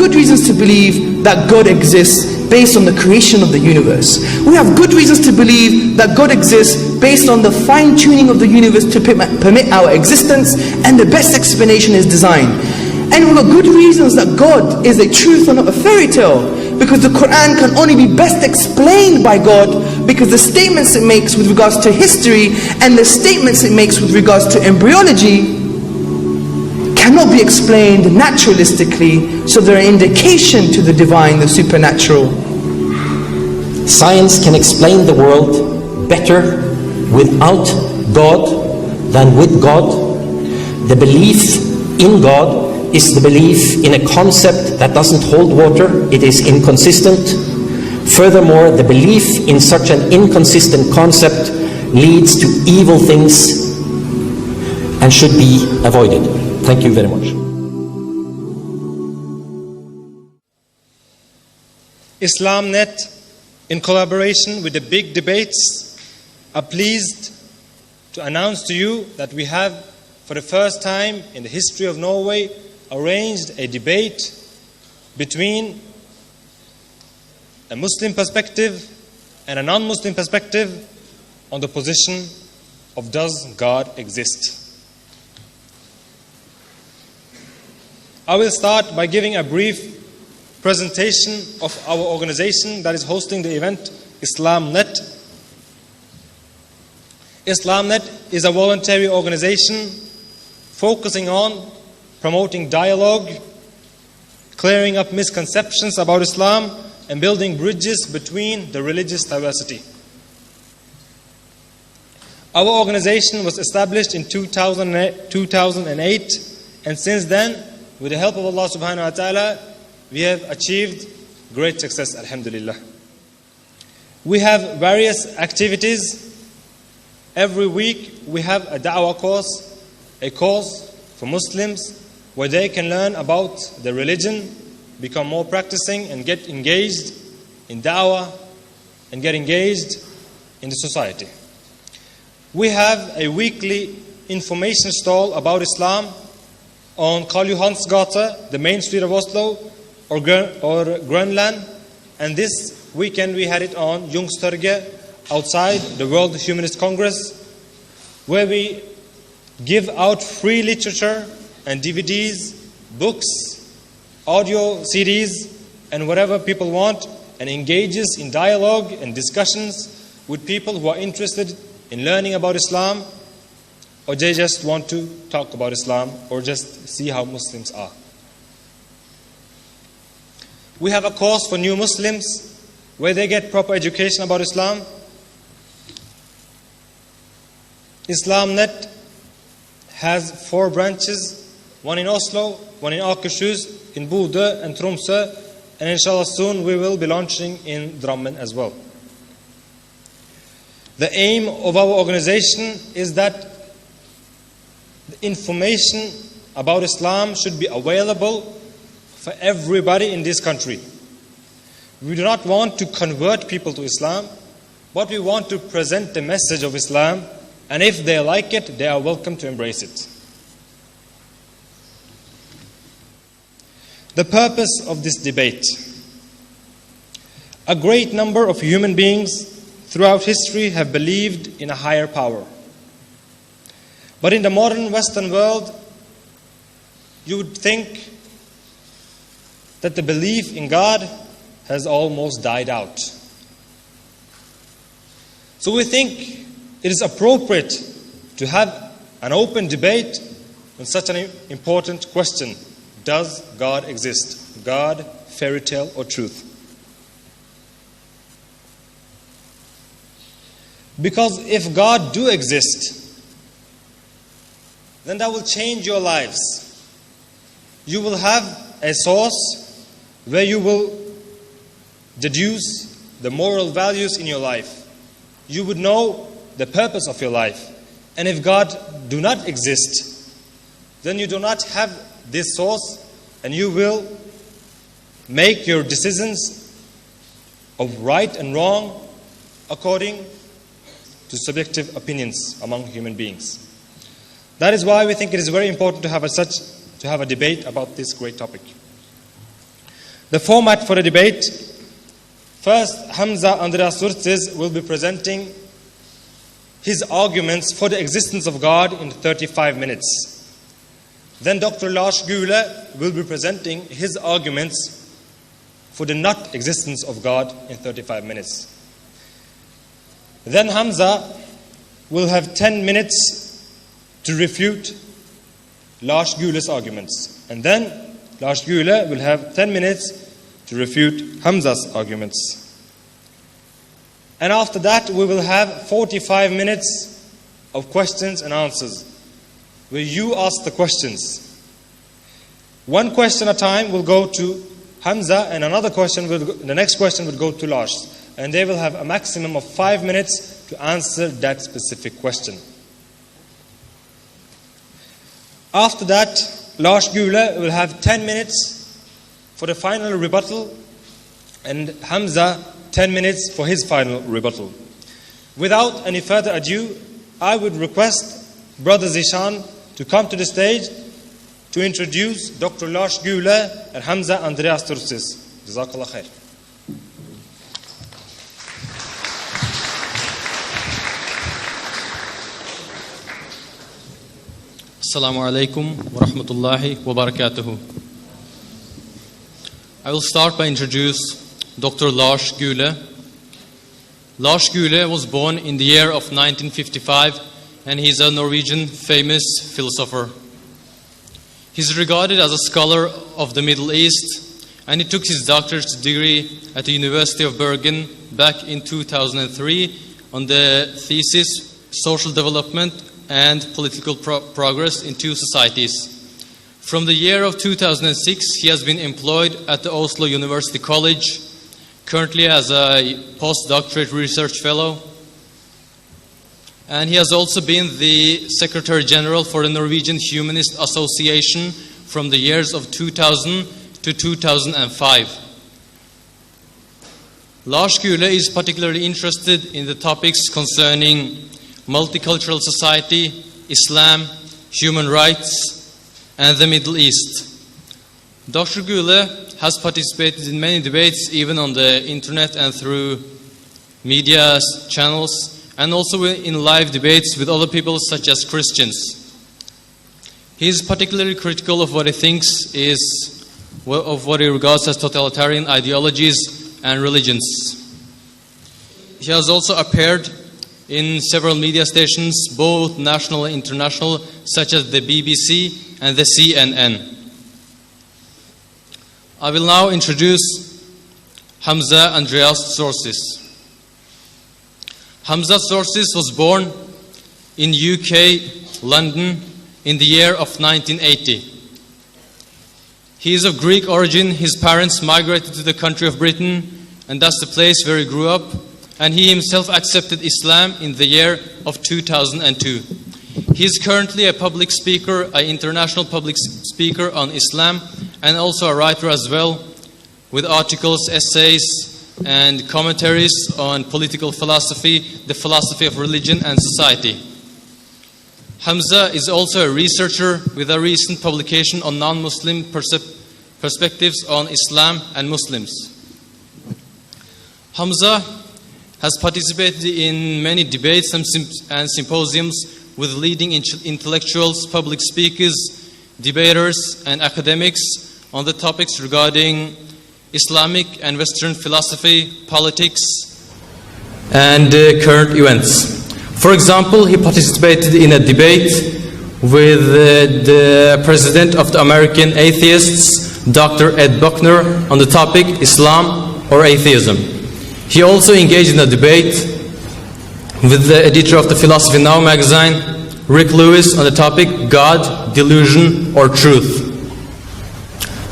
good reasons to believe that God exists based on the creation of the universe. We have good reasons to believe that God exists based on the fine-tuning of the universe to permit our existence, and the best explanation is design. And we've got good reasons that God is a truth and not a fairy tale, because the Quran can only be best explained by God, because the statements it makes with regards to history and the statements it makes with regards to embryology cannot be explained naturalistically, so they're an indication to the divine, the supernatural. Science can explain the world better without God than with God. The belief in God is the belief in a concept that doesn't hold water, it is inconsistent. Furthermore, the belief in such an inconsistent concept leads to evil things and should be avoided. Thank you very much. IslamNet, in collaboration with the Big Debates, are pleased to announce to you that we have, for the first time in the history of Norway, arranged a debate between a Muslim perspective and a non-Muslim perspective on the position of does God exist. I will start by giving a brief presentation of our organization that is hosting the event, IslamNet. IslamNet is a voluntary organization focusing on promoting dialogue, clearing up misconceptions about Islam, and building bridges between the religious diversity. Our organization was established in 2008, and since then, with the help of Allah subhanahu wa ta'ala, we have achieved great success, alhamdulillah. We have various activities. Every week we have a da'wah course, a course for Muslims where they can learn about the religion, become more practicing, and get engaged in da'wah and get engaged in the society. We have a weekly information stall about Islam on Karl Johans gate, the main street of Oslo, or Grønland, and this weekend we had it on Youngstorget outside the World Humanist Congress, where we give out free literature and DVDs, books, audio CDs, and whatever people want, and engages in dialogue and discussions with people who are interested in learning about Islam, or they just want to talk about Islam, or just see how Muslims are. We have a course for new Muslims where they get proper education about Islam. IslamNet has 4 branches, one in Oslo, one in Akershus, in Bodø and Tromsø, and inshallah soon we will be launching in Drammen as well. The aim of our organization is that the information about Islam should be available for everybody in this country. We do not want to convert people to Islam, but we want to present the message of Islam, and if they like it, they are welcome to embrace it. The purpose of this debate. A great number of human beings throughout history have believed in a higher power. But in the modern Western world, you would think that the belief in God has almost died out. So we think it is appropriate to have an open debate on such an important question. Does God exist? God, fairy tale, or truth? Because if God do exist, then that will change your lives. You will have a source where you will deduce the moral values in your life. You would know the purpose of your life. And if God do not exist, then you do not have this source, and you will make your decisions of right and wrong according to subjective opinions among human beings. That is why we think it is very important to have a debate about this great topic. The format for the debate: first, Hamza Andreas Surtis will be presenting his arguments for the existence of God in 35 minutes. Then Dr. Lars Gule will be presenting his arguments for the not existence of God in 35 minutes. Then Hamza will have 10 minutes to refute Lars Gule's arguments. And then Lars Gule will have 10 minutes to refute Hamza's arguments. And after that, we will have 45 minutes of questions and answers, where you ask the questions. One question at a time will go to Hamza, and the next question will go to Lars. And they will have a maximum of 5 minutes to answer that specific question. After that, Lars Gule will have 10 minutes for the final rebuttal, and Hamza 10 minutes for his final rebuttal. Without any further ado, I would request Brother Zishan to come to the stage to introduce Dr. Lars Gule and Hamza Andreas Surtis. Jazakallah khair. Assalamu alaikum wa rahmatullahi wa barakatuhu. I will start by introducing Dr. Lars Gule. Lars Gule was born in the year of 1955, and he is a Norwegian famous philosopher. He is regarded as a scholar of the Middle East, and he took his doctorate degree at the University of Bergen back in 2003 on the thesis Social Development and Political Progress in Two Societies. From the year of 2006, he has been employed at the Oslo University College, currently as a postdoctorate research fellow. And he has also been the Secretary General for the Norwegian Humanist Association from the years of 2000 to 2005. Lars Gule is particularly interested in the topics concerning multicultural society, Islam, human rights, and the Middle East. Dr. Gule has participated in many debates, even on the internet and through media channels, and also in live debates with other people such as Christians. He is particularly critical of what he thinks of what he regards as totalitarian ideologies and religions. He has also appeared in several media stations, both national and international, such as the BBC and the CNN. I will now introduce Hamza Andreas Surtis. Hamza Surtis was born in UK, London, in the year of 1980. He is of Greek origin. His parents migrated to the country of Britain, and that's the place where he grew up, and he himself accepted Islam in the year of 2002. He is currently a public speaker, an international public speaker on Islam, and also a writer as well, with articles, essays, and commentaries on political philosophy, the philosophy of religion and society. Hamza is also a researcher with a recent publication on non-Muslim perspectives on Islam and Muslims. Hamza has participated in many debates and symposiums with leading intellectuals, public speakers, debaters, and academics on the topics regarding Islamic and Western philosophy, politics, and current events. For example, he participated in a debate with the president of the American Atheists, Dr. Ed Buckner, on the topic Islam or Atheism. He also engaged in a debate with the editor of the Philosophy Now magazine, Rick Lewis, on the topic God, Delusion, or Truth.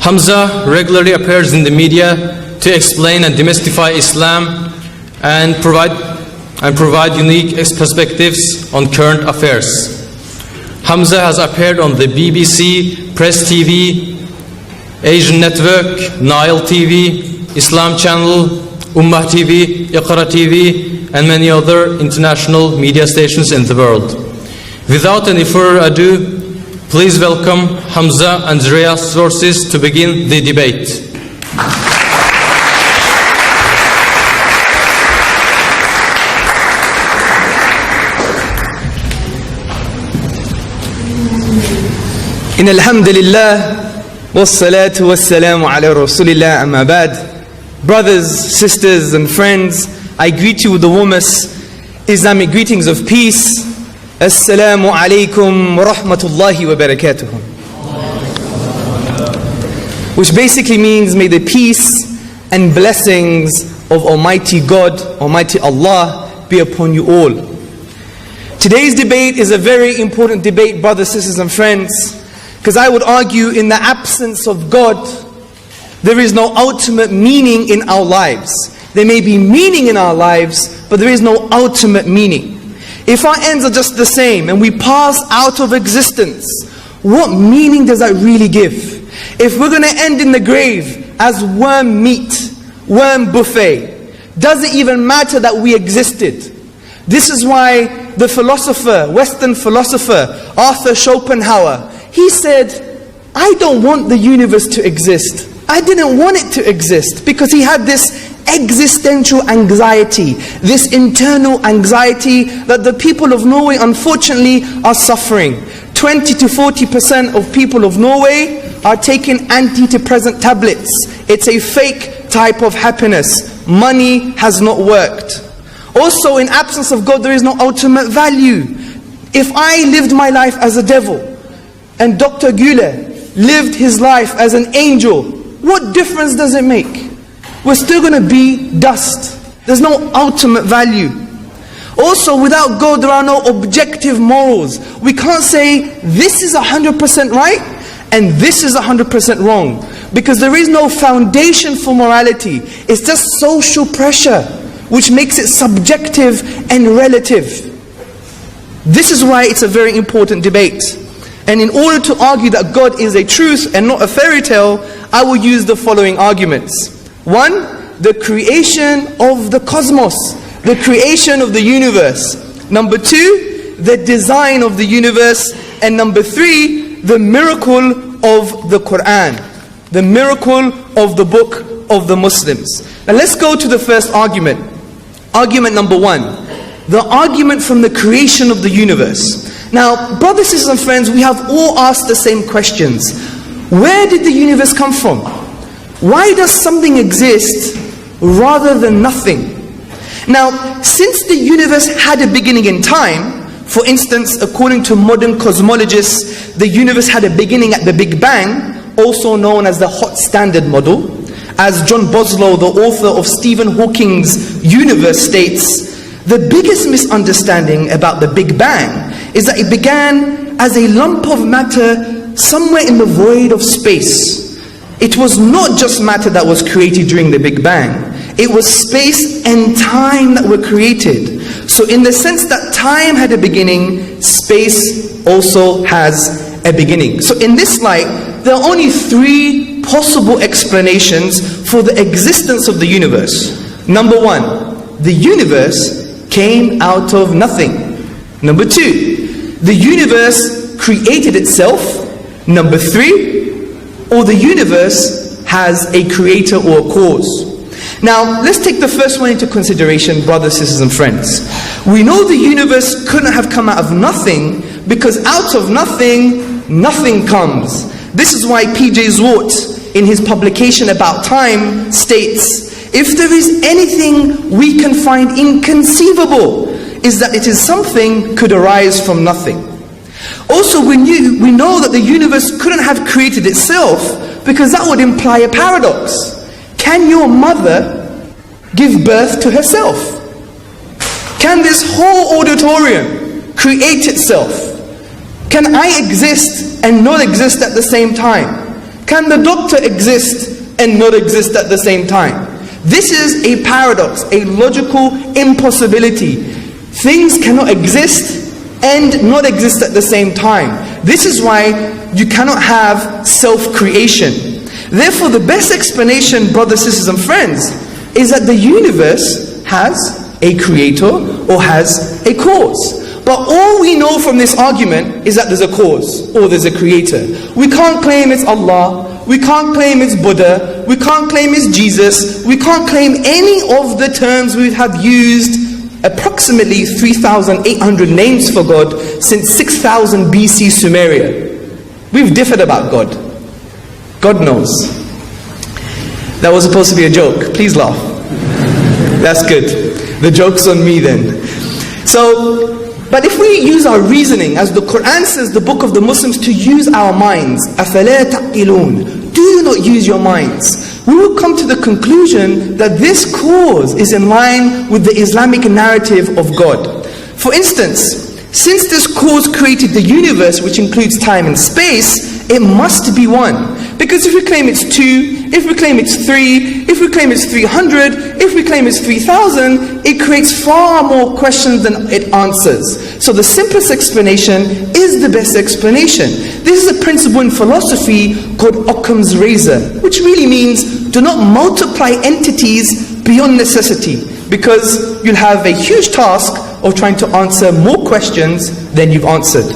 Hamza regularly appears in the media to explain and demystify Islam and provide unique perspectives on current affairs. Hamza has appeared on the BBC, Press TV, Asian Network, Nile TV, Islam Channel, Ummah TV, Iqra TV, and many other international media stations in the world. Without any further ado, please welcome Hamza Andreas Surtis to begin the debate. إن الحمد لله والصلاة والسلام على رسول الله أما بعد. Brothers, sisters and friends, I greet you with the warmest Islamic greetings of peace. Assalamu alaikum wa rahmatullahi wa barakatuh. Which basically means may the peace and blessings of Almighty God, Almighty Allah be upon you all. Today's debate is a very important debate, brothers, sisters and friends, because I would argue in the absence of God, there is no ultimate meaning in our lives. There may be meaning in our lives, but there is no ultimate meaning. If our ends are just the same and we pass out of existence, what meaning does that really give? If we're going to end in the grave as worm meat, worm buffet, does it even matter that we existed? This is why the philosopher, Western philosopher, Arthur Schopenhauer, he said, I don't want the universe to exist. I didn't want it to exist, because he had this existential anxiety, this internal anxiety that the people of Norway unfortunately are suffering. 20 to 40% of people of Norway are taking antidepressant tablets. It's a fake type of happiness. Money has not worked. Also, in absence of God, there is no ultimate value. If I lived my life as a devil and Dr. Gule lived his life as an angel, what difference does it make? We're still going to be dust. There's no ultimate value. Also, without God, there are no objective morals. We can't say this is 100% right and this is 100% wrong, because there is no foundation for morality. It's just social pressure, which makes it subjective and relative. This is why it's a very important debate. And in order to argue that God is a truth and not a fairy tale, I will use the following arguments. 1, the creation of the cosmos, the creation of the universe. Number 2, the design of the universe. And number 3, the miracle of the Quran, the miracle of the book of the Muslims. Now let's go to the first argument. Argument number 1, the argument from the creation of the universe. Now, brothers, sisters and friends, we have all asked the same questions. Where did the universe come from? Why does something exist rather than nothing? Now, since the universe had a beginning in time, for instance, according to modern cosmologists, the universe had a beginning at the Big Bang, also known as the hot standard model. As John Boslow, the author of Stephen Hawking's universe, states, the biggest misunderstanding about the Big Bang is that it began as a lump of matter somewhere in the void of space. It was not just matter that was created during the Big Bang. It was space and time that were created. So in the sense that time had a beginning, space also has a beginning. So in this light, there are only 3 possible explanations for the existence of the universe. Number 1, the universe came out of nothing. Number 2, the universe created itself. Number 3, or the universe has a creator or a cause. Now, let's take the first one into consideration, brothers, sisters and friends. We know the universe couldn't have come out of nothing, because out of nothing, nothing comes. This is why P.J. Zwart, in his publication About Time, states, if there is anything we can find inconceivable, is that it is something could arise from nothing. Also, we know that the universe couldn't have created itself, because that would imply a paradox. Can your mother give birth to herself? Can this whole auditorium create itself? Can I exist and not exist at the same time? Can the doctor exist and not exist at the same time? This is a paradox, a logical impossibility. Things cannot exist and not exist at the same time. This is why you cannot have self-creation. Therefore, the best explanation, brothers, sisters and friends, is that the universe has a creator or has a cause. But all we know from this argument is that there's a cause or there's a creator. We can't claim it's Allah, we can't claim it's Buddha, we can't claim it's Jesus, we can't claim any of the terms we have used, approximately 3,800 names for God, since 6000 BC Sumeria. We've differed about God. God knows. That was supposed to be a joke. Please laugh. That's good. The joke's on me then. So, but if we use our reasoning, as the Quran says, the book of the Muslims, to use our minds, أَفَلَا تَعْقِلُونَ, do you not use your minds? We will come to the conclusion that this cause is in line with the Islamic narrative of God. For instance, since this cause created the universe, which includes time and space, it must be one. Because if we claim it's 2, if we claim it's 3, if we claim it's 300, if we claim it's 3,000, it creates far more questions than it answers. So the simplest explanation is the best explanation. This is a principle in philosophy called Occam's razor, which really means do not multiply entities beyond necessity, because you'll have a huge task of trying to answer more questions than you've answered.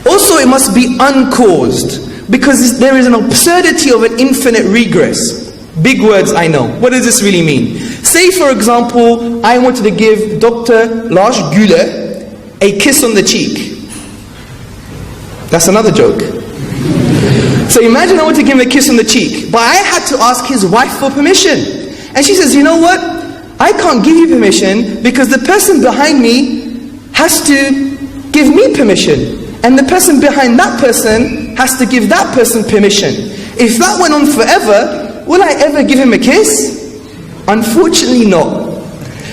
Also, it must be uncaused, because there is an absurdity of an infinite regress. Big words, I know. What does this really mean? Say, for example, I wanted to give Dr. Lars Gule a kiss on the cheek. That's another joke. So imagine I want to give him a kiss on the cheek, but I had to ask his wife for permission. And she says, you know what? I can't give you permission because the person behind me has to give me permission. And the person behind that person has to give that person permission. If that went on forever, will I ever give him a kiss? Unfortunately not.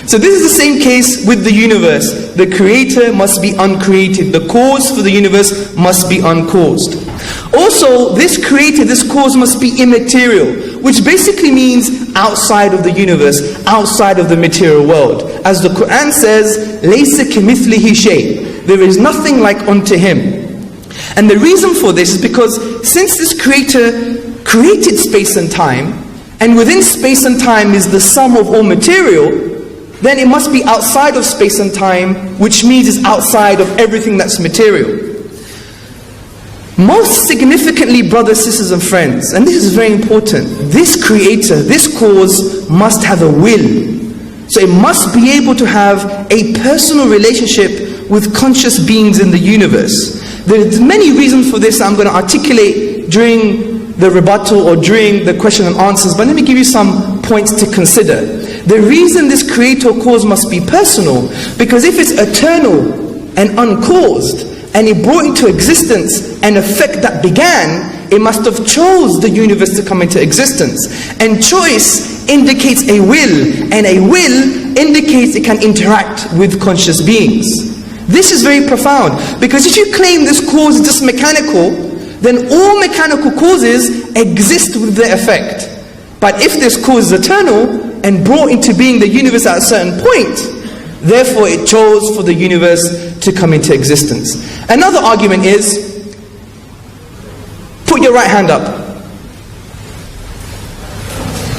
So this is the same case with the universe. The creator must be uncreated. The cause for the universe must be uncaused. Also, this creator, this cause must be immaterial, which basically means outside of the universe, outside of the material world. As the Quran says, لَيْسَ كَمِثْلِهِ شَيْءٍ, there is nothing like unto him. And the reason for this is because since this creator created space and time, and within space and time is the sum of all material, then it must be outside of space and time, which means it's outside of everything that's material. Most significantly, brothers, sisters and friends, and this is very important, this creator, this cause must have a will. So it must be able to have a personal relationship with conscious beings in the universe. There's many reasons for this I'm going to articulate during the rebuttal or during the question and answers, but let me give you some points to consider. The reason this creator cause must be personal, because if it's eternal and uncaused, and it brought into existence an effect that began, it must have chose the universe to come into existence. And choice indicates a will, and a will indicates it can interact with conscious beings. This is very profound, because if you claim this cause is just mechanical, then all mechanical causes exist with their effect. But if this cause is eternal and brought into being the universe at a certain point, therefore it chose for the universe to come into existence. Another argument is, put your right hand up.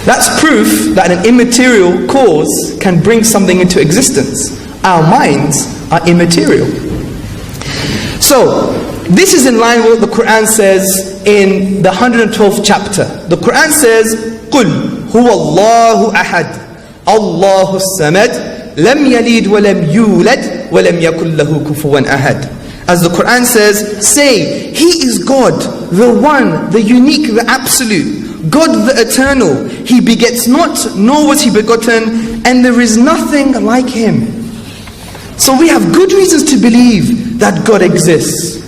That's proof that an immaterial cause can bring something into existence. Our minds are immaterial. So, this is in line with what the Quran says in the 112th chapter. The Quran says, قُلْ هُوَ اللَّهُ أَحَدٌ اللَّهُ الصَّمَدُ لَمْ يَلِدْ وَلَمْ يُولَدْ وَلَمْ يَكُنْ لَهُ كُفُوًا أَحَدٌ. As the Quran says, say, He is God, the one, the unique, the absolute, God the eternal. He begets not, nor was He begotten, and there is nothing like Him. So we have good reasons to believe that God exists.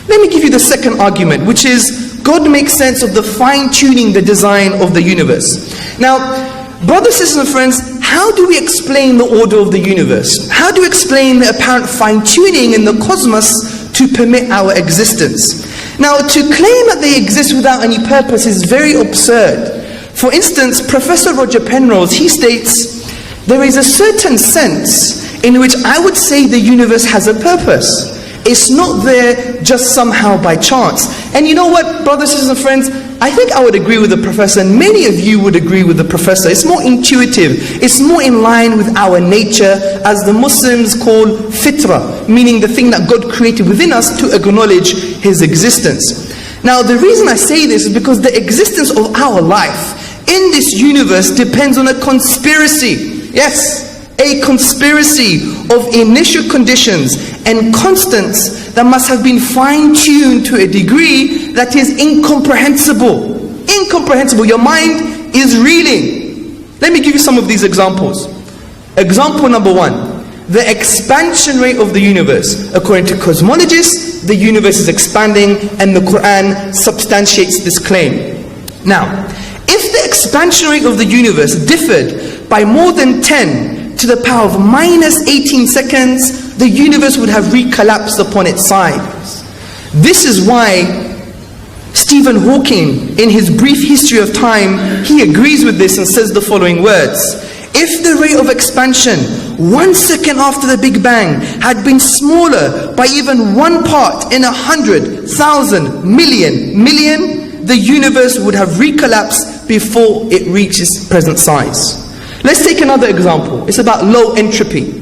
Let me give you the second argument, which is God makes sense of the fine-tuning the design of the universe. Now, brothers, sisters and friends, how do we explain the order of the universe? How do we explain the apparent fine-tuning in the cosmos to permit our existence? Now, to claim that they exist without any purpose is very absurd. For instance, Professor Roger Penrose, he states, there is a certain sense in which I would say the universe has a purpose. It's not there just somehow by chance. And you know what, brothers, sisters and friends, I think I would agree with the professor, and many of you would agree with the professor. It's more intuitive. It's more in line with our nature, as the Muslims call fitra, meaning the thing that God created within us to acknowledge His existence. Now, the reason I say this is because the existence of our life in this universe depends on a conspiracy. Yes, a conspiracy of initial conditions and constants that must have been fine-tuned to a degree that is incomprehensible. Incomprehensible. Your mind is reeling. Let me give you some of these examples. Example number 1. The expansion rate of the universe. According to cosmologists, the universe is expanding, and the Quran substantiates this claim. Now, if the expansion rate of the universe differed by more than 10 to the power of minus 18 seconds, the universe would have recollapsed upon its sides. This is why Stephen Hawking, in his brief history of time, he agrees with this and says the following words: if the rate of expansion 1 second after the Big Bang had been smaller by even 1 part in 100,000 million, the universe would have recollapsed before it reached its present size. Let's take another example. It's about low entropy.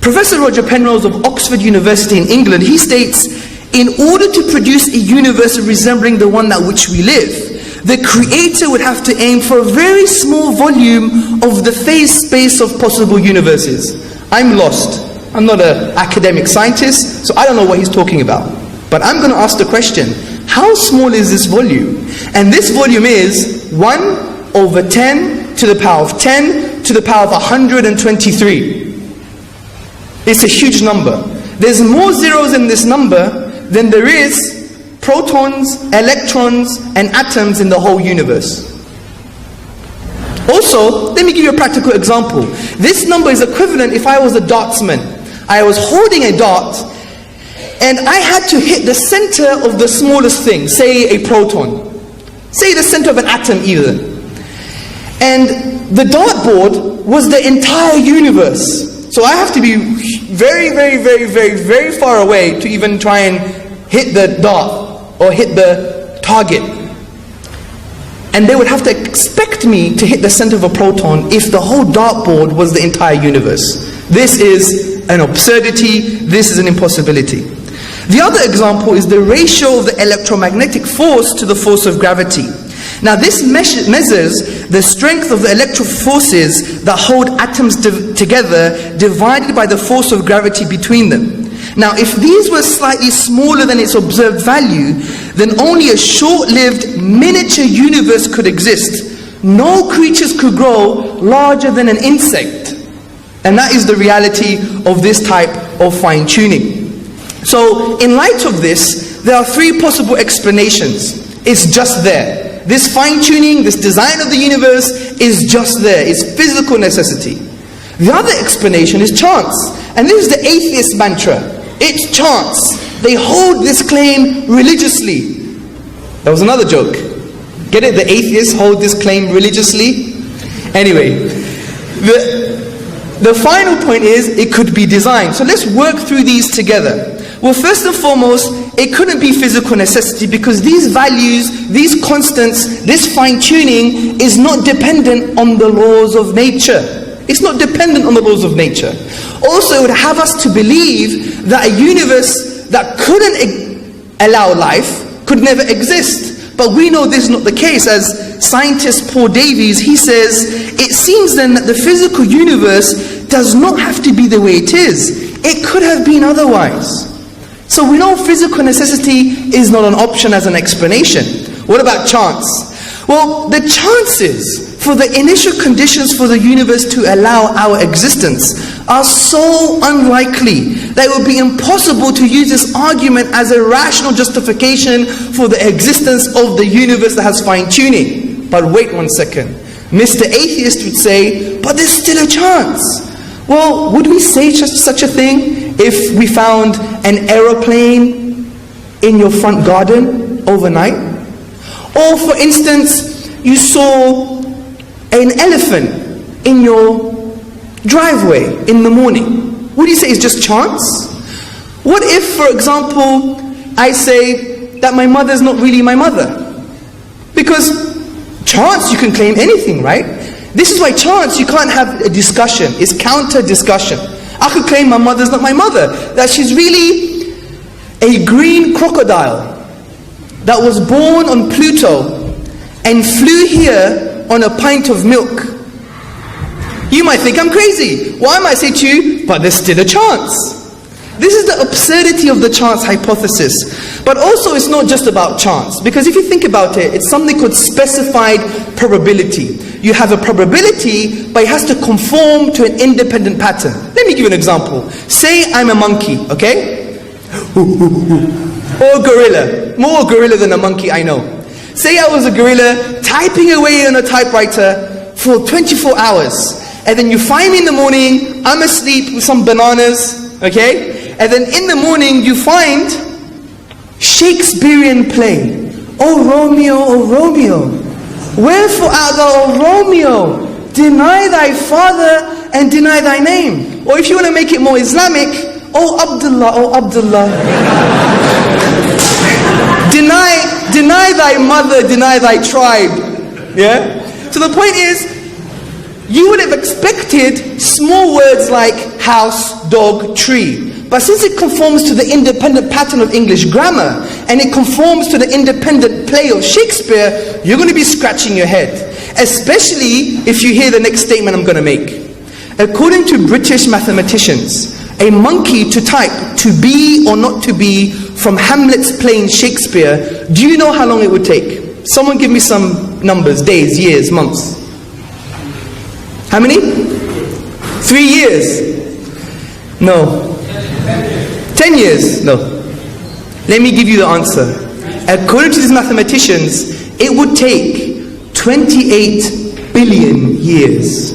Professor Roger Penrose of Oxford University in England, he states, in order to produce a universe resembling the one at which we live, the creator would have to aim for a very small volume of the phase space of possible universes. I'm lost. I'm not an academic scientist, so I don't know what he's talking about. But I'm going to ask the question, how small is this volume? And this volume is 1 over 10 to the power of 10 to the power of 123. It's a huge number. There's more zeros in this number than there is protons, electrons, and atoms in the whole universe. Also, let me give you a practical example. This number is equivalent if I was a dartsman. I was holding a dart, and I had to hit the center of the smallest thing, say a proton. Say the center of an atom even. And the dartboard was the entire universe. So I have to be very far away to even try and hit the dart or hit the target. And they would have to expect me to hit the center of a proton if the whole dartboard was the entire universe. This is an absurdity. This is an impossibility. The other example is the ratio of the electromagnetic force to the force of gravity. Now this measures the strength of the electric forces that hold atoms together divided by the force of gravity between them. Now if these were slightly smaller than its observed value, then only a short-lived miniature universe could exist. No creatures could grow larger than an insect. And that is the reality of this type of fine-tuning. So in light of this, there are 3 possible explanations. It's just there. This fine-tuning, this design of the universe is just there. It's physical necessity. The other explanation is chance. And this is the atheist mantra. It's chance. They hold this claim religiously. That was another joke. Get it? The atheists hold this claim religiously. Anyway, the final point is it could be designed. So let's work through these together. Well, first and foremost, it couldn't be physical necessity because these values, these constants, this fine-tuning is not dependent on the laws of nature. It's not dependent on the laws of nature. Also, it would have us to believe that a universe that couldn't allow life could never exist. But we know this is not the case. As scientist Paul Davies, he says, it seems then that the physical universe does not have to be the way it is. It could have been otherwise. So we know physical necessity is not an option as an explanation. What about chance? Well, the chances for the initial conditions for the universe to allow our existence are so unlikely that it would be impossible to use this argument as a rational justification for the existence of the universe that has fine-tuning. But wait 1 second. Mr. Atheist would say, but there's still a chance. Well, would we say such a thing if we found an aeroplane in your front garden overnight? Or for instance, you saw an elephant in your driveway in the morning. Would you say it's just chance? What if, for example, I say that my mother's not really my mother? Because chance, you can claim anything, right? This is why chance, you can't have a discussion. It's counter-discussion. I could claim my mother's not my mother. That she's really a green crocodile that was born on Pluto and flew here on a pint of milk. You might think I'm crazy. Well, I might say to you, but there's still a chance. This is the absurdity of the chance hypothesis. But also it's not just about chance. Because if you think about it, it's something called specified probability. You have a probability, but it has to conform to an independent pattern. Let me give you an example. Say I'm a monkey, okay? Or a gorilla. More gorilla than a monkey, I know. Say I was a gorilla typing away on a typewriter for 24 hours. And then you find me in the morning, I'm asleep with some bananas, okay? And then in the morning you find Shakespearean play. Oh Romeo, oh Romeo, wherefore art thou, O Romeo? Deny thy father and deny thy name. Or if you want to make it more Islamic, oh Abdullah, deny thy mother, deny thy tribe. Yeah? So the point is, you would have expected small words like house, dog, tree. But since it conforms to the independent pattern of English grammar, and it conforms to the independent play of Shakespeare, you're going to be scratching your head. Especially if you hear the next statement I'm going to make. According to British mathematicians, a monkey to type to be or not to be from Hamlet's play in Shakespeare, do you know how long it would take? Someone give me some numbers, days, years, months. How many? 3 years? No. 10 years? No. Let me give you the answer. According to these mathematicians, it would take 28 billion years.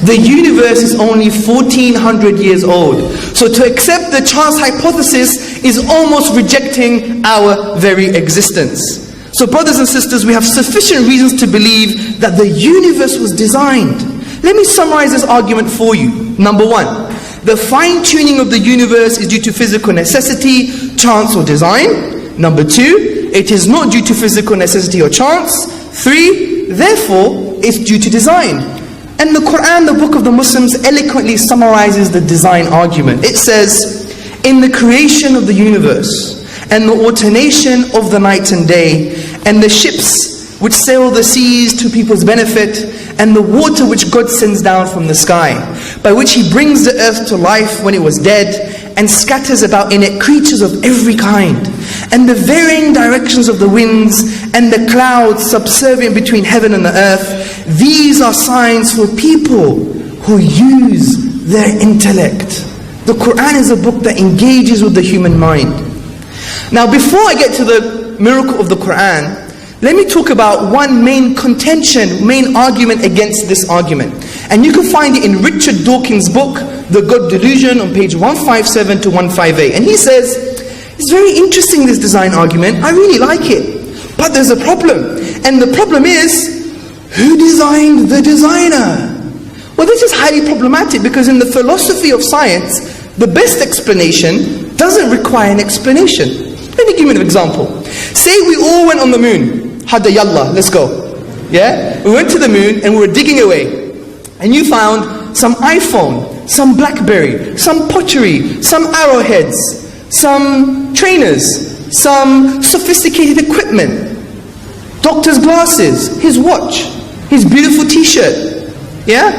The universe is only 1400 years old. So to accept the chance hypothesis is almost rejecting our very existence. So brothers and sisters, we have sufficient reasons to believe that the universe was designed. Let me summarize this argument for you. Number one, the fine-tuning of the universe is due to physical necessity, chance or design. Number two, it is not due to physical necessity or chance. Three, therefore, it's due to design. And the Quran, the book of the Muslims, eloquently summarizes the design argument. It says, in the creation of the universe, and the alternation of the night and day, and the ships which sail the seas to people's benefit, and the water which God sends down from the sky, by which He brings the earth to life when it was dead, and scatters about in it creatures of every kind, and the varying directions of the winds, and the clouds subservient between heaven and the earth, these are signs for people who use their intellect. The Quran is a book that engages with the human mind. Now before I get to the miracle of the Quran, let me talk about one main contention, main argument against this argument. And you can find it in Richard Dawkins' book, The God Delusion, on page 157 to 158. And he says, it's very interesting, this design argument, I really like it. But there's a problem. And the problem is, who designed the designer? Well, this is highly problematic because in the philosophy of science, the best explanation doesn't require an explanation. Let me give you an example. Say we all went on the moon. Hadda yallah, let's go. Yeah? We went to the moon and we were digging away. And you found some iPhone, some BlackBerry, some pottery, some arrowheads, some trainers, some sophisticated equipment, doctor's glasses, his watch, his beautiful t-shirt. Yeah?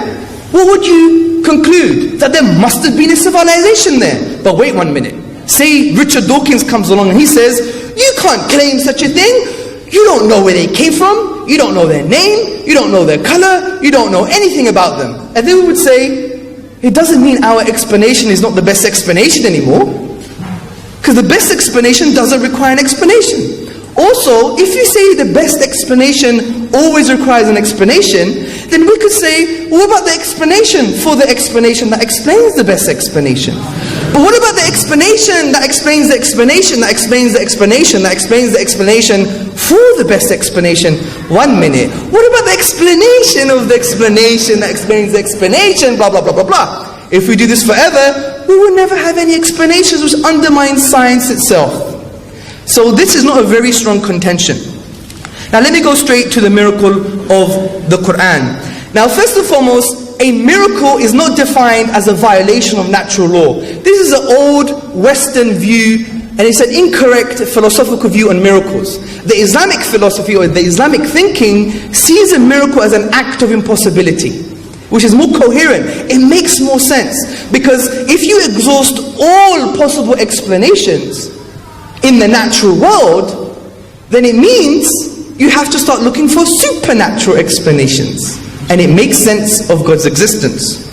What would you conclude? That there must have been a civilization there. But wait 1 minute. Say Richard Dawkins comes along and he says, you can't claim such a thing. You don't know where they came from. You don't know their name. You don't know their color. You don't know anything about them. And then we would say, it doesn't mean our explanation is not the best explanation anymore. Because the best explanation doesn't require an explanation. Also, if you say the best explanation always requires an explanation, then we could say, what about the explanation for the explanation that explains the best explanation? But what about the explanation that explains the explanation that explains the explanation that explains the explanation for the best explanation? 1 minute. What about the explanation of the explanation that explains the explanation, blah, blah, blah, blah, blah. If we do this forever, we will never have any explanations, which undermines science itself. So this is not a very strong contention. Now let me go straight to the miracle of the Quran. Now first and foremost, a miracle is not defined as a violation of natural law. This is an old Western view, and it's an incorrect philosophical view on miracles. The Islamic philosophy or the Islamic thinking sees a miracle as an act of impossibility. which is more coherent, it makes more sense. Because if you exhaust all possible explanations in the natural world, then it means you have to start looking for supernatural explanations. And it makes sense of God's existence.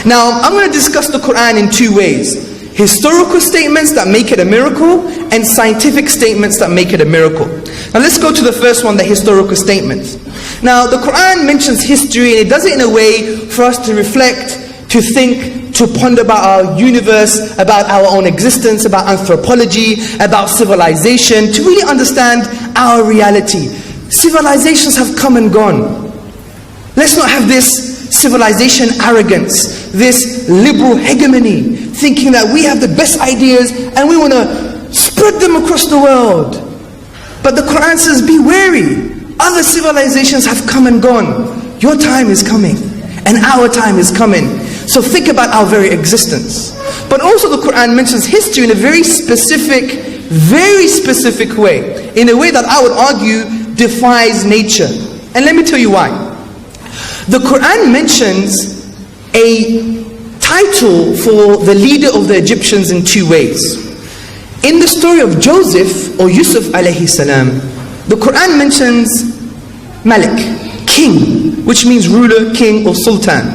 Now, I'm going to discuss the Quran in two ways. Historical statements that make it a miracle, and scientific statements that make it a miracle. Now let's go to the first one, the historical statements. Now the Quran mentions history, and it does it in a way for us to reflect, to think, to ponder about our universe, about our own existence, about anthropology, about civilization, to really understand our reality. Civilizations have come and gone. Let's not have this civilization arrogance, this liberal hegemony, thinking that we have the best ideas and we want to spread them across the world. But the Quran says, be wary. Other civilizations have come and gone. Your time is coming, and our time is coming. So think about our very existence. But also the Quran mentions history in a very specific way, in a way that I would argue defies nature. And let me tell you why. The Quran mentions a title for the leader of the Egyptians in two ways. In the story of Joseph, or Yusuf alayhi salam, the Quran mentions Malik, king, which means ruler, king, or sultan.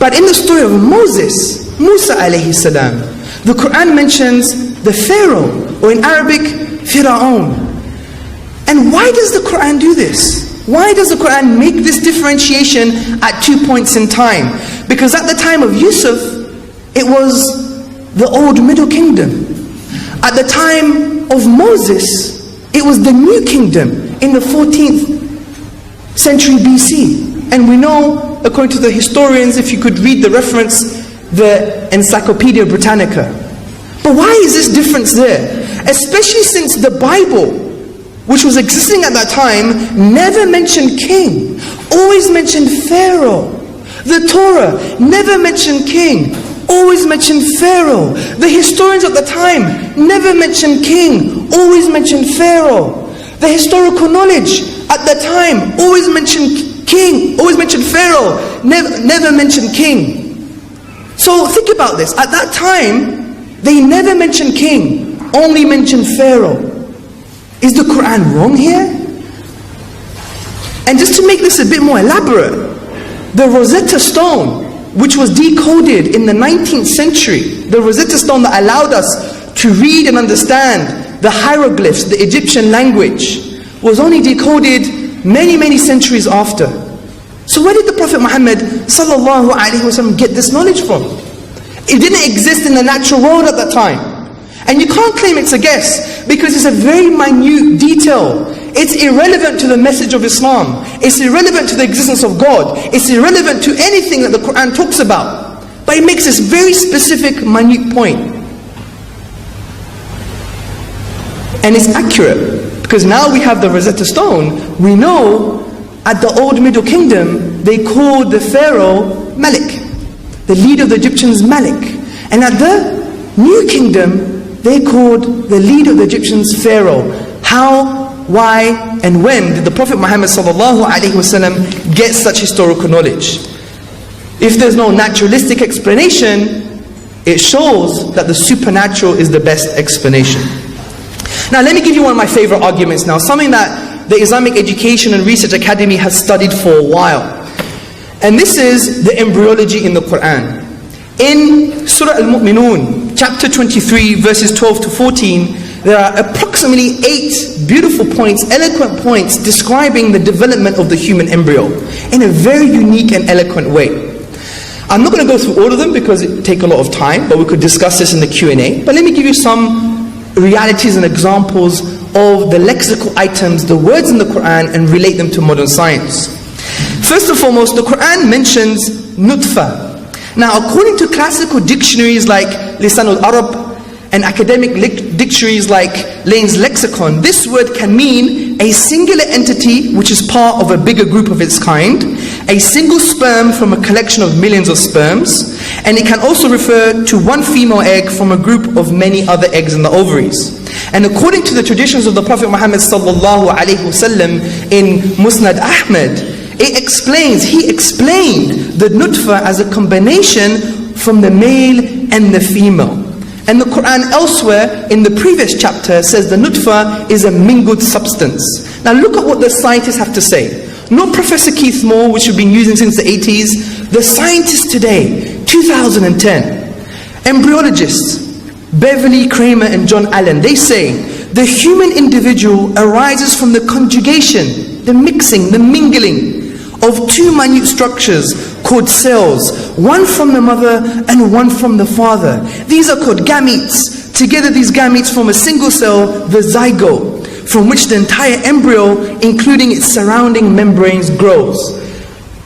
But in the story of Moses, Musa alayhi salam, the Quran mentions the Pharaoh, or in Arabic, Fir'aun. And why does the Quran do this? Why does the Quran make this differentiation at 2 points in time? Because at the time of Yusuf, it was the old Middle Kingdom. At the time of Moses, it was the New Kingdom in the 14th century BC. And we know, according to the historians, if you could read the reference, the Encyclopedia Britannica. But why is this difference there? Especially since the Bible, which was existing at that time, never mentioned king, always mentioned Pharaoh. The Torah never mentioned king, always mentioned Pharaoh. The historians at the time never mentioned king, always mentioned Pharaoh. The historical knowledge at the time always mentioned king, always mentioned Pharaoh, never mentioned king. So think about this. At that time, they never mentioned king, only mentioned Pharaoh. Is the Quran wrong here? And just to make this a bit more elaborate, the Rosetta Stone, which was decoded in the 19th century, the Rosetta Stone that allowed us to read and understand the hieroglyphs, the Egyptian language, was only decoded many centuries after. So where did the Prophet Muhammad sallallahu alaihi wasallam get this knowledge from? It didn't exist in the natural world at that time. And you can't claim it's a guess, because it's a very minute detail. It's irrelevant to the message of Islam. It's irrelevant to the existence of God. It's irrelevant to anything that the Quran talks about. But it makes this very specific, minute point. And it's accurate, because now we have the Rosetta Stone. We know at the old Middle Kingdom, they called the Pharaoh Malik. The leader of the Egyptians, Malik. And at the New Kingdom, they called the leader of the Egyptians Pharaoh. How, why, and when did the Prophet Muhammad sallallahu alaihi wasallam get such historical knowledge? If there's no naturalistic explanation, it shows that the supernatural is the best explanation. Now let me give you one of my favorite arguments now, something that the Islamic Education and Research Academy has studied for a while. And this is the embryology in the Quran. In Surah Al-Mu'minun, chapter 23, verses 12 to 14, there are approximately 8 beautiful points, eloquent points, describing the development of the human embryo in a very unique and eloquent way. I'm not going to go through all of them because it would take a lot of time, but we could discuss this in the Q&A. But let me give you some realities and examples of the lexical items, the words in the Quran, and relate them to modern science. First and foremost, the Quran mentions nutfa. Now, according to classical dictionaries like Lisan al-Arab and academic dictionaries like Lane's Lexicon, this word can mean a singular entity which is part of a bigger group of its kind, a single sperm from a collection of millions of sperms, and it can also refer to one female egg from a group of many other eggs in the ovaries. And according to the traditions of the Prophet Muhammad sallallahu alaihi wasallam in Musnad Ahmad, He explained the nutfa as a combination from the male and the female. And the Quran elsewhere in the previous chapter says the nutfa is a mingled substance. Now look at what the scientists have to say. Not Professor Keith Moore, which we've been using since the 80s. The scientists today, 2010, embryologists, Beverly, Kramer and John Allen, they say the human individual arises from the conjugation, the mixing, the mingling of two minute structures called cells, one from the mother and one from the father. These are called gametes. Together these gametes form a single cell, the zygote, from which the entire embryo, including its surrounding membranes, grows.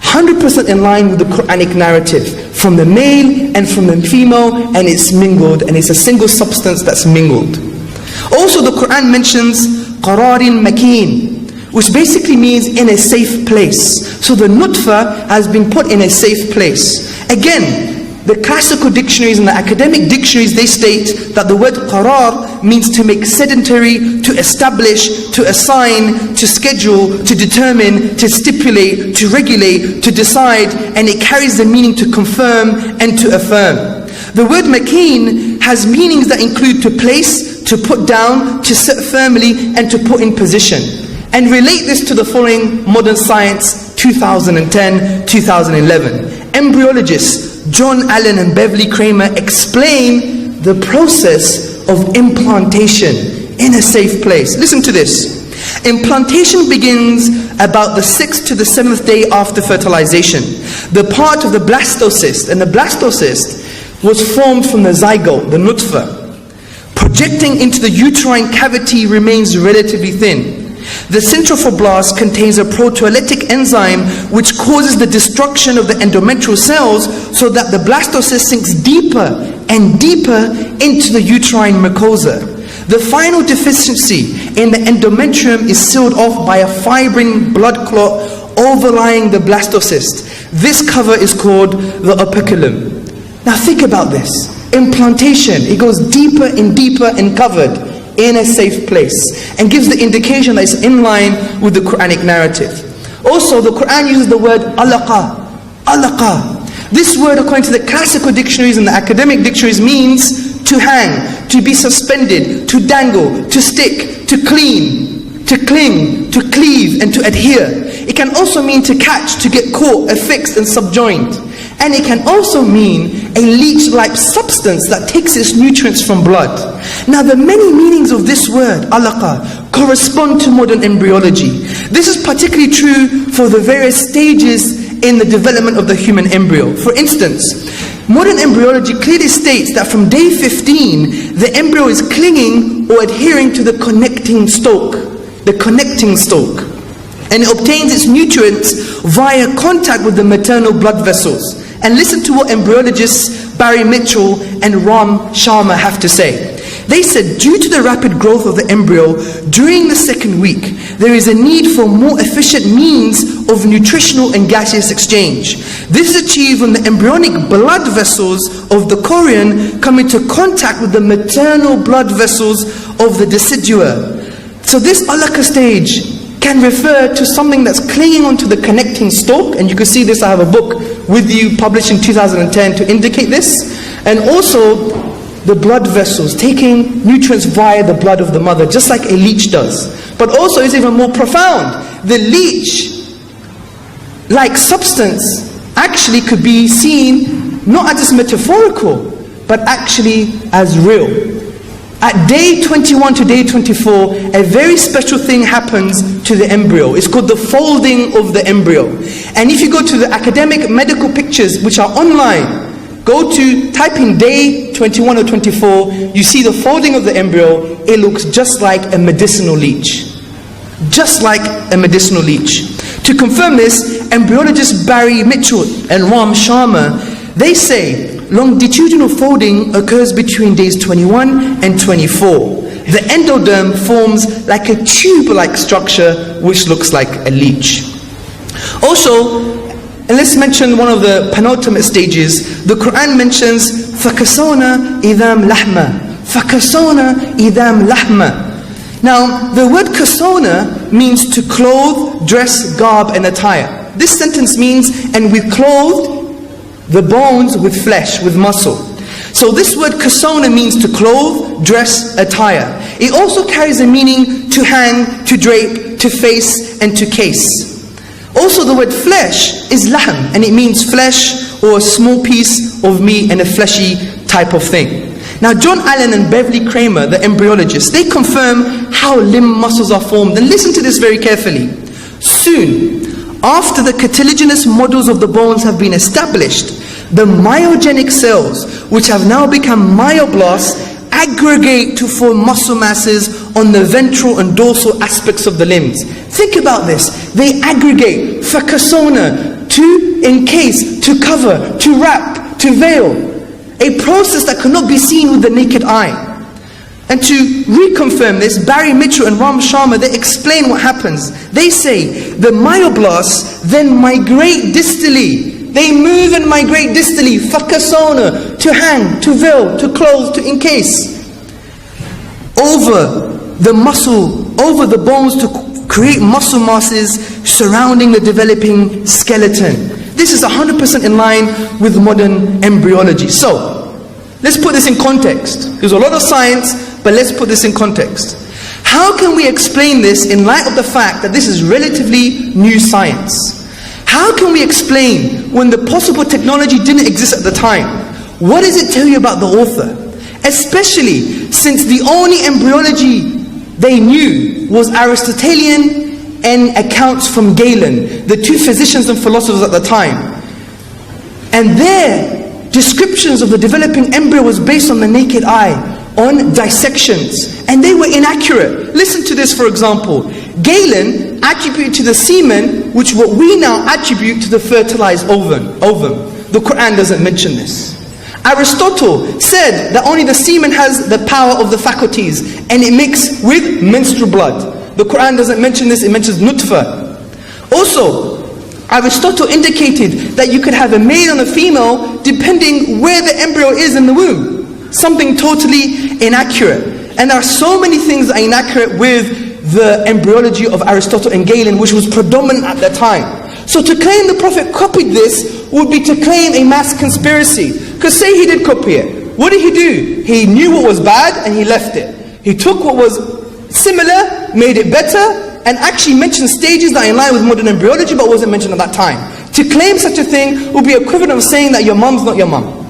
100% in line with the Quranic narrative, from the male and from the female, and it's mingled, and it's a single substance that's mingled. Also the Quran mentions qararin makin, which basically means in a safe place. So the nutfa has been put in a safe place. Again, the classical dictionaries and the academic dictionaries, they state that the word qarar means to make sedentary, to establish, to assign, to schedule, to determine, to stipulate, to regulate, to decide, and it carries the meaning to confirm and to affirm. The word makin has meanings that include to place, to put down, to set firmly, and to put in position. And relate this to the following modern science 2010, 2011. Embryologists John Allen and Beverly Kramer explain the process of implantation in a safe place. Listen to this. Implantation begins about the 6th to the 7th day after fertilization. The part of the blastocyst, and the blastocyst was formed from the zygote, the nutfa. Projecting into the uterine cavity remains relatively thin. The centrophloblast contains a proteolytic enzyme which causes the destruction of the endometrial cells so that the blastocyst sinks deeper and deeper into the uterine mucosa. The final deficiency in the endometrium is sealed off by a fibrin blood clot overlying the blastocyst. This cover is called the operculum. Now think about this. Implantation, it goes deeper and deeper and covered in a safe place, and gives the indication that it's in line with the Quranic narrative. Also, the Quran uses the word alaqa. Alaqa. This word, according to the classical dictionaries and the academic dictionaries, means to hang, to be suspended, to dangle, to stick, to clean, to cling, to cleave, and to adhere. It can also mean to catch, to get caught, affixed and subjoined. And it can also mean a leech-like substance that takes its nutrients from blood. Now the many meanings of this word, alaqa, correspond to modern embryology. This is particularly true for the various stages in the development of the human embryo. For instance, modern embryology clearly states that from day 15, the embryo is clinging or adhering to the connecting stalk. The connecting stalk. And it obtains its nutrients via contact with the maternal blood vessels. And listen to what embryologists Barry Mitchell and Ram Sharma have to say. They said, due to the rapid growth of the embryo during the second week, there is a need for more efficient means of nutritional and gaseous exchange. This is achieved when the embryonic blood vessels of the chorion come into contact with the maternal blood vessels of the decidua. So this alaqa stage can refer to something that's clinging onto the connecting stalk, and you can see this, I have a book with you published in 2010 to indicate this, and also the blood vessels taking nutrients via the blood of the mother, just like a leech does. But also it's even more profound. The leech like substance actually could be seen not as just metaphorical, but actually as real. At day 21 to day 24, a very special thing happens to the embryo. It's called the folding of the embryo. And if you go to the academic medical pictures which are online, type in day 21 or 24, you see the folding of the embryo. It looks just like a medicinal leech. Just like a medicinal leech. To confirm this, embryologists Barry Mitchell and Ram Sharma, they say longitudinal folding occurs between days 21 and 24. The endoderm forms like a tube-like structure which looks like a leech. Also, and let's mention one of the penultimate stages. The Quran mentions فَكَسَوْنَا إِذَامْ لَحْمًا. فَكَسَوْنَا إِذَامْ لَحْمًا. Now, the word kasona means to clothe, dress, garb and attire. This sentence means, and we clothed the bones with flesh, with muscle. So this word kasona means to clothe, dress, attire. It also carries a meaning to hang, to drape, to face, and to case. Also the word flesh is lahm, and it means flesh or a small piece of meat and a fleshy type of thing. Now John Allen and Beverly Kramer, the embryologists, they confirm how limb muscles are formed. And listen to this very carefully. Soon, after the cartilaginous models of the bones have been established, the myogenic cells, which have now become myoblasts, aggregate to form muscle masses on the ventral and dorsal aspects of the limbs. Think about this. They aggregate, fakasona, to encase, to cover, to wrap, to veil. A process that cannot be seen with the naked eye. And to reconfirm this, Barry Mitchell and Ram Sharma, they explain what happens. They say the myoblasts then migrate distally. They move and migrate distally, fakasona, to hang, to veil, to close, to encase, over the muscle, over the bones, to create muscle masses surrounding the developing skeleton. This is 100% in line with modern embryology. So, let's put this in context. There's a lot of science, but let's put this in context. How can we explain this in light of the fact that this is relatively new science? How can we explain when the possible technology didn't exist at the time? What does it tell you about the author? Especially since the only embryology they knew was Aristotelian and accounts from Galen, the two physicians and philosophers at the time. And their descriptions of the developing embryo was based on the naked eye, on dissections, and they were inaccurate. Listen to this, for example. Galen attributed to the semen, which what we now attribute to the fertilized ovum. The Quran doesn't mention this. Aristotle said that only the semen has the power of the faculties, and it mixed with menstrual blood. The Quran doesn't mention this, it mentions nutfa. Also, Aristotle indicated that you could have a male and a female depending where the embryo is in the womb. Something totally inaccurate. And there are so many things that are inaccurate with the embryology of Aristotle and Galen, which was predominant at that time. So to claim the Prophet copied this would be to claim a mass conspiracy. Because say he did copy it. What did he do? He knew what was bad and he left it. He took what was similar, made it better, and actually mentioned stages that are in line with modern embryology but wasn't mentioned at that time. To claim such a thing would be equivalent of saying that your mum's not your mum.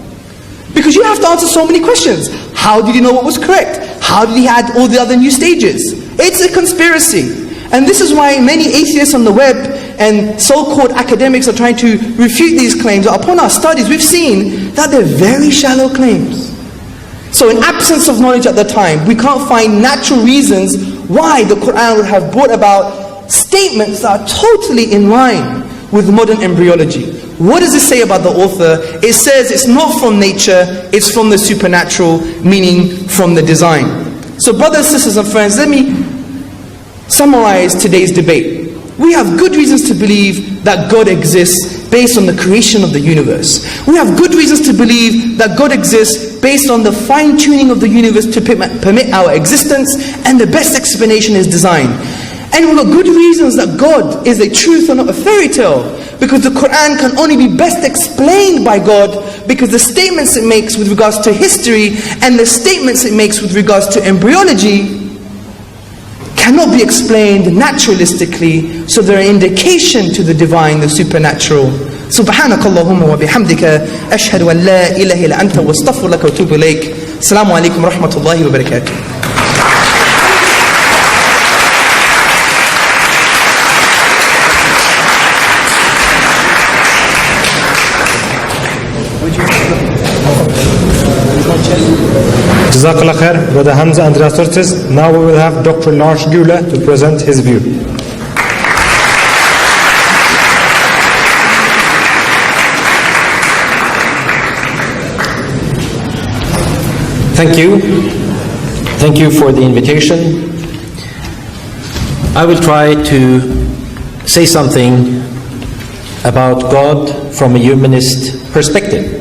Because you have to answer so many questions. How did he know what was correct? How did he add all the other new stages? It's a conspiracy. And this is why many atheists on the web and so-called academics are trying to refute these claims. Upon our studies, we've seen that they're very shallow claims. So in absence of knowledge at the time, we can't find natural reasons why the Quran would have brought about statements that are totally in line with modern embryology. What does it say about the author? It says it's not from nature, it's from the supernatural, meaning from the design. So brothers, sisters and friends, let me summarize today's debate. We have good reasons to believe that God exists based on the creation of the universe. We have good reasons to believe that God exists based on the fine-tuning of the universe to permit our existence, and the best explanation is design. And we've got good reasons that God is a truth and not a fairy tale, because the Quran can only be best explained by God, because the statements it makes with regards to history and the statements it makes with regards to embryology cannot be explained naturalistically, so they're an indication to the divine, the supernatural. سبحانك اللهم وبحمدك أشهد أن لا إله إلا أنت واستغفر لك وأتوب إليك. السلام عليكم ورحمة الله وبركاته. Jazakallah khair, Brother Hamza and Rasortis. Now we will have Dr. Lars Gule to present his view. Thank you. Thank you for the invitation. I will try to say something about God from a humanist perspective.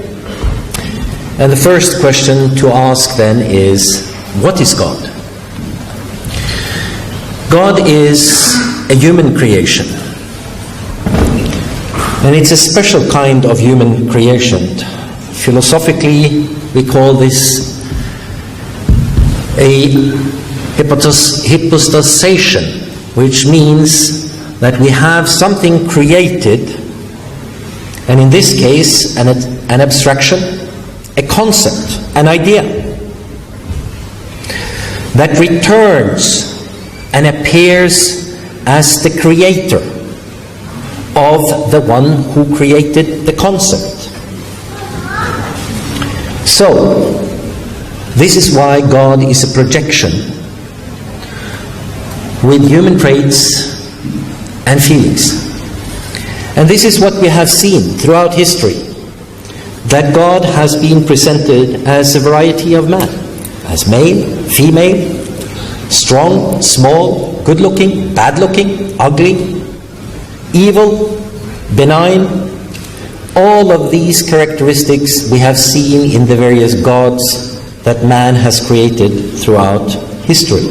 And the first question to ask then is, what is God? God is a human creation. And it's a special kind of human creation. Philosophically, we call this a hypostasization, which means that we have something created, and in this case, an abstraction, a concept, an idea, that returns and appears as the creator of the one who created the concept. So, this is why God is a projection with human traits and feelings. And this is what we have seen throughout history, that God has been presented as a variety of man, as male, female, strong, small, good-looking, bad-looking, ugly, evil, benign. All of these characteristics we have seen in the various gods that man has created throughout history.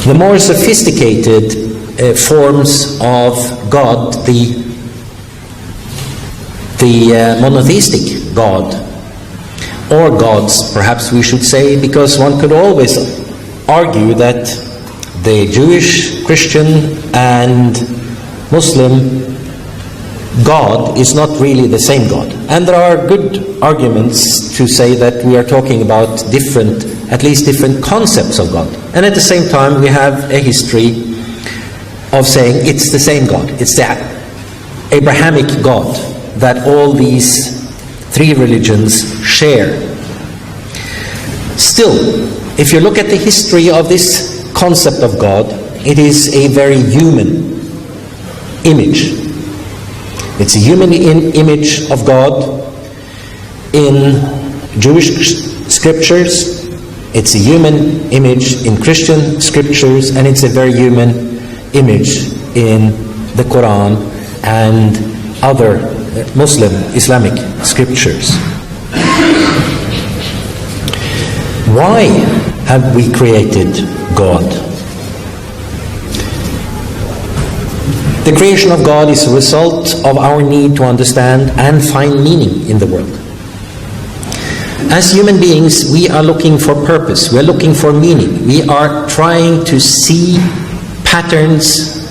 The more sophisticated forms of God, the monotheistic God, or gods, perhaps we should say, because one could always argue that the Jewish, Christian, and Muslim God is not really the same God. And there are good arguments to say that we are talking about at least different concepts of God. And at the same time, we have a history of saying it's the same God. It's the Abrahamic God that all these three religions share. Still, if you look at the history of this concept of God, it is a very human image. It's a human image of God in Jewish scriptures, it's a human image in Christian scriptures, and it's a very human image in the Quran and other Muslim, Islamic scriptures. Why have we created God? The creation of God is a result of our need to understand and find meaning in the world. As human beings, we are looking for purpose, we are looking for meaning, we are trying to see patterns,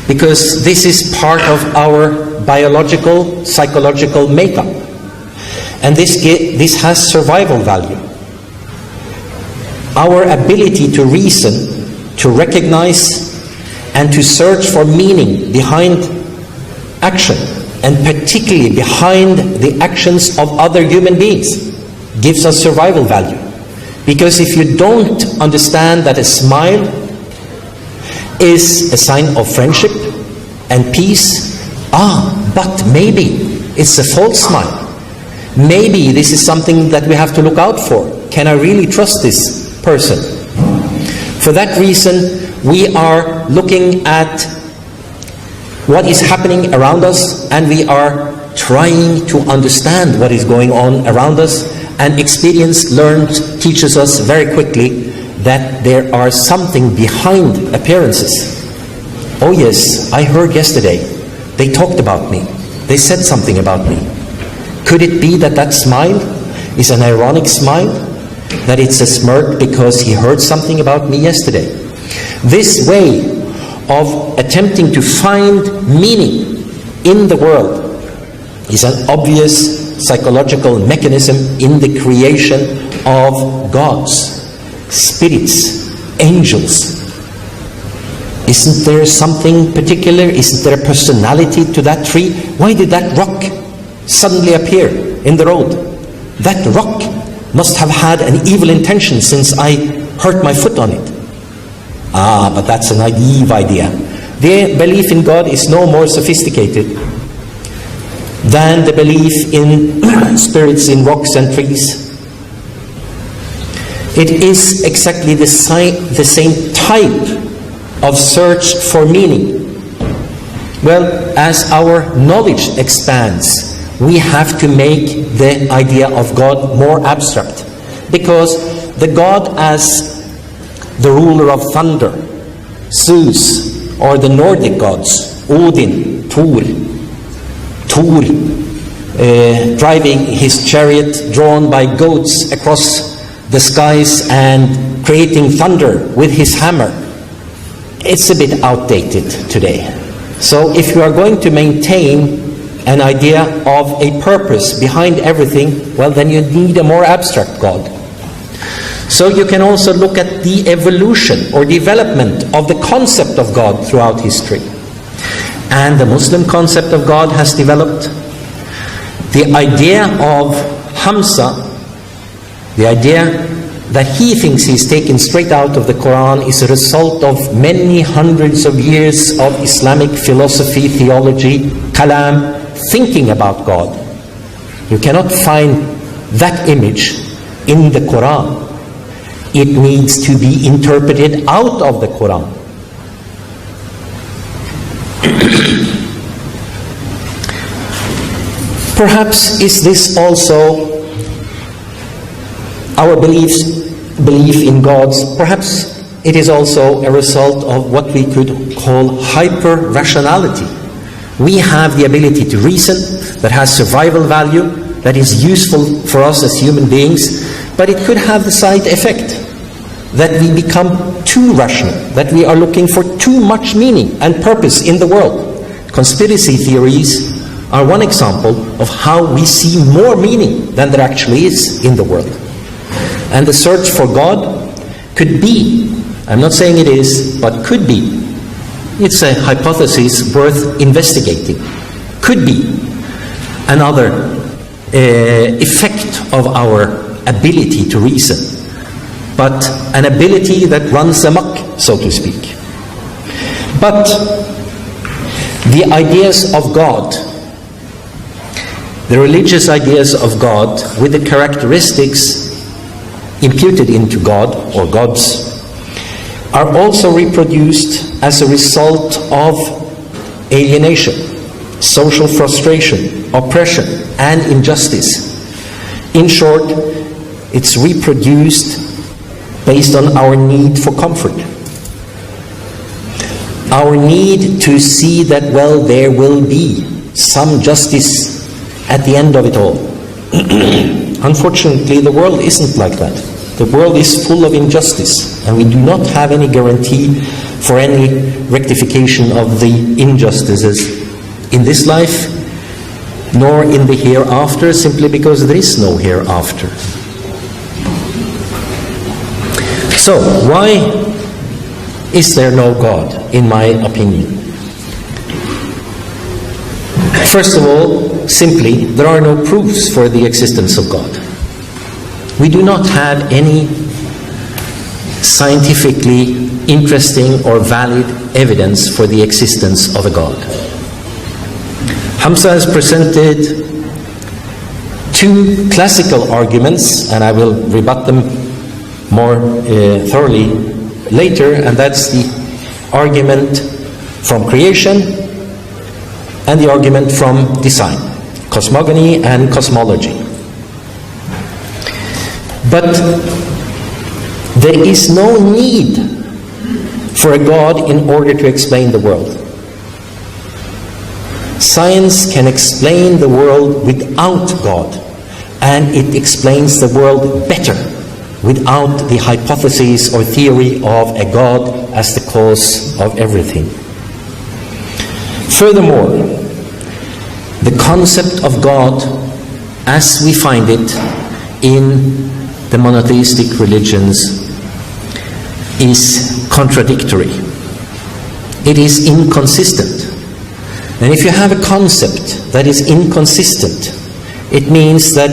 because this is part of our biological, psychological makeup. And this has survival value. Our ability to reason, to recognize, and to search for meaning behind action, and particularly behind the actions of other human beings, gives us survival value. Because if you don't understand that a smile is a sign of friendship and peace, but maybe it's a false smile. Maybe this is something that we have to look out for. Can I really trust this person? For that reason, we are looking at what is happening around us, and we are trying to understand what is going on around us. And experience learned teaches us very quickly that there are something behind appearances. Oh yes, I heard yesterday, they talked about me. They said something about me. Could it be that that smile is an ironic smile? That it's a smirk because he heard something about me yesterday? This way of attempting to find meaning in the world is an obvious psychological mechanism in the creation of gods, spirits, angels. Isn't there something particular? Isn't there a personality to that tree? Why did that rock suddenly appear in the road? That rock must have had an evil intention since I hurt my foot on it. But that's a naive idea. Their belief in God is no more sophisticated than the belief in spirits in rocks and trees. It is exactly the same type of search for meaning. Well, as our knowledge expands, we have to make the idea of God more abstract, because the God as the ruler of thunder, Zeus, or the Nordic gods, Odin, Thor, driving his chariot drawn by goats across the skies and creating thunder with his hammer. It's a bit outdated today. So if you are going to maintain an idea of a purpose behind everything, well, then you need a more abstract God. So you can also look at the evolution or development of the concept of God throughout history. And the Muslim concept of God has developed. The idea of Hamza, the idea that he thinks he's taken straight out of the Quran, is a result of many hundreds of years of Islamic philosophy, theology, kalam, thinking about God. You cannot find that image in the Quran. It needs to be interpreted out of the Quran. Perhaps is this also our belief in gods? Perhaps it is also a result of what we could call hyper-rationality. We have the ability to reason that has survival value, that is useful for us as human beings, but it could have the side effect that we become too rational, that we are looking for too much meaning and purpose in the world. Conspiracy theories are one example of how we see more meaning than there actually is in the world. And the search for God could be, I'm not saying it is, but could be, it's a hypothesis worth investigating, could be another effect of our ability to reason, but an ability that runs amok, so to speak. But the ideas of God, the religious ideas of God with the characteristics imputed into God or gods, are also reproduced as a result of alienation, social frustration, oppression, and injustice. In short, it's reproduced based on our need for comfort. Our need to see that, well, there will be some justice at the end of it all. Unfortunately, the world isn't like that. The world is full of injustice, and we do not have any guarantee for any rectification of the injustices in this life, nor in the hereafter, simply because there is no hereafter. So, why is there no God, in my opinion? First of all, simply, there are no proofs for the existence of God. We do not have any scientifically interesting or valid evidence for the existence of a God. Hamza has presented two classical arguments, and I will rebut them more thoroughly later, and that's the argument from creation and the argument from design, cosmogony and cosmology. But there is no need for a God in order to explain the world. Science can explain the world without God, and it explains the world better without the hypothesis or theory of a God as the cause of everything. Furthermore, the concept of God as we find it in the monotheistic religions is contradictory. It is inconsistent. And if you have a concept that is inconsistent, it means that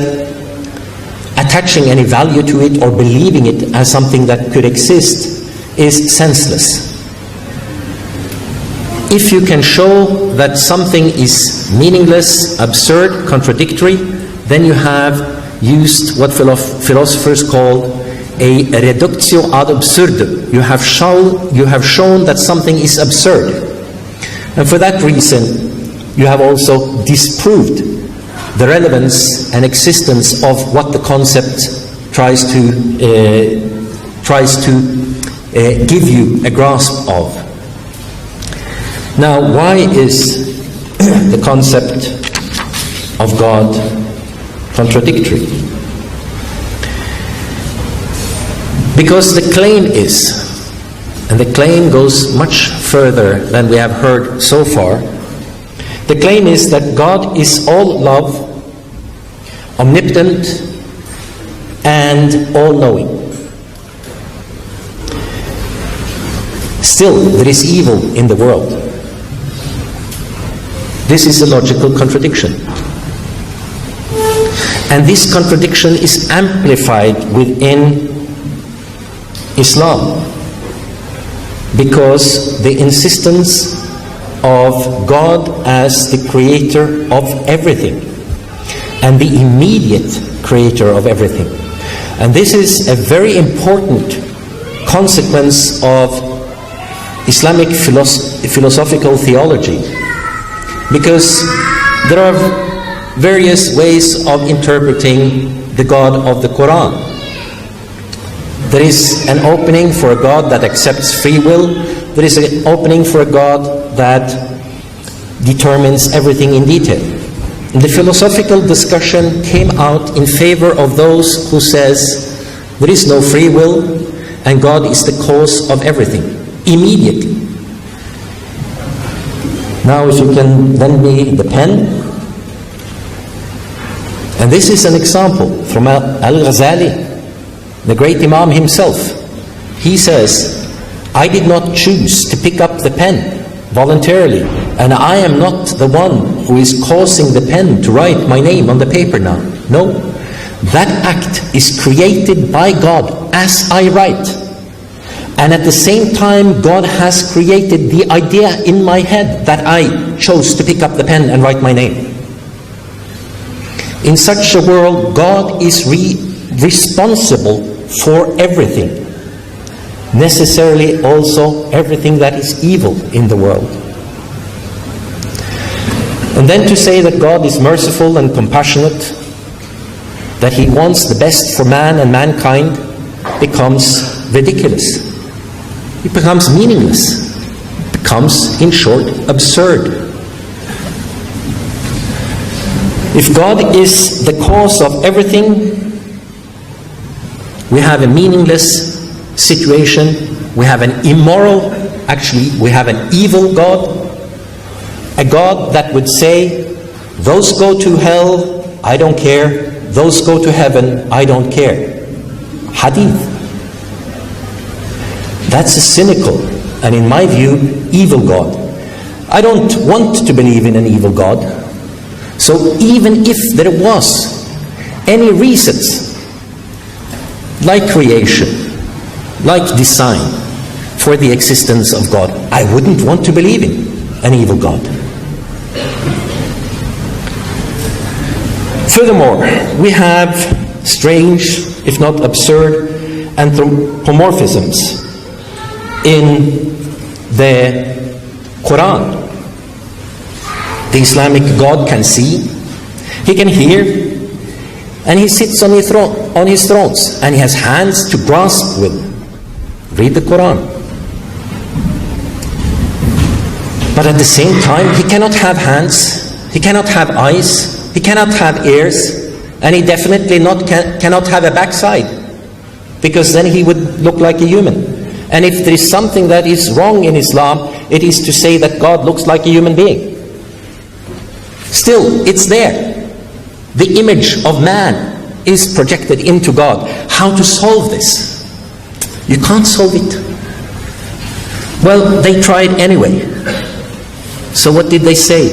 attaching any value to it or believing it as something that could exist is senseless. If you can show that something is meaningless, absurd, contradictory, then you have used what philosophers call a reductio ad absurdum. You have shown that something is absurd. And for that reason, you have also disproved the relevance and existence of what the concept tries to give you a grasp of. Now, why is the concept of God contradictory? Because the claim is, and the claim goes much further than we have heard so far, the claim is that God is all love, omnipotent, and all-knowing. Still, there is evil in the world. This is a logical contradiction. And this contradiction is amplified within Islam, because the insistence of God as the creator of everything and the immediate creator of everything. And this is a very important consequence of Islamic philosophical theology, because there are various ways of interpreting the God of the Quran. There is an opening for a God that accepts free will. There is an opening for a God that determines everything in detail. The philosophical discussion came out in favor of those who says there is no free will and God is the cause of everything, immediately. Now if you can lend me the pen. And this is an example from Al-Ghazali, the great Imam himself. He says, I did not choose to pick up the pen voluntarily, and I am not the one who is causing the pen to write my name on the paper now. No, that act is created by God as I write. And at the same time, God has created the idea in my head that I chose to pick up the pen and write my name. In such a world, God is responsible for everything. Necessarily also everything that is evil in the world. And then to say that God is merciful and compassionate, that He wants the best for man and mankind, becomes ridiculous. It becomes meaningless. It becomes, in short, absurd. If God is the cause of everything, we have a meaningless situation. We have an immoral, actually we have an evil God, a God that would say, those go to hell, I don't care, those go to heaven, I don't care. Hadith. That's a cynical and, in my view, evil God. I don't want to believe in an evil God. So even if there was any reasons, like creation, like design, for the existence of God, I wouldn't want to believe in an evil God. Furthermore, we have strange, if not absurd, anthropomorphisms in the Quran. The Islamic God can see, He can hear, and He sits on his thrones, and He has hands to grasp with. Read the Quran. But at the same time, He cannot have hands, He cannot have eyes, He cannot have ears, and He definitely cannot have a backside, because then He would look like a human. And if there is something that is wrong in Islam, it is to say that God looks like a human being. Still, it's there. The image of man is projected into God. How to solve this? You can't solve it. Well, they tried anyway. So what did they say?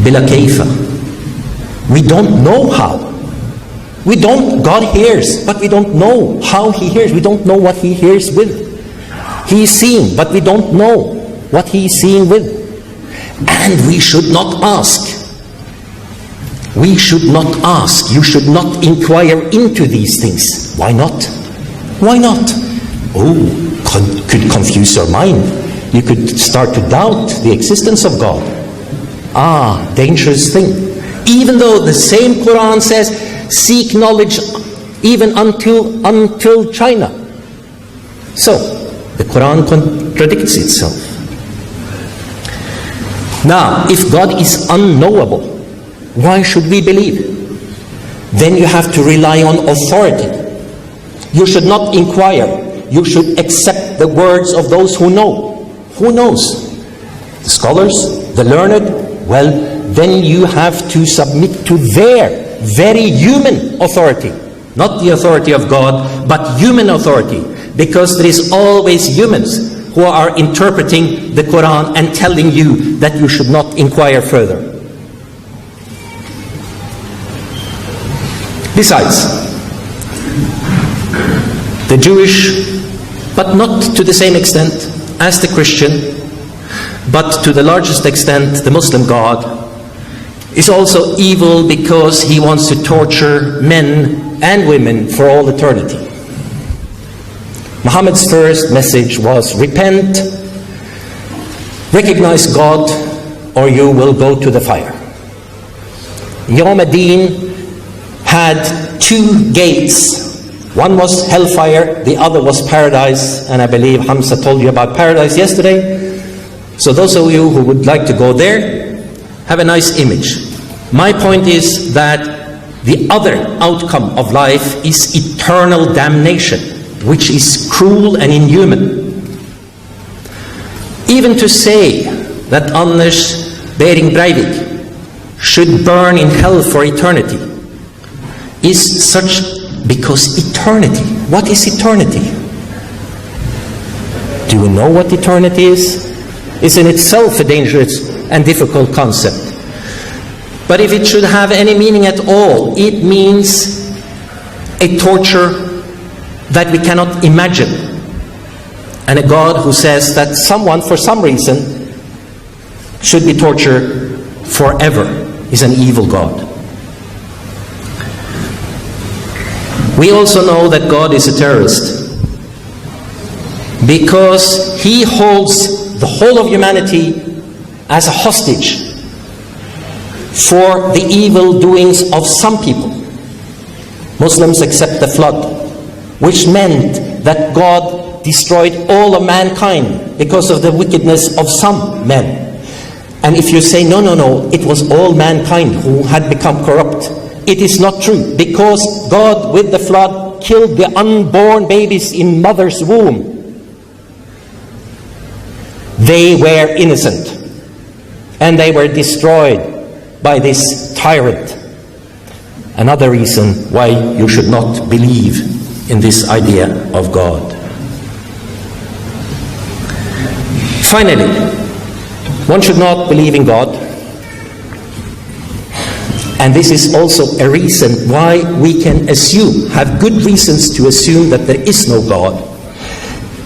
Bila kayfa. We don't know how. God hears, but we don't know how He hears. We don't know what He hears with. He is seeing, but we don't know what He is seeing with. And we should not ask. We should not ask. You should not inquire into these things. Why not? Why not? Oh, could confuse your mind. You could start to doubt the existence of God. Dangerous thing. Even though the same Quran says, seek knowledge even until China. So, the Quran contradicts itself. Now, if God is unknowable, why should we believe? Then you have to rely on authority. You should not inquire. You should accept the words of those who know. Who knows? The scholars, the learned? Well, then you have to submit to their very human authority. Not the authority of God, but human authority. Because there is always humans who are interpreting the Quran and telling you that you should not inquire further. Besides, the Jewish, but not to the same extent as the Christian, but to the largest extent the Muslim God, is also evil because he wants to torture men and women for all eternity. Muhammad's first message was, repent, recognize God, or you will go to the fire. Yawm ad-Din had two gates. One was hellfire, the other was paradise, and I believe Hamza told you about paradise yesterday. So those of you who would like to go there, have a nice image. My point is that the other outcome of life is eternal damnation, which is cruel and inhuman. Even to say that Anders Behring Breivik should burn in hell for eternity is such, because eternity, what is eternity? Do you know what eternity is? It's in itself a dangerous and difficult concept. But if it should have any meaning at all, it means a torture that we cannot imagine. And a God who says that someone, for some reason, should be tortured forever is an evil God. We also know that God is a terrorist because he holds the whole of humanity as a hostage for the evil doings of some people. Muslims accept the flood, which meant that God destroyed all of mankind because of the wickedness of some men. And if you say, no, it was all mankind who had become corrupt, it is not true, because God with the flood killed the unborn babies in mother's womb. They were innocent, and they were destroyed by this tyrant. Another reason why you should not believe in this idea of God. Finally, one should not believe in God. And this is also a reason why we can assume, have good reasons to assume that there is no God,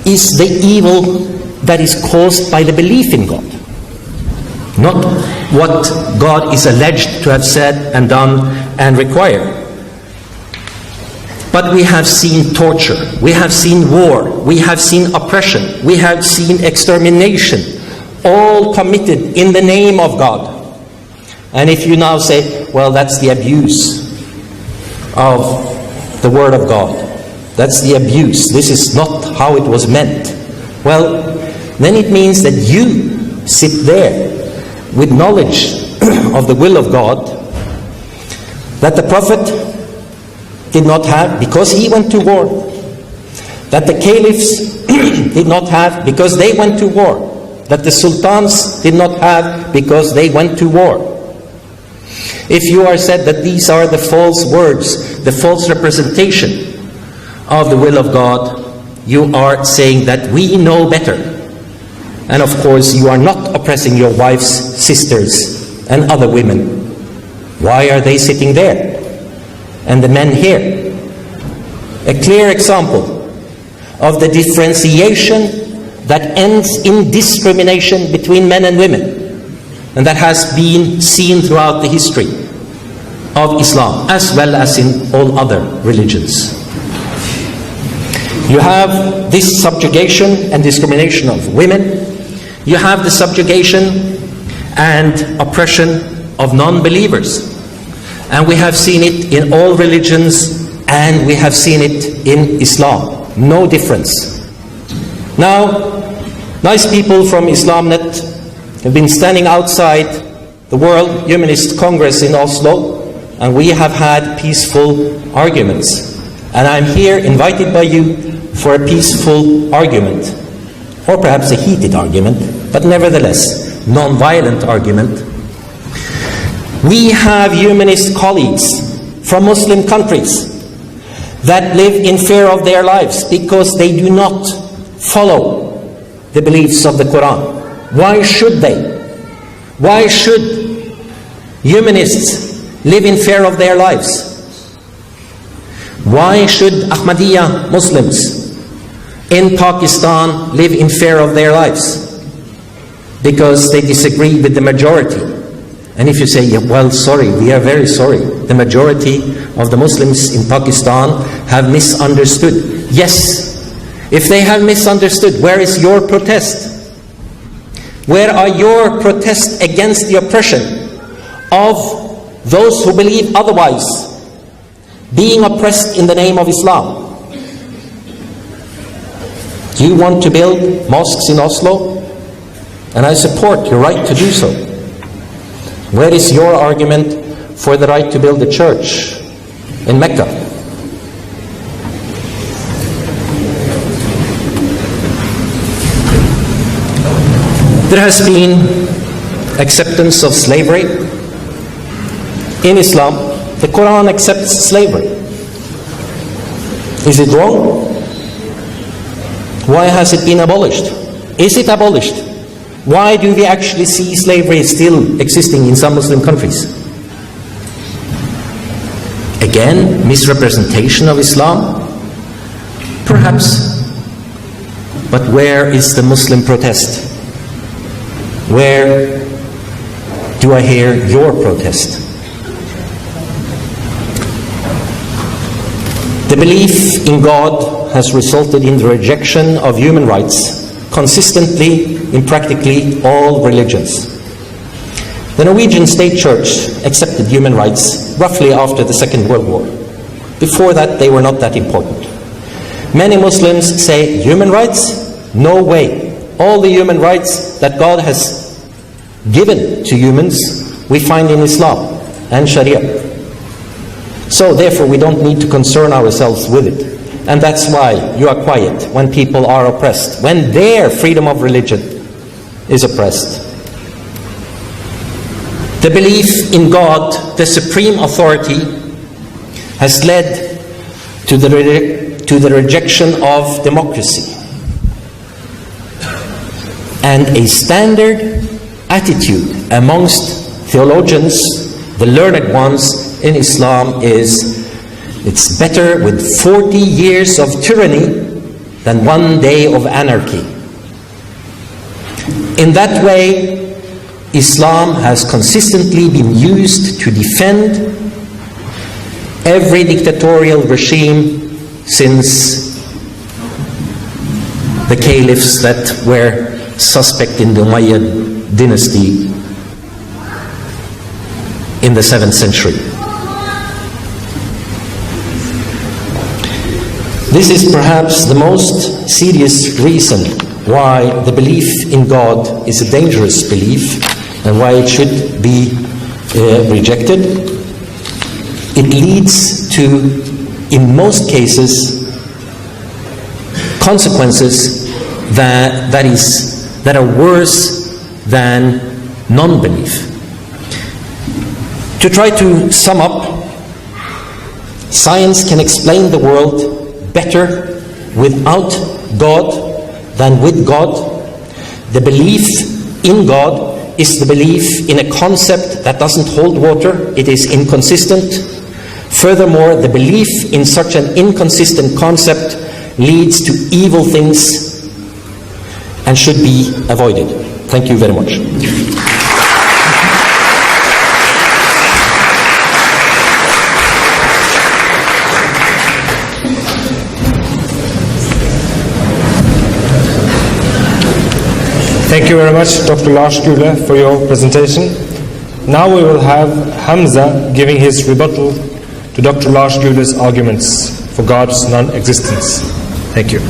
is the evil that is caused by the belief in God. Not what God is alleged to have said and done and required. But we have seen torture, we have seen war, we have seen oppression, we have seen extermination, all committed in the name of God. And if you now say, well, that's the abuse of the Word of God, that's the abuse, this is not how it was meant, well, then it means that you sit there with knowledge of the will of God that the Prophet did not have because he went to war, that the caliphs did not have because they went to war, that the sultans did not have because they went to war. If you are said that these are the false words, the false representation of the will of God, you are saying that we know better. And of course, you are not oppressing your wives, sisters, and other women. Why are they sitting there? And the men here? A clear example of the differentiation that ends in discrimination between men and women. And that has been seen throughout the history of Islam, as well as in all other religions. You have this subjugation and discrimination of women. You have the subjugation and oppression of non-believers. And we have seen it in all religions, and we have seen it in Islam. No difference. Now, nice people from IslamNet have been standing outside the World Humanist Congress in Oslo, and we have had peaceful arguments. And I'm here invited by you for a peaceful argument, or perhaps a heated argument, but nevertheless, non-violent argument. We have humanist colleagues from Muslim countries that live in fear of their lives because they do not follow the beliefs of the Quran. Why should they? Why should humanists live in fear of their lives? Why should Ahmadiyya Muslims in Pakistan live in fear of their lives? Because they disagree with the majority. And if you say, yeah, well, sorry, we are very sorry, the majority of the Muslims in Pakistan have misunderstood. Yes, if they have misunderstood, where is your protest? Where are your protests against the oppression of those who believe otherwise, being oppressed in the name of Islam? Do you want to build mosques in Oslo? And I support your right to do so. Where is your argument for the right to build a church in Mecca? There has been acceptance of slavery in Islam. The Quran accepts slavery. Is it wrong? Why has it been abolished? Is it abolished? Why do we actually see slavery still existing in some Muslim countries? Again, misrepresentation of Islam? Perhaps. But where is the Muslim protest? Where do I hear your protest? The belief in God has resulted in the rejection of human rights consistently in practically all religions. The Norwegian state church accepted human rights roughly after the Second World War. Before that, they were not that important. Many Muslims say, human rights? No way. All the human rights that God has given to humans, we find in Islam and Sharia. So therefore, we don't need to concern ourselves with it. And that's why you are quiet when people are oppressed, when their freedom of religion is oppressed. The belief in God, the supreme authority, has led to the rejection of democracy. And a standard attitude amongst theologians, the learned ones in Islam, is it's better with 40 years of tyranny than 1 day of anarchy. In that way, Islam has consistently been used to defend every dictatorial regime since the caliphs that were suspect in the Umayyad dynasty in the 7th century. This is perhaps the most serious reason why the belief in God is a dangerous belief and why it should be rejected. It leads to, in most cases, consequences that are worse than non-belief. To try to sum up, science can explain the world better without God than with God. The belief in God is the belief in a concept that doesn't hold water. It is inconsistent. Furthermore, the belief in such an inconsistent concept leads to evil things and should be avoided. Thank you very much. Thank you very much, Dr. Lars Gule, for your presentation. Now we will have Hamza giving his rebuttal to Dr. Lars Gule's arguments for God's non-existence. Thank you.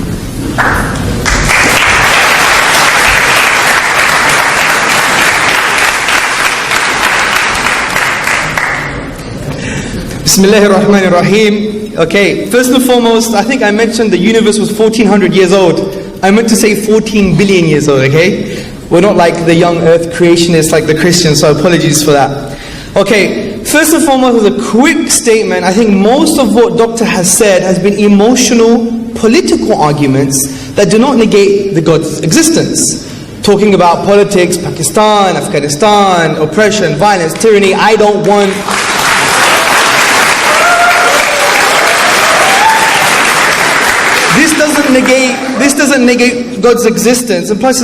Bismillahir Rahmanir Rahim. Okay, first and foremost, I think I mentioned the universe was 1400 years old. I meant to say 14 billion years old, okay? We're not like the young earth creationists like the Christians, so apologies for that. Okay, first and foremost, as a quick statement, I think most of what Doctor has said has been emotional, political arguments that do not negate the God's existence. Talking about politics, Pakistan, Afghanistan, oppression, violence, tyranny, I don't want... This doesn't negate God's existence, and plus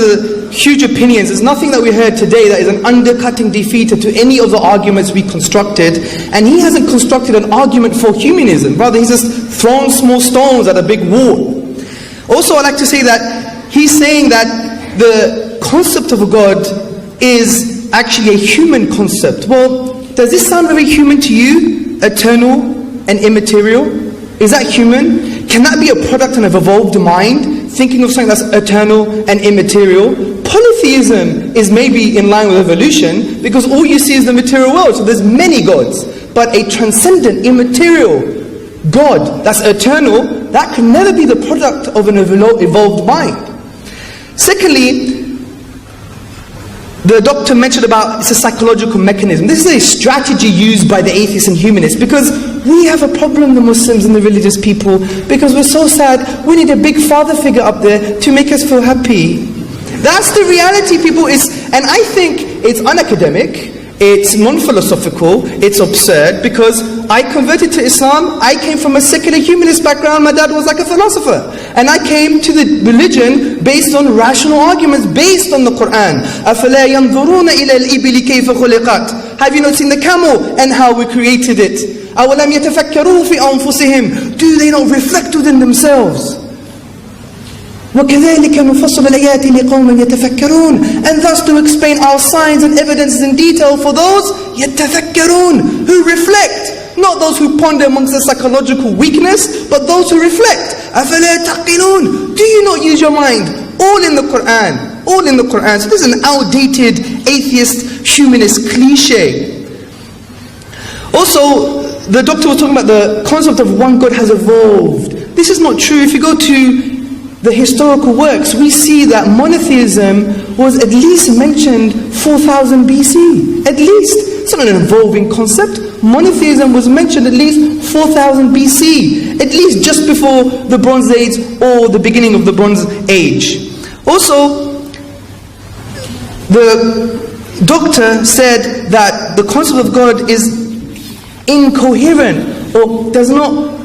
huge opinions. There's nothing that we heard today that is an undercutting defeater to any of the arguments we constructed, and he hasn't constructed an argument for humanism. Rather, he's just thrown small stones at a big wall. Also, I'd like to say that he's saying that the concept of a God is actually a human concept. Well, does this sound very human to you? Eternal and immaterial? Is that human? Can that be a product of an evolved mind? Thinking of something that's eternal and immaterial? Polytheism is maybe in line with evolution, because all you see is the material world. So there's many gods. But a transcendent, immaterial God that's eternal, that can never be the product of an evolved mind. Secondly, the doctor mentioned about it's a psychological mechanism. This is a strategy used by the atheists and humanists, because we have a problem, the Muslims and the religious people, because we're so sad. We need a big father figure up there to make us feel happy. That's the reality, people. And I think it's unacademic, it's non-philosophical, it's absurd, because I converted to Islam. I came from a secular humanist background. My dad was like a philosopher, and I came to the religion based on rational arguments, based on the Quran. أَفَلَا يَنْظُرُونَ إِلَى الْإِبِلِ كَيْفَ خُلِقَتْ. Have you not seen the camel and how we created it? أَوَلَمْ يَتَفَكَّرُوا فِي أَنفُسِهِمْ. Do they not reflect within themselves? وَكَذَلِكَ نُفَصِّلُ الْآيَاتِ لِقَوْمٍ يَتَفَكَّرُونَ. And thus to explain our signs and evidences in detail for those يَتَفَكَّرُونَ, who reflect. Not those who ponder amongst their psychological weakness, but those who reflect. أَفَلَا تَعْقِلُونَ. Do you not use your mind? All in the Quran. All in the Quran. So this is an outdated atheist humanist cliche. Also, the doctor was talking about the concept of one God has evolved. This is not true. If you go to the historical works, we see that monotheism was at least mentioned 4000 BC. At least. It's not an evolving concept. Monotheism was mentioned at least 4000 BC. At least just before the Bronze Age or the beginning of the Bronze Age. Also, the doctor said that the concept of God is incoherent or does not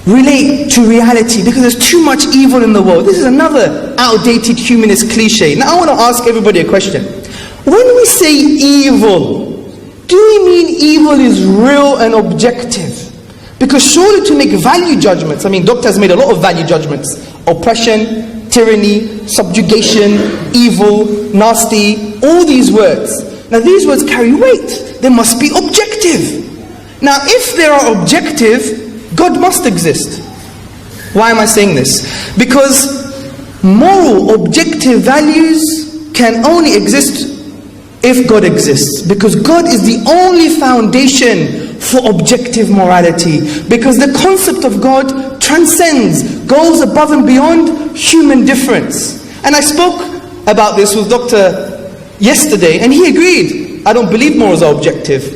relate to reality because there's too much evil in the world. This is another outdated humanist cliche. Now I want to ask everybody a question. When we say evil, do we mean evil is real and objective? Because surely to make value judgments, I mean, doctor has made a lot of value judgments. Oppression, tyranny, subjugation, evil, nasty, all these words. Now these words carry weight. They must be objective. Now if they are objective, God must exist. Why am I saying this? Because moral, objective values can only exist if God exists. Because God is the only foundation for objective morality. Because the concept of God transcends, goes above and beyond human difference. And I spoke about this with Dr. yesterday, and he agreed. I don't believe morals are objective.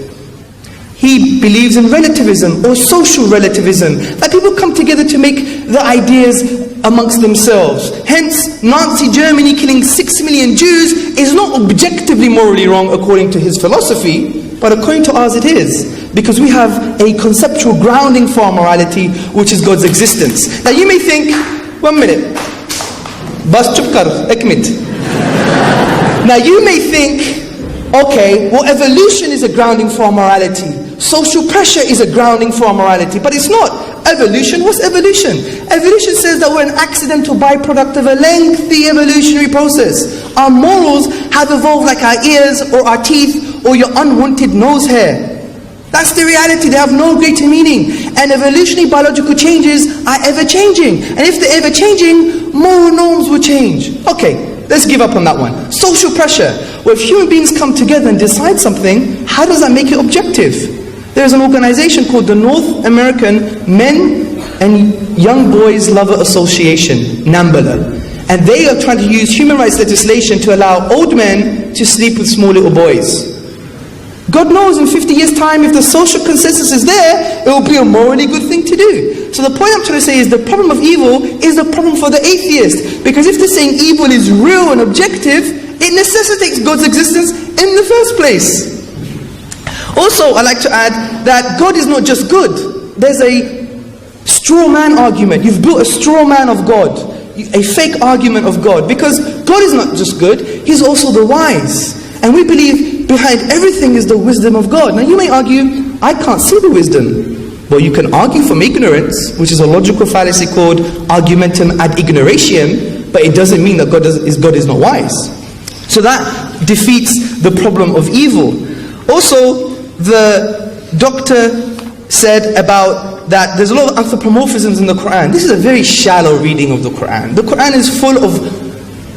He believes in relativism or social relativism, that people come together to make the ideas amongst themselves. Hence, Nazi Germany killing 6 million Jews is not objectively morally wrong according to his philosophy, but according to ours it is. Because we have a conceptual grounding for our morality, which is God's existence. Now you may think, 1 minute, bas chup kar, ek minute. Now you may think, okay, well evolution is a grounding for our morality. Social pressure is a grounding for our morality. But it's not. Evolution, what's evolution? Evolution says that we're an accidental byproduct of a lengthy evolutionary process. Our morals have evolved like our ears or our teeth or your unwanted nose hair. That's the reality. They have no greater meaning. And evolutionary biological changes are ever changing. And if they're ever changing, moral norms will change. Okay, let's give up on that one. Social pressure. Well, if human beings come together and decide something, how does that make it objective? There's an organization called the North American Men and Young Boys Lover Association, NAMBLA. And they are trying to use human rights legislation to allow old men to sleep with small little boys. God knows in 50 years' time, if the social consensus is there, it will be a morally good thing to do. So the point I'm trying to say is the problem of evil is a problem for the atheist. Because if they're saying evil is real and objective, it necessitates God's existence in the first place. Also, I like to add that God is not just good. There's a straw man argument. You've built a straw man of God, a fake argument of God, because God is not just good, He's also the wise. And we believe behind everything is the wisdom of God. Now you may argue, I can't see the wisdom. Well, you can argue from ignorance, which is a logical fallacy called argumentum ad ignoratium, but it doesn't mean that God is not wise. So that defeats the problem of evil. Also, the doctor said about that there's a lot of anthropomorphisms in the Quran. This is a very shallow reading of the Quran. The Quran is full of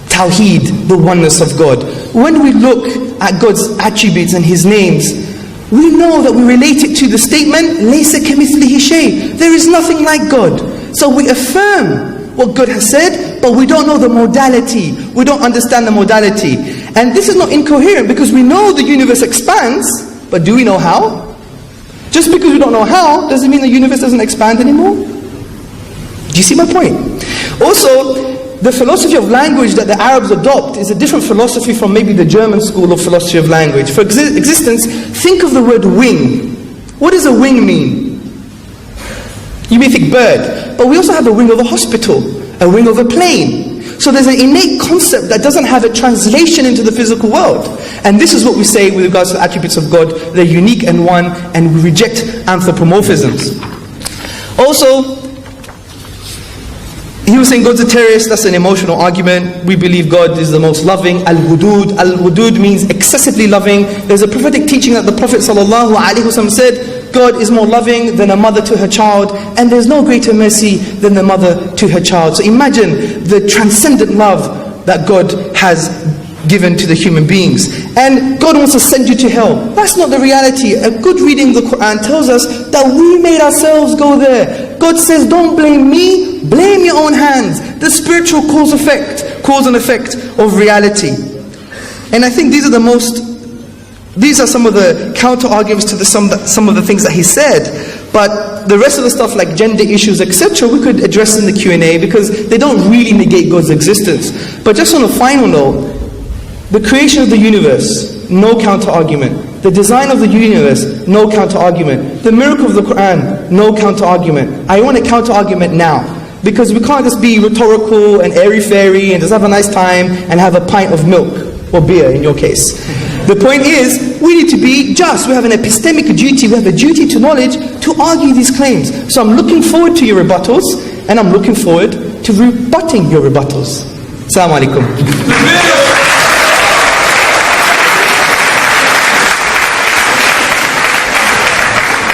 Tawheed, the oneness of God. When we look at God's attributes and His names, we know that we relate it to the statement, لَيْسَ كَمِثْلِهِ شَيْءٍ. There is nothing like God. So we affirm what God has said, but we don't know the modality. We don't understand the modality. And this is not incoherent because we know the universe expands, but do we know how? Just because we don't know how, doesn't mean the universe doesn't expand anymore. Do you see my point? Also, the philosophy of language that the Arabs adopt is a different philosophy from maybe the German school of philosophy of language. For existence, think of the word wing. What does a wing mean? You may think bird, but we also have a wing of a hospital, a wing of a plane. So there's an innate concept that doesn't have a translation into the physical world. And this is what we say with regards to the attributes of God. They're unique and one, and we reject anthropomorphisms. Also, he was saying God's a terrorist. That's an emotional argument. We believe God is the most loving. Al-Wadud. Al-Wadud means excessively loving. There's a prophetic teaching that the Prophet ﷺ said, God is more loving than a mother to her child, and there's no greater mercy than the mother to her child. So imagine the transcendent love that God has given to the human beings. And God wants to send you to hell. That's not the reality. A good reading of the Quran tells us that we made ourselves go there. God says, don't blame me, blame your own hands. The spiritual cause and effect of reality. And I think these are some of the counter arguments to some of the things that he said. But the rest of the stuff like gender issues, etc., we could address in the Q&A because they don't really negate God's existence. But just on a final note, the creation of the universe, no counter argument. The design of the universe, no counter argument. The miracle of the Quran, no counter argument. I want a counter argument now, because we can't just be rhetorical and airy-fairy and just have a nice time and have a pint of milk, or beer in your case. The point is, we need to be just. We have an epistemic duty, we have a duty to knowledge to argue these claims. So I'm looking forward to your rebuttals, and I'm looking forward to rebutting your rebuttals. Assalamu alaikum.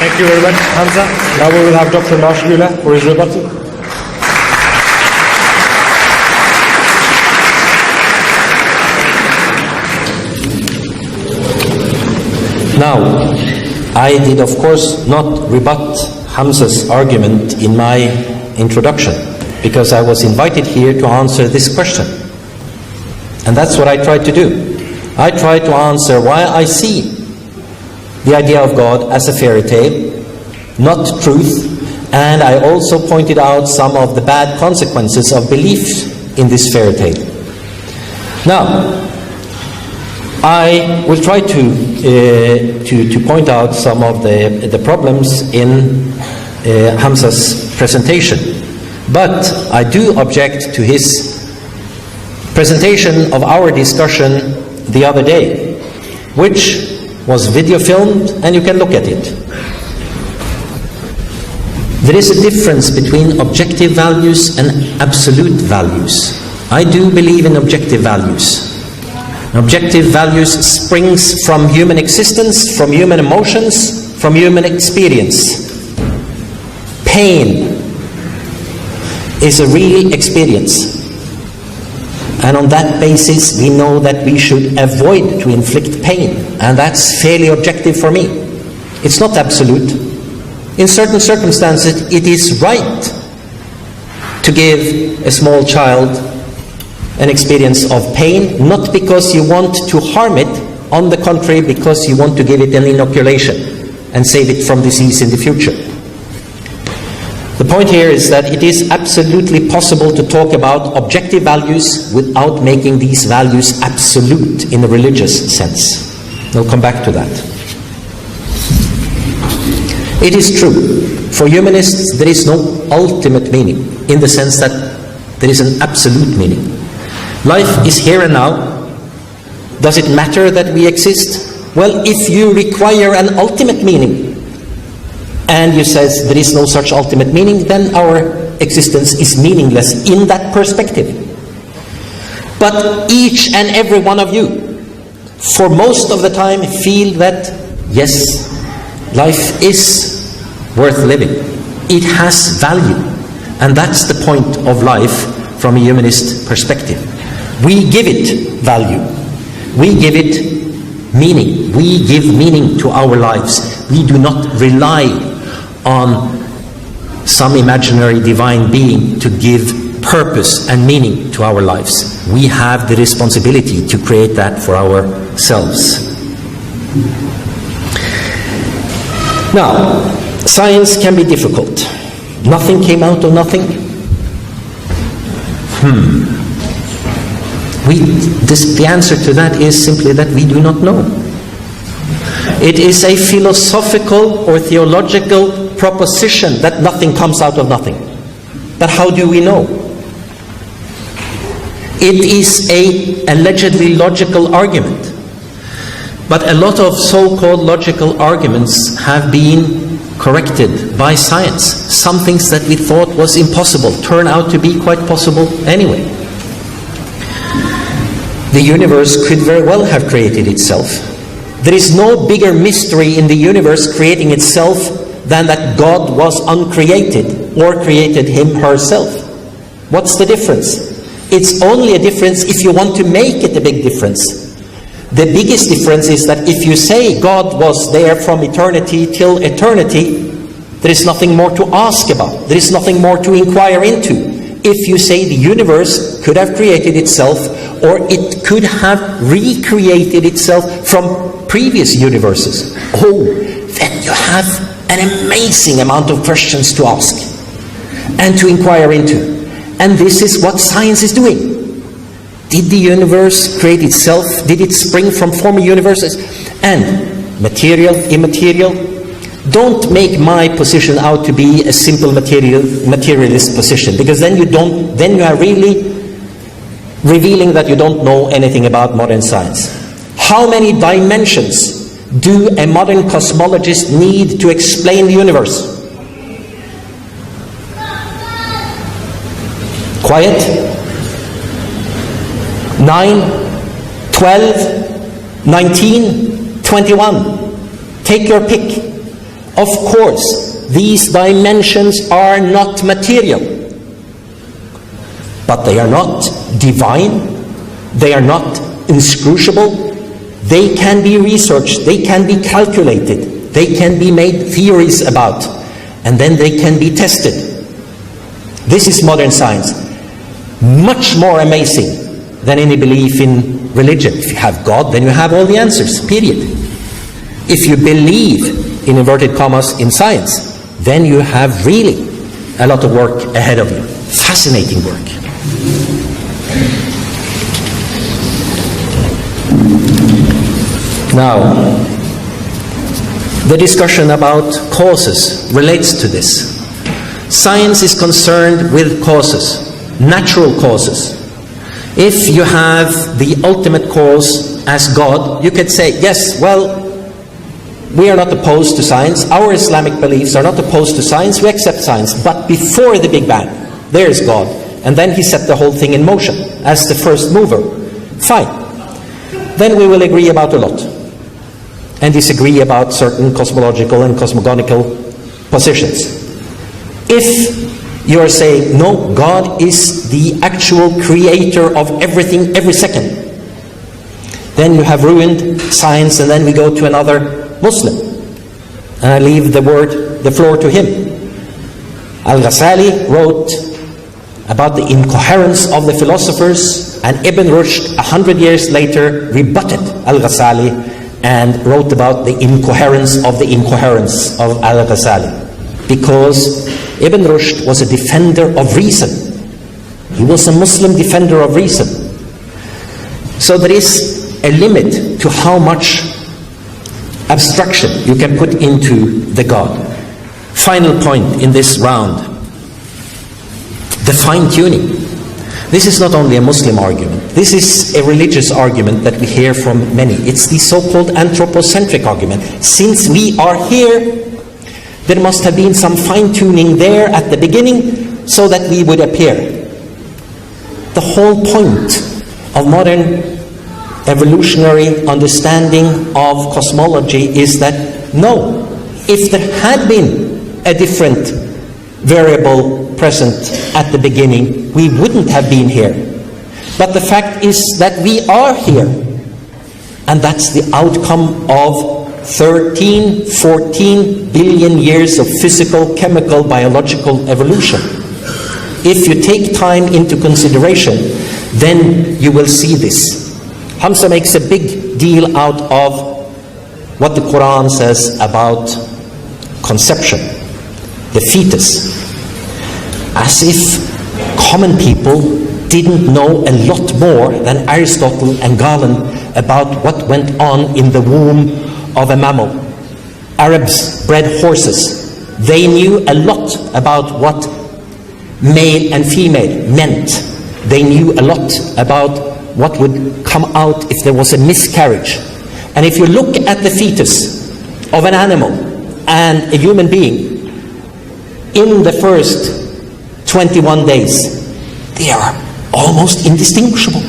Thank you very much, Hamza. Now we will have Dr. Gule for his rebuttal. Now, I did of course not rebut Hamza's argument in my introduction, because I was invited here to answer this question. And that's what I tried to do. I tried to answer why I see the idea of God as a fairy tale, not truth, and I also pointed out some of the bad consequences of belief in this fairy tale. Now, I will try to point out some of the problems in Hamza's presentation, but I do object to his presentation of our discussion the other day, which was video filmed, and you can look at it. There is a difference between objective values and absolute values. I do believe in objective values. Objective values springs from human existence, from human emotions, from human experience. Pain is a real experience. And on that basis, we know that we should avoid to inflict pain. And that's fairly objective for me. It's not absolute. In certain circumstances, it is right to give a small child an experience of pain, not because you want to harm it, on the contrary, because you want to give it an inoculation and save it from disease in the future. The point here is that it is absolutely possible to talk about objective values without making these values absolute in a religious sense. We'll come back to that. It is true, for humanists there is no ultimate meaning, in the sense that there is an absolute meaning. Life is here and now. Does it matter that we exist? Well, if you require an ultimate meaning, and you says there is no such ultimate meaning, then our existence is meaningless in that perspective. But each and every one of you, for most of the time, feel that, yes, life is worth living. It has value. And that's the point of life from a humanist perspective. We give it value. We give it meaning. We give meaning to our lives. We do not rely on some imaginary divine being to give purpose and meaning to our lives. We have the responsibility to create that for ourselves. Now, science can be difficult. Nothing came out of nothing. The answer to that is simply that we do not know. It is a philosophical or theological proposition that nothing comes out of nothing. But how do we know? It is a allegedly logical argument. But a lot of so-called logical arguments have been corrected by science. Some things that we thought was impossible turn out to be quite possible anyway. The universe could very well have created itself. There is no bigger mystery in the universe creating itself than that God was uncreated or created him herself. What's the difference? It's only a difference if you want to make it a big difference. The biggest difference is that if you say God was there from eternity till eternity, there is nothing more to ask about. There is nothing more to inquire into. If you say the universe could have created itself, or it could have recreated itself from previous universes, then you have an amazing amount of questions to ask and to inquire into. And this is what science is doing. Did the universe create itself? Did it spring from former universes? And material, immaterial? Don't make my position out to be a simple materialist position, because then you are really revealing that you don't know anything about modern science. How many dimensions do a modern cosmologist need to explain the universe? Quiet? 9, 12, 19, 21. Take your pick. Of course, these dimensions are not material, but they are not divine, they are not inscrutable, they can be researched, they can be calculated, they can be made theories about, and then they can be tested. This is modern science. Much more amazing than any belief in religion. If you have God, then you have all the answers, period. If you believe, in inverted commas, in science, then you have really a lot of work ahead of you. Fascinating work. Now, the discussion about causes relates to this. Science is concerned with causes, natural causes. If you have the ultimate cause as God, you could say, yes, well, we are not opposed to science. Our Islamic beliefs are not opposed to science. We accept science. But before the Big Bang, there is God. And then he set the whole thing in motion as the first mover. Fine. Then we will agree about a lot. And disagree about certain cosmological and cosmogonical positions. If you are saying, no, God is the actual creator of everything every second, then you have ruined science, and then we go to another Muslim. and I leave the floor to him. Al-Ghazali wrote about the incoherence of the philosophers, and Ibn Rushd 100 years later rebutted Al-Ghazali and wrote about the incoherence of Al-Ghazali. Because Ibn Rushd was a defender of reason. He was a Muslim defender of reason. So there is a limit to how much abstraction you can put into the God. Final point in this round. The fine-tuning. This is not only a Muslim argument. This is a religious argument that we hear from many. It's the so-called anthropocentric argument. Since we are here, there must have been some fine-tuning there at the beginning so that we would appear. The whole point of modern evolutionary understanding of cosmology is that no, if there had been a different variable present at the beginning, we wouldn't have been here. But the fact is that we are here, and that's the outcome of 13, 14 billion years of physical, chemical, biological evolution. If you take time into consideration, then you will see this. Hamza makes a big deal out of what the Quran says about conception, the fetus, as if common people didn't know a lot more than Aristotle and Galen about what went on in the womb of a mammal. Arabs bred horses. They knew a lot about what male and female meant. They knew a lot about what would come out if there was a miscarriage. And if you look at the fetus of an animal and a human being, in the first 21 days, they are almost indistinguishable.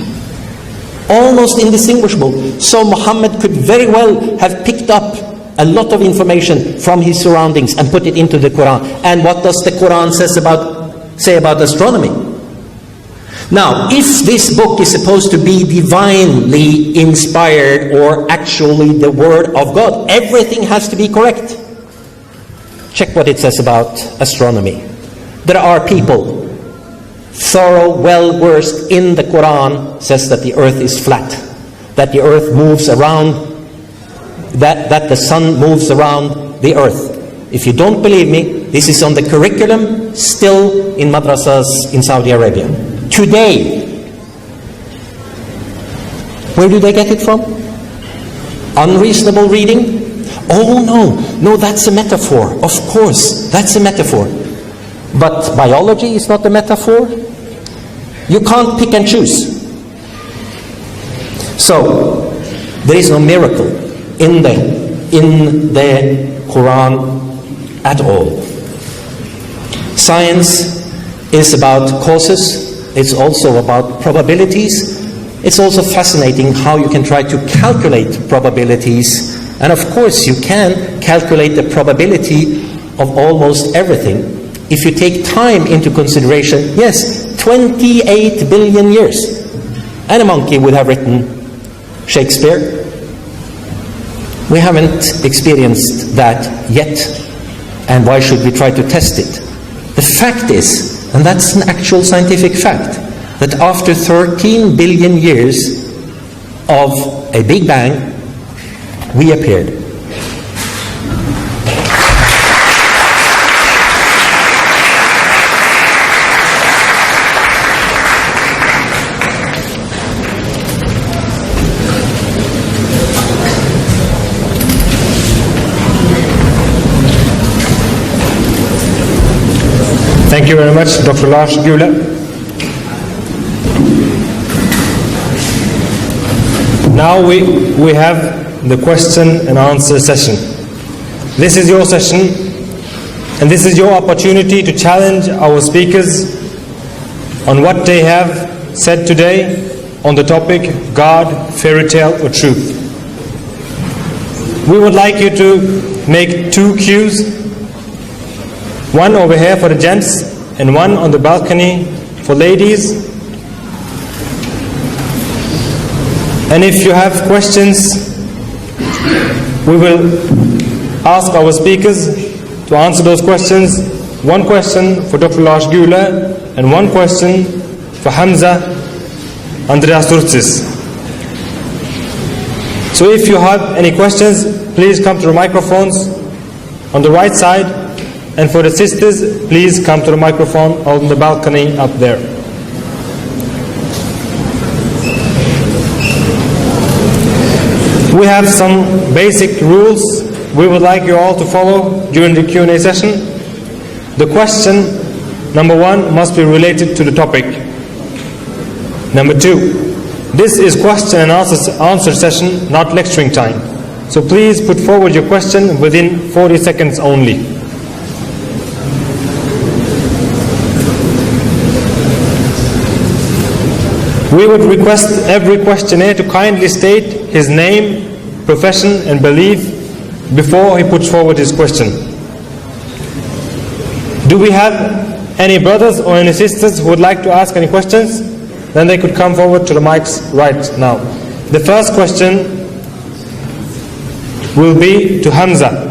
Almost indistinguishable. So Muhammad could very well have picked up a lot of information from his surroundings and put it into the Quran. And what does the Quran say about astronomy? Now, if this book is supposed to be divinely inspired or actually the word of God, everything has to be correct. Check what it says about astronomy. There are people, thorough, well-versed in the Quran, says that the earth is flat, that the earth moves around, that the sun moves around the earth. If you don't believe me, this is on the curriculum still in madrasas in Saudi Arabia. Today, where do they get it from? Unreasonable reading? Oh no, that's a metaphor. Of course, that's a metaphor. But biology is not a metaphor. You can't pick and choose. So, there is no miracle in the Quran at all. Science is about causes. It's also about probabilities. It's also fascinating how you can try to calculate probabilities. And of course you can calculate the probability of almost everything. If you take time into consideration, yes, 28 billion years. And a monkey would have written Shakespeare. We haven't experienced that yet. And why should we try to test it? The fact is, and that's an actual scientific fact, that after 13 billion years of a Big Bang, we appeared. Thank you very much, Dr. Lars Gule. Now we have the question and answer session. This is your session, and this is your opportunity to challenge our speakers on what they have said today on the topic God, fairy tale or truth. We would like you to make two queues. One over here for the gents and one on the balcony for ladies. And if you have questions, we will ask our speakers to answer those questions. One question for Dr. Lars Gule and one question for Hamza Andreas Turcis. So if you have any questions, please come to the microphones on the right side, and for the sisters, please come to the microphone on the balcony up there. We have some basic rules we would like you all to follow during the Q&A session. The question, number one, must be related to the topic. Number two, this is question and answer session, not lecturing time. So please put forward your question within 40 seconds only. We would request every questionnaire to kindly state his name, profession and belief before he puts forward his question. Do we have any brothers or any sisters who would like to ask any questions? Then they could come forward to the mics right now. The first question will be to Hamza.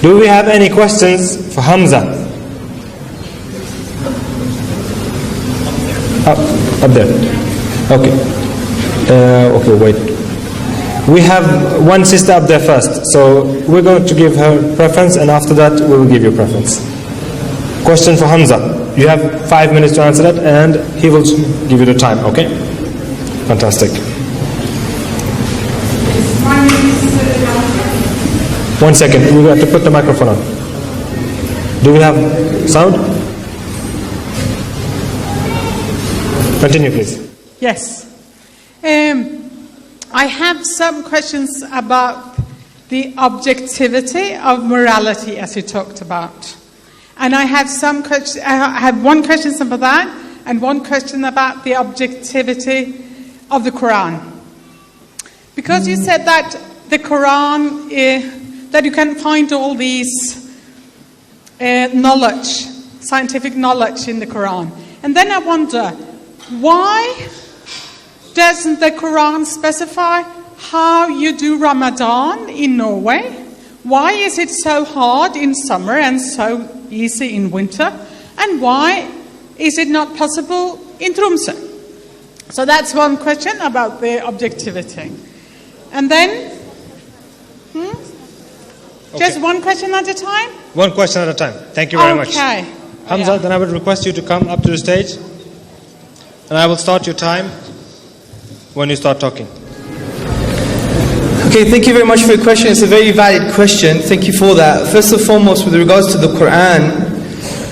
Do we have any questions for Hamza? Up there. Okay. Okay, wait. We have one sister up there first, so we're going to give her preference, and after that we will give you preference. Question for Hamza. You have 5 minutes to answer that, and he will give you the time, okay? Fantastic. 1 second, we have to put the microphone on. Do we have sound? Continue, please. Yes. I have some questions about the objectivity of morality, as you talked about. And I have some questions. I have one question about that, and one question about the objectivity of the Quran. Because you said that the Quran, that you can find all these knowledge, scientific knowledge in the Quran. And then I wonder, why doesn't the Quran specify how you do Ramadan in Norway? Why is it so hard in summer and so easy in winter? And why is it not possible in Tromsø? So that's one question about the objectivity. And then, just one question at a time? One question at a time. Thank you very much. Okay. Hamza, then I would request you to come up to the stage, and I will start your time when you start talking. Okay, thank you very much for your question. It's a very valid question. Thank you for that. First and foremost, with regards to the Quran,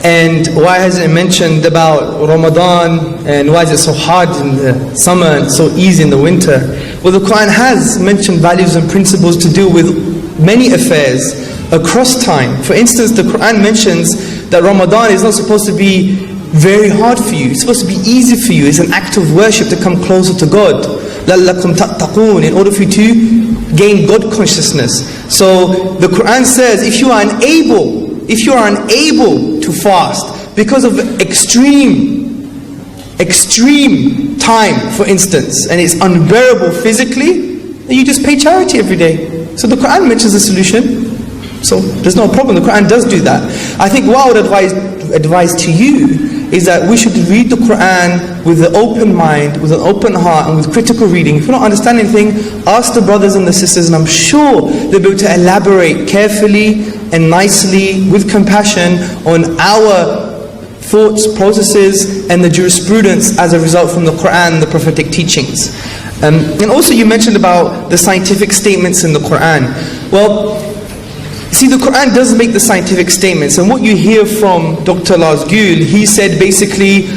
and why hasn't it mentioned about Ramadan, and why is it so hard in the summer and so easy in the winter? Well, the Quran has mentioned values and principles to do with many affairs across time. For instance, the Quran mentions that Ramadan is not supposed to be very hard for you. It's supposed to be easy for you. It's an act of worship to come closer to God. لَعَلَّكُمْ تَتَّقُونَ, in order for you to gain God consciousness. So the Quran says, if you are unable to fast because of extreme time, for instance, and it's unbearable physically, then you just pay charity every day. So the Quran mentions the solution. So there's no problem. The Quran does do that. I think what I would advise to you is that we should read the Quran with an open mind, with an open heart, and with critical reading. If you don't understand anything, ask the brothers and the sisters, and I'm sure they'll be able to elaborate carefully and nicely, with compassion, on our thoughts, processes, and the jurisprudence as a result from the Quran and the prophetic teachings. And also you mentioned about the scientific statements in the Quran. Well, see, the Quran does make the scientific statements, and what you hear from Dr. Lars Gule, he said basically,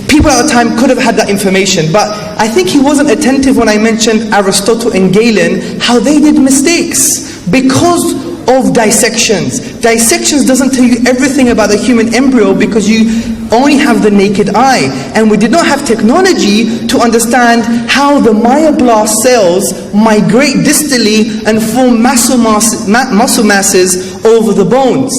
people at the time could have had that information, but I think he wasn't attentive when I mentioned Aristotle and Galen, how they did mistakes because of dissections. Dissections doesn't tell you everything about the human embryo because you only have the naked eye, and we did not have technology to understand how the myoblast cells migrate distally and form muscle masses over the bones.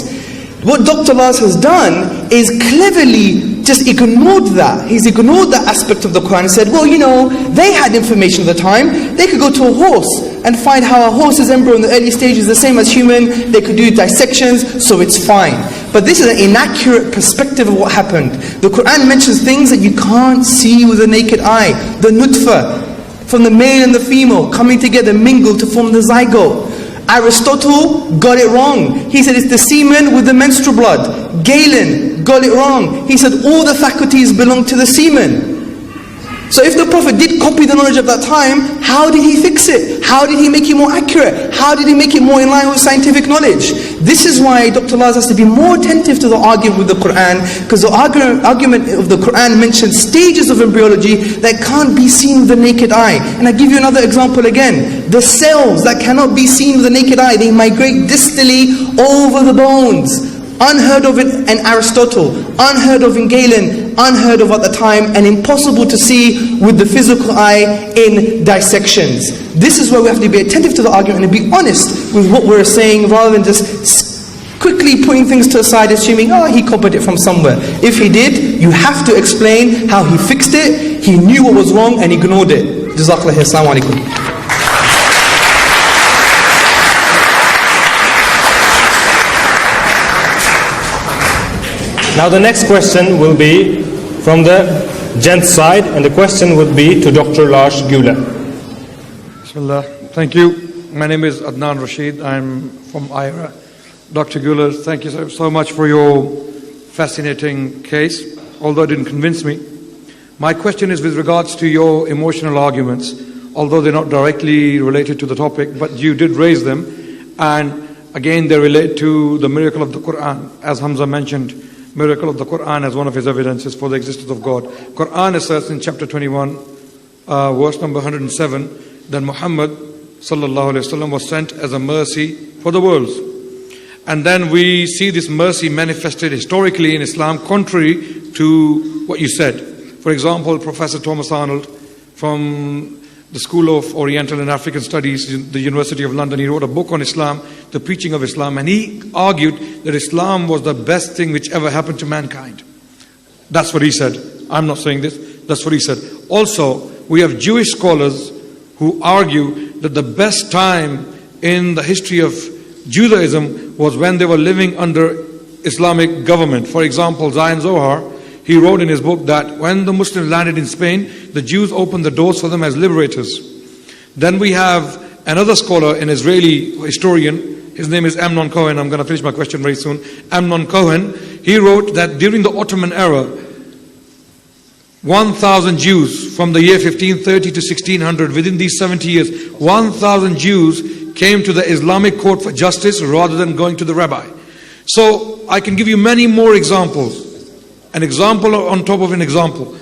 What Dr. Lars has done is cleverly just ignored that. He's ignored that aspect of the Quran and said, well, you know, they had information at the time. They could go to a horse and find how a horse's embryo in the early stage is the same as human. They could do dissections, so it's fine. But this is an inaccurate perspective of what happened. The Quran mentions things that you can't see with the naked eye. The nutfa, from the male and the female, coming together, mingle to form the zygote. Aristotle got it wrong. He said it's the semen with the menstrual blood. Galen got it wrong. He said all the faculties belong to the semen. So if the Prophet did copy the knowledge of that time, how did he fix it? How did he make it more accurate? How did he make it more in line with scientific knowledge? This is why Dr. Laz has to be more attentive to the argument with the Quran, because the argument of the Quran mentions stages of embryology that can't be seen with the naked eye. And I give you another example again. The cells that cannot be seen with the naked eye, they migrate distally over the bones. Unheard of in Aristotle, unheard of in Galen, unheard of at the time, and impossible to see with the physical eye in dissections. This is why we have to be attentive to the argument and be honest with what we're saying, rather than just quickly putting things to the side, assuming, oh, he copied it from somewhere. If he did, you have to explain how he fixed it. He knew what was wrong and ignored it. Jazakallah khair. Assalamu alaikum. Now the next question will be from the gents side, and the question would be to Dr. Lars Gule. Bismillah. Thank you. My name is Adnan Rashid. I'm from IRA. Dr. Gule, thank you so much for your fascinating case, although it didn't convince me. My question is with regards to your emotional arguments, although they're not directly related to the topic, but you did raise them, and again they relate to the miracle of the Quran. As Hamza mentioned, miracle of the Quran as one of his evidences for the existence of God. Quran asserts in chapter 21, verse number 107, that Muhammad sallallahu alaihi wasallam was sent as a mercy for the worlds. And then we see this mercy manifested historically in Islam, contrary to what you said. For example, Professor Thomas Arnold from the School of Oriental and African Studies, the University of London, he wrote a book on Islam, The Preaching of Islam, and he argued that Islam was the best thing which ever happened to mankind. That's what he said. I'm not saying this. That's what he said. Also, we have Jewish scholars who argue that the best time in the history of Judaism was when they were living under Islamic government. For example, Zion Zohar, he wrote in his book that when the Muslims landed in Spain, the Jews opened the doors for them as liberators. Then we have another scholar, an Israeli historian, his name is Amnon Cohen. I'm going to finish my question very soon. Amnon Cohen, he wrote that during the Ottoman era, 1,000 Jews from the year 1530 to 1600, within these 70 years, 1,000 Jews came to the Islamic court for justice rather than going to the rabbi. So I can give you many more examples. An example on top of an example.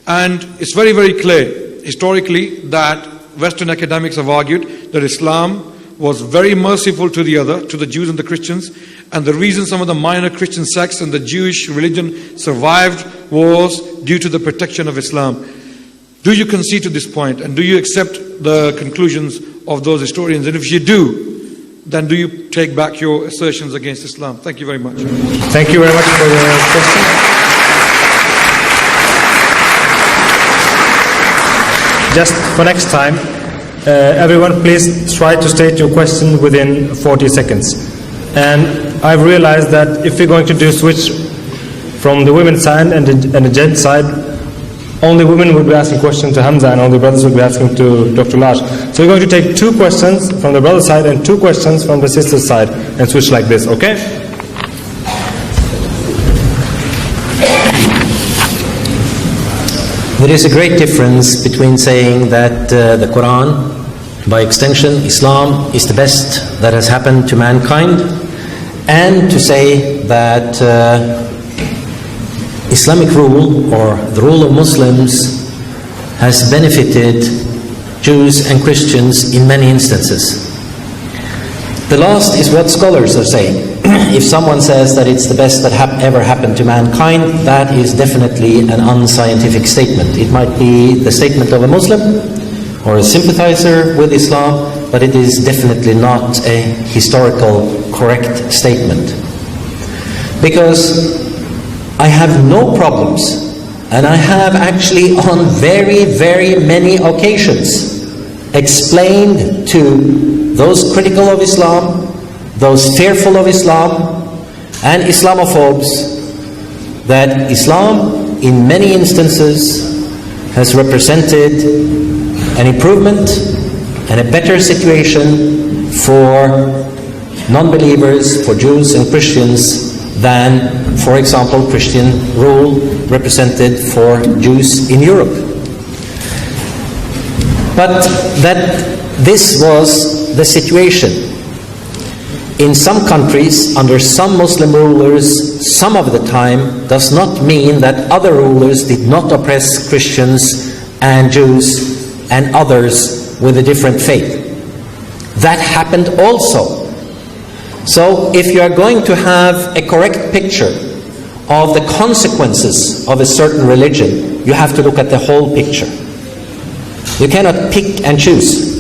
And it's very, very clear historically that Western academics have argued that Islam was very merciful to the Jews and the Christians. And the reason some of the minor Christian sects and the Jewish religion survived was due to the protection of Islam. Do you concede to this point? And do you accept the conclusions of those historians? And if you do, then do you take back your assertions against Islam? Thank you very much. Thank you very much for your question. Just for next time, everyone please try to state your question within 40 seconds. And I've realized that if we're going to do switch from the women's side and the gents side, only women will be asking questions to Hamza and only brothers will be asking to Dr. Lars. So we're going to take 2 questions from the brother side and 2 questions from the sister side and switch like this, okay? There is a great difference between saying that the Quran, by extension Islam, is the best that has happened to mankind, and to say that Islamic rule, or the rule of Muslims, has benefited Jews and Christians in many instances. The last is what scholars are saying. If someone says that it's the best that ever happened to mankind, that is definitely an unscientific statement. It might be the statement of a Muslim or a sympathizer with Islam, but it is definitely not a historical correct statement. Because I have no problems, and I have actually on very, very many occasions explained to those critical of Islam, those fearful of Islam, and Islamophobes that Islam in many instances has represented an improvement and a better situation for non-believers, for Jews and Christians, than, for example, Christian rule represented for Jews in Europe. But that this was the situation. In some countries, under some Muslim rulers, some of the time, does not mean that other rulers did not oppress Christians and Jews and others with a different faith. That happened also. So if you are going to have a correct picture of the consequences of a certain religion, you have to look at the whole picture. You cannot pick and choose.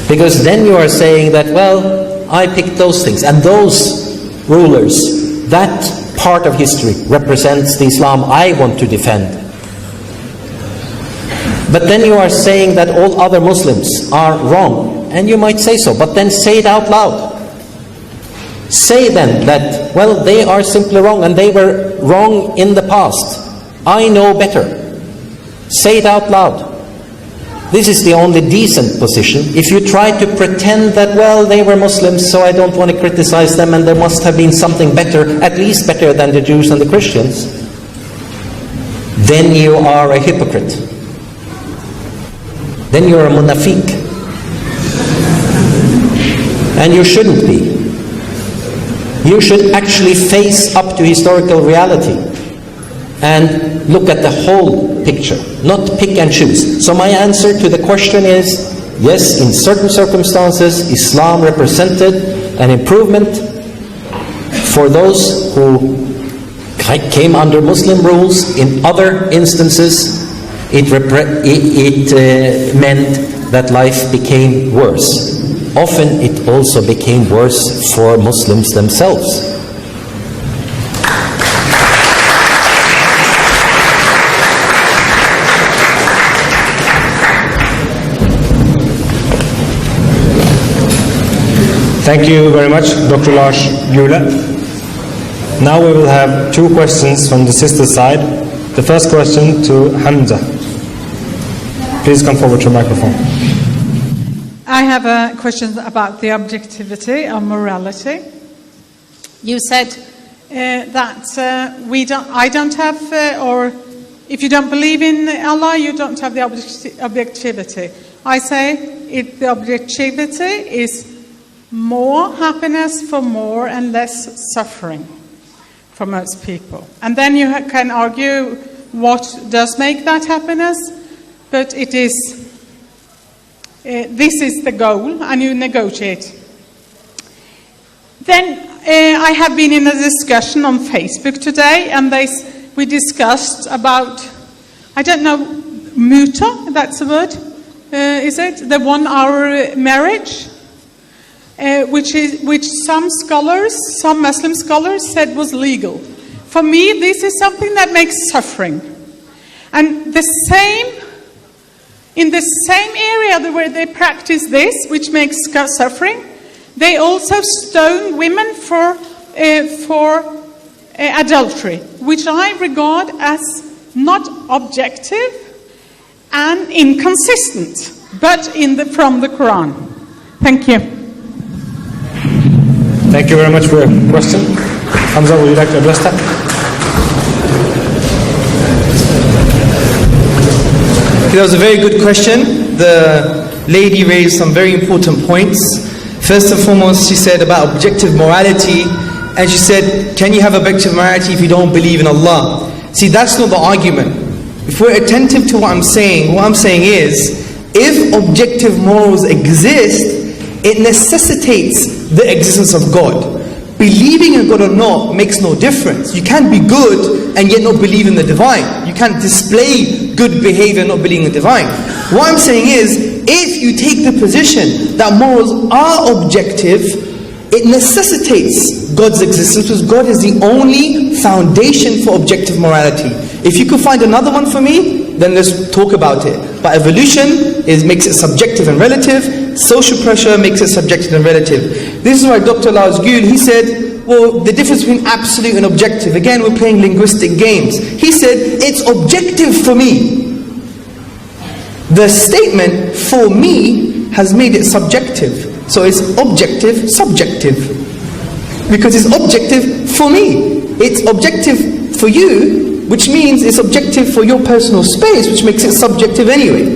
Because then you are saying that, well, I picked those things, and those rulers, that part of history represents the Islam I want to defend. But then you are saying that all other Muslims are wrong, and you might say so, but then say it out loud. Say then that, well, they are simply wrong, and they were wrong in the past. I know better. Say it out loud. This is the only decent position. If you try to pretend that, well, they were Muslims, so I don't want to criticize them, and there must have been something better, at least better than the Jews and the Christians, then you are a hypocrite. Then you're a munafiq. And you shouldn't be. You should actually face up to historical reality and look at the whole picture, not pick and choose. So my answer to the question is, yes, in certain circumstances, Islam represented an improvement for those who came under Muslim rules. In other instances, it meant that life became worse. Often it also became worse for Muslims themselves. Thank you very much, Dr. Lars Gule. Now we will have two questions from the sister side. The first question to Hamza. Please come forward to the microphone. I have a question about the objectivity of morality. You said that I don't have, or if you don't believe in Allah, you don't have the objectivity. I say the objectivity is more happiness for more and less suffering for most people. And then you can argue what does make that happiness, but it is, this is the goal, and you negotiate. Then I have been in a discussion on Facebook today, and we discussed about, I don't know, muta, that's the word, is it? The 1 hour marriage? Which some scholars, some Muslim scholars said was legal. For me, this is something that makes suffering. And in the same area where they practice this, which makes suffering, they also stone women for adultery, which I regard as not objective and inconsistent, but from the Quran. Thank you. Thank you very much for your question. Hamza, would you like to address that? That was a very good question. The lady raised some very important points. First and foremost, she said about objective morality, and she said, can you have objective morality if you don't believe in Allah? See, that's not the argument. If we're attentive to what I'm saying is, if objective morals exist, it necessitates the existence of God. Believing in God or not makes no difference. You can't be good and yet not believe in the divine. You can't display good behavior and not believe in the divine. What I'm saying is, if you take the position that morals are objective, it necessitates God's existence because God is the only foundation for objective morality. If you could find another one for me, then let's talk about it. But evolution makes it subjective and relative. Social pressure makes it subjective and relative. This is why Dr. Lars Gule, he said, well, the difference between absolute and objective. Again, we're playing linguistic games. He said, it's objective for me. The statement, for me, has made it subjective. So it's objective, subjective. Because it's objective for me. It's objective for you, which means it's objective for your personal space, which makes it subjective anyway.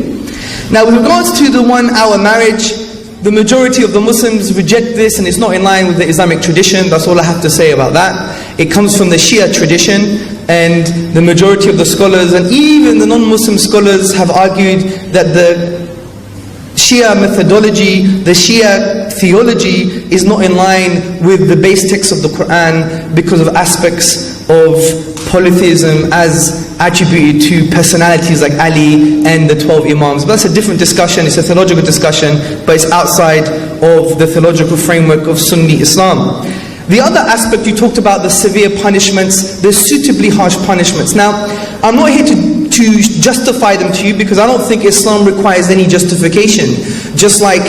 Now, with regards to the 1 hour marriage, the majority of the Muslims reject this and it's not in line with the Islamic tradition. That's all I have to say about that. It comes from the Shia tradition, and the majority of the scholars and even the non-Muslim scholars have argued that the Shia methodology, the Shia theology is not in line with the base text of the Quran because of aspects of polytheism as attributed to personalities like Ali and the 12 Imams. But that's a different discussion, it's a theological discussion, but it's outside of the theological framework of Sunni Islam. The other aspect, you talked about the severe punishments, the suitably harsh punishments. Now, I'm not here to justify them to you because I don't think Islam requires any justification. Just like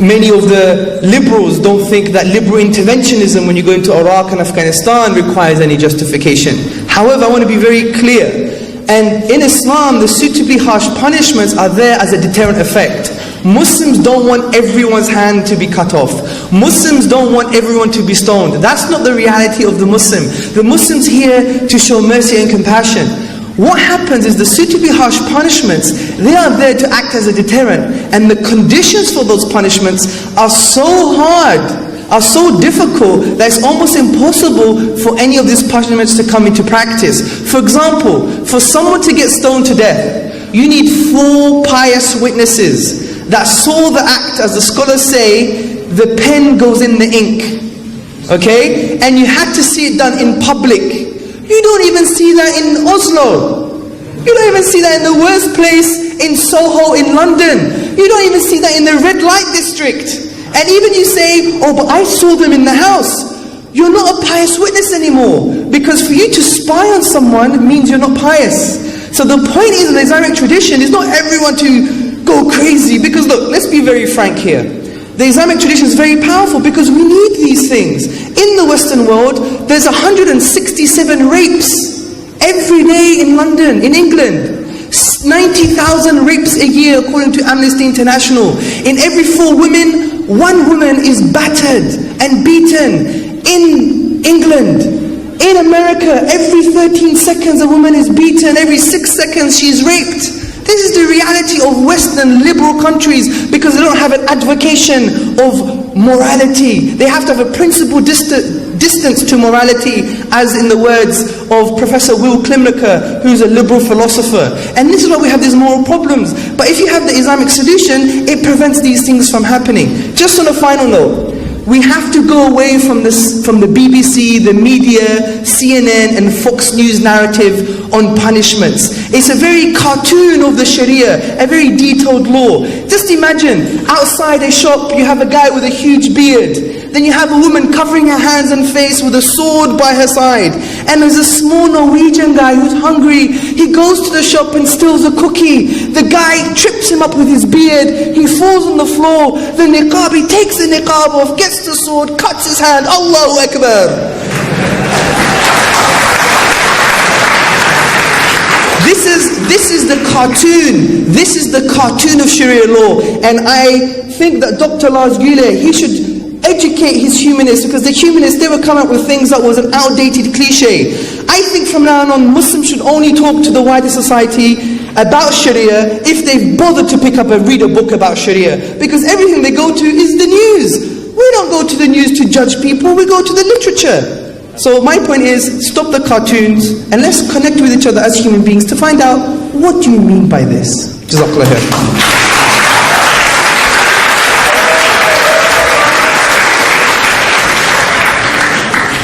many of the liberals don't think that liberal interventionism when you go into Iraq and Afghanistan requires any justification. However, I want to be very clear. And in Islam, the suitably harsh punishments are there as a deterrent effect. Muslims don't want everyone's hand to be cut off. Muslims don't want everyone to be stoned. That's not the reality of the Muslim. The Muslim's here to show mercy and compassion. What happens is the suitably harsh punishments, they are there to act as a deterrent. And the conditions for those punishments are so hard, are so difficult, that it's almost impossible for any of these punishments to come into practice. For example, for someone to get stoned to death, you need 4 pious witnesses that saw the act. As the scholars say, the pen goes in the ink. Okay? And you had to see it done in public. You don't even see that in Oslo. You don't even see that in the worst place in Soho in London. You don't even see that in the red light district. And even you say, oh, but I saw them in the house. You're not a pious witness anymore. Because for you to spy on someone means you're not pious. So the point is, in the Islamic tradition, is not everyone to go crazy. Because look, let's be very frank here. The Islamic tradition is very powerful because we need these things. In the Western world, there's 167 rapes every day in London, in England. 90,000 rapes a year according to Amnesty International. In every 4 women, 1 woman is battered and beaten in England. In America, every 13 seconds a woman is beaten, every 6 seconds she's raped. This is the reality of Western liberal countries because they don't have an advocation of morality. They have to have a principled distance to morality, as in the words of Professor Will Klimlicker, who's a liberal philosopher. And this is why we have these moral problems. But if you have the Islamic solution, it prevents these things from happening. Just on a final note, we have to go away from the BBC, the media, CNN and Fox News narrative on punishments. It's a very cartoon of the Sharia, a very detailed law. Just imagine, outside a shop you have a guy with a huge beard. Then you have a woman covering her hands and face with a sword by her side. And there's a small Norwegian guy who's hungry. He goes to the shop and steals a cookie. The guy trips him up with his beard. He falls on the floor. The niqab, he takes the niqab off, gets the sword, cuts his hand. Allahu Akbar. This is the cartoon. This is the cartoon of Sharia law. And I think that Dr. Lars Gule, he should educate his humanists, because the humanists, they would come up with things that was an outdated cliche. I think from now on, Muslims should only talk to the wider society about Sharia if they've bothered to pick up and read a book about Sharia. Because everything they go to is the news. We don't go to the news to judge people, we go to the literature. So my point is, stop the cartoons and let's connect with each other as human beings to find out, what do you mean by this? Jazakallah khair.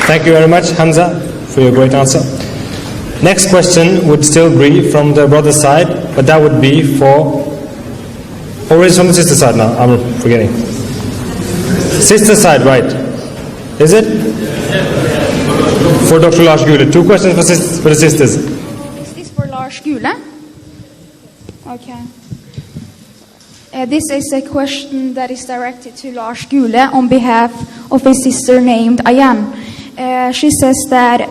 Thank you very much, Hamza, for your great answer. Next question would still be from the brother side, but that would be for... Or is it from the sister side now? I'm forgetting. Sister side, right. Is it? For Dr. Lars Gule. 2 questions for the sisters. Is this for Lars Gule? Okay. This is a question that is directed to Lars Gule on behalf of a sister named Ayan. She says that,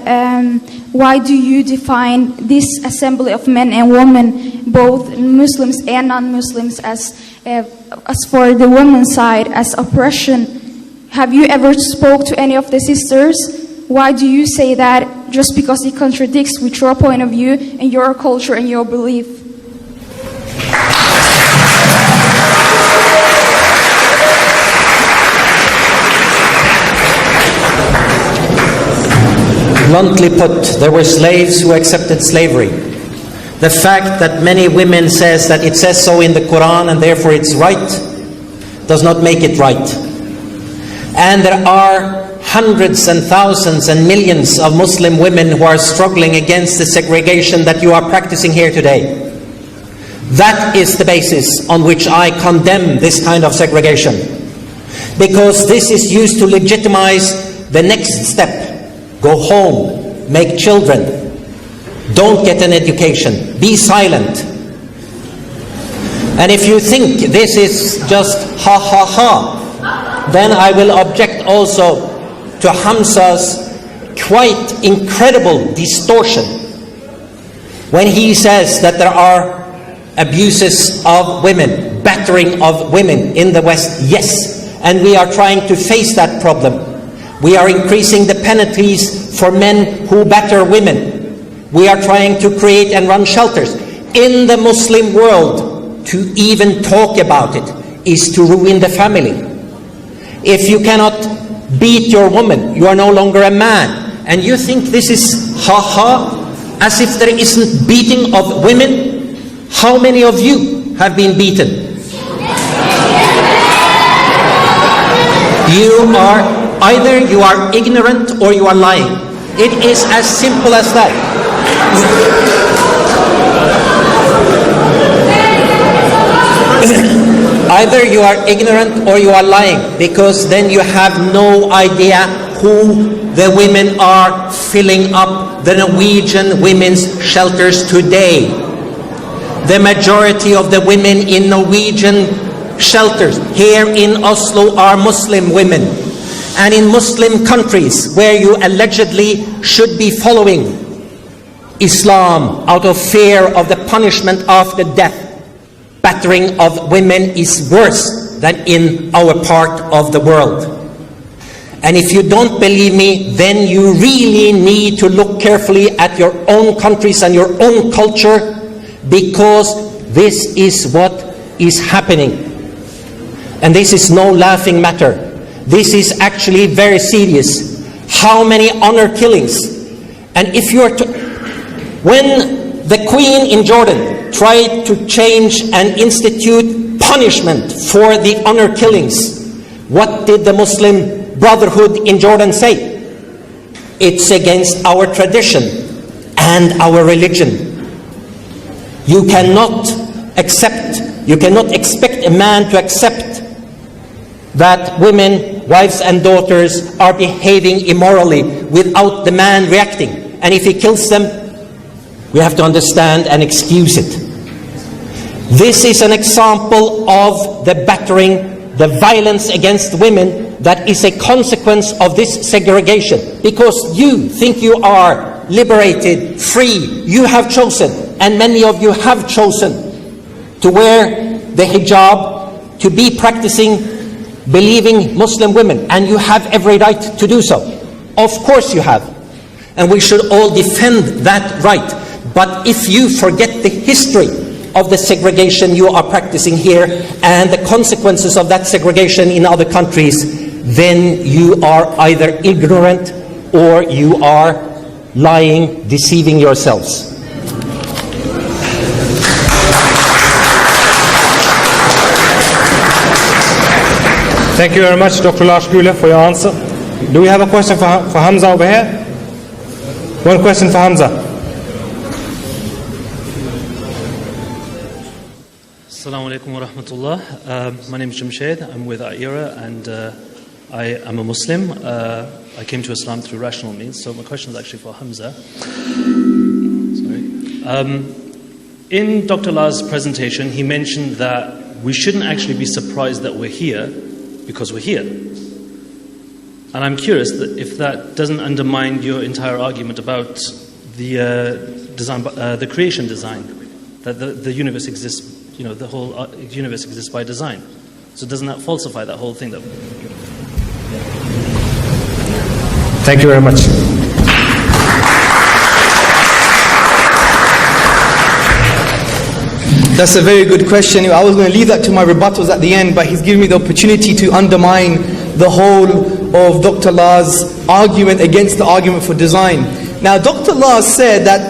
why do you define this assembly of men and women, both Muslims and non-Muslims, as for the women's side, as oppression? Have you ever spoke to any of the sisters? Why do you say that just because it contradicts with your point of view and your culture and your belief? Bluntly put, there were slaves who accepted slavery. The fact that many women says that it says so in the Quran and therefore it's right does not make it right. And there are hundreds and thousands and millions of Muslim women who are struggling against the segregation that you are practicing here today. That is the basis on which I condemn this kind of segregation. Because this is used to legitimize the next step. Go home, make children, don't get an education, be silent. And if you think this is just ha ha ha, then I will object also to Hamza's quite incredible distortion when he says that there are abuses of women, battering of women in the West. Yes, and we are trying to face that problem. We are increasing the penalties for men who batter women. We are trying to create and run shelters. In the Muslim world, to even talk about it is to ruin the family. If you cannot beat your woman, you are no longer a man. And you think this is ha-ha, as if there isn't beating of women? How many of you have been beaten? You are, either you are ignorant or you are lying. It is as simple as that. Either you are ignorant or you are lying, because then you have no idea who the women are filling up the Norwegian women's shelters today. The majority of the women in Norwegian shelters here in Oslo are Muslim women. And in Muslim countries where you allegedly should be following Islam out of fear of the punishment after death, battering of women is worse than in our part of the world. And if you don't believe me, then you really need to look carefully at your own countries and your own culture, because this is what is happening. And this is no laughing matter. This is actually very serious. How many honor killings? And if you are to, when the Queen in Jordan tried to change and institute punishment for the honor killings, what did the Muslim Brotherhood in Jordan say? It's against our tradition and our religion. You cannot expect a man to accept that women, wives and daughters are behaving immorally without the man reacting. And if he kills them, we have to understand and excuse it. This is an example of the battering, the violence against women that is a consequence of this segregation. Because you think you are liberated, free, you have chosen, and many of you have chosen to wear the hijab, to be practicing, believing Muslim women, and you have every right to do so. Of course you have. And we should all defend that right. But if you forget the history of the segregation you are practicing here and the consequences of that segregation in other countries, then you are either ignorant or you are lying, deceiving yourselves. Thank you very much, Dr. Lars Gule, for your answer. Do we have a question for Hamza over here? One question for Hamza. Assalamu alaikum wa rahmatullah. My name is Jamshed. I'm with AIRA, and I am a Muslim. I came to Islam through rational means, so my question is actually for Hamza. Sorry. In Dr. Law's presentation, he mentioned that we shouldn't actually be surprised that we're here because we're here. And I'm curious that if that doesn't undermine your entire argument about the creation design, that the universe exists, the whole universe exists by design. So doesn't that falsify that whole thing? Thank you very much. That's a very good question. I was going to leave that to my rebuttals at the end, but he's given me the opportunity to undermine the whole of Dr. Law's argument against the argument for design. Now, Dr. Law said that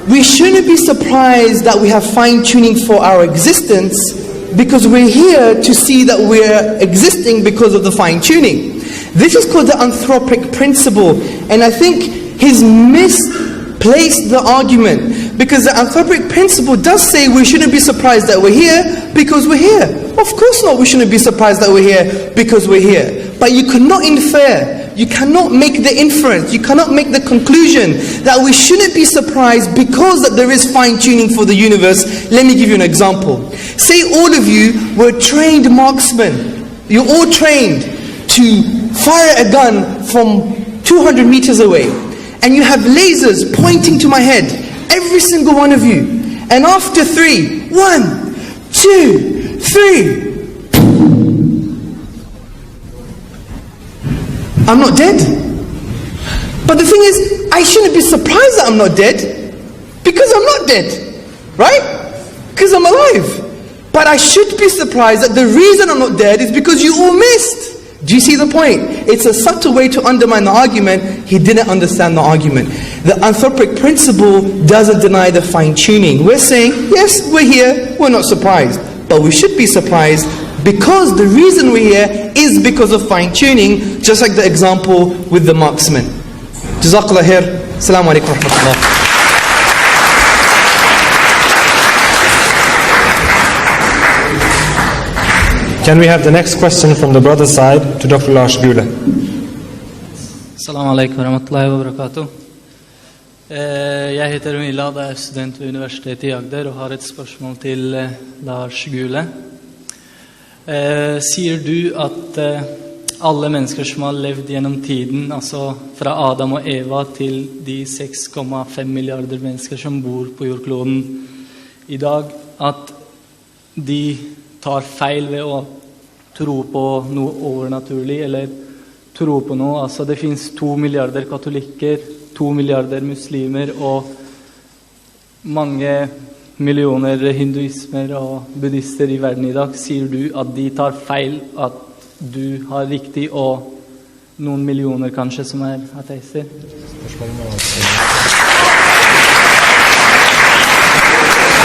we shouldn't be surprised that we have fine-tuning for our existence because we're here to see that we're existing because of the fine-tuning. This is called the anthropic principle, and I think he's misplaced the argument, because the anthropic principle does say we shouldn't be surprised that we're here because we're here. Of course not, we shouldn't be surprised that we're here because we're here. But you cannot infer, you cannot make the inference, you cannot make the conclusion that we shouldn't be surprised because that there is fine-tuning for the universe. Let me give you an example. Say all of you were trained marksmen. You're all trained to fire a gun from 200 meters away. And you have lasers pointing to my head, every single one of you. And after 3, 1, 2, 3, I'm not dead. But the thing is, I shouldn't be surprised that I'm not dead, because I'm not dead, right? Because I'm alive. But I should be surprised that the reason I'm not dead is because you all missed. Do you see the point? It's a subtle way to undermine the argument. He didn't understand the argument. The anthropic principle doesn't deny the fine-tuning. We're saying, yes, we're here, we're not surprised. But we should be surprised because the reason we're here is because of fine-tuning, just like the example with the marksman. Jazakallah khair. Assalamu alaikum wa rahmatullah. Can we have the next question from the brother side to Dr. Lars Gule? Assalamu alaikum wa rahmatullahi wa barakatuh. Jeg heter Milad, er student ved Universitetet i Agder og har et spørsmål til Lars Gule. Sier du at alle mennesker som har levd gjennom tiden, altså fra Adam og Eva til de 6,5 milliarder mennesker som bor på jordkloden i dag, at de tar feil ved å tro på noe overnaturlig, eller tro på noe? Altså det finnes 2 milliarder katolikker, 2 milliarder muslimer og mange millioner hinduismer og buddhister i verden i dag. Sier du at de tar feil, at du har riktig og noen millioner kanskje som ateister?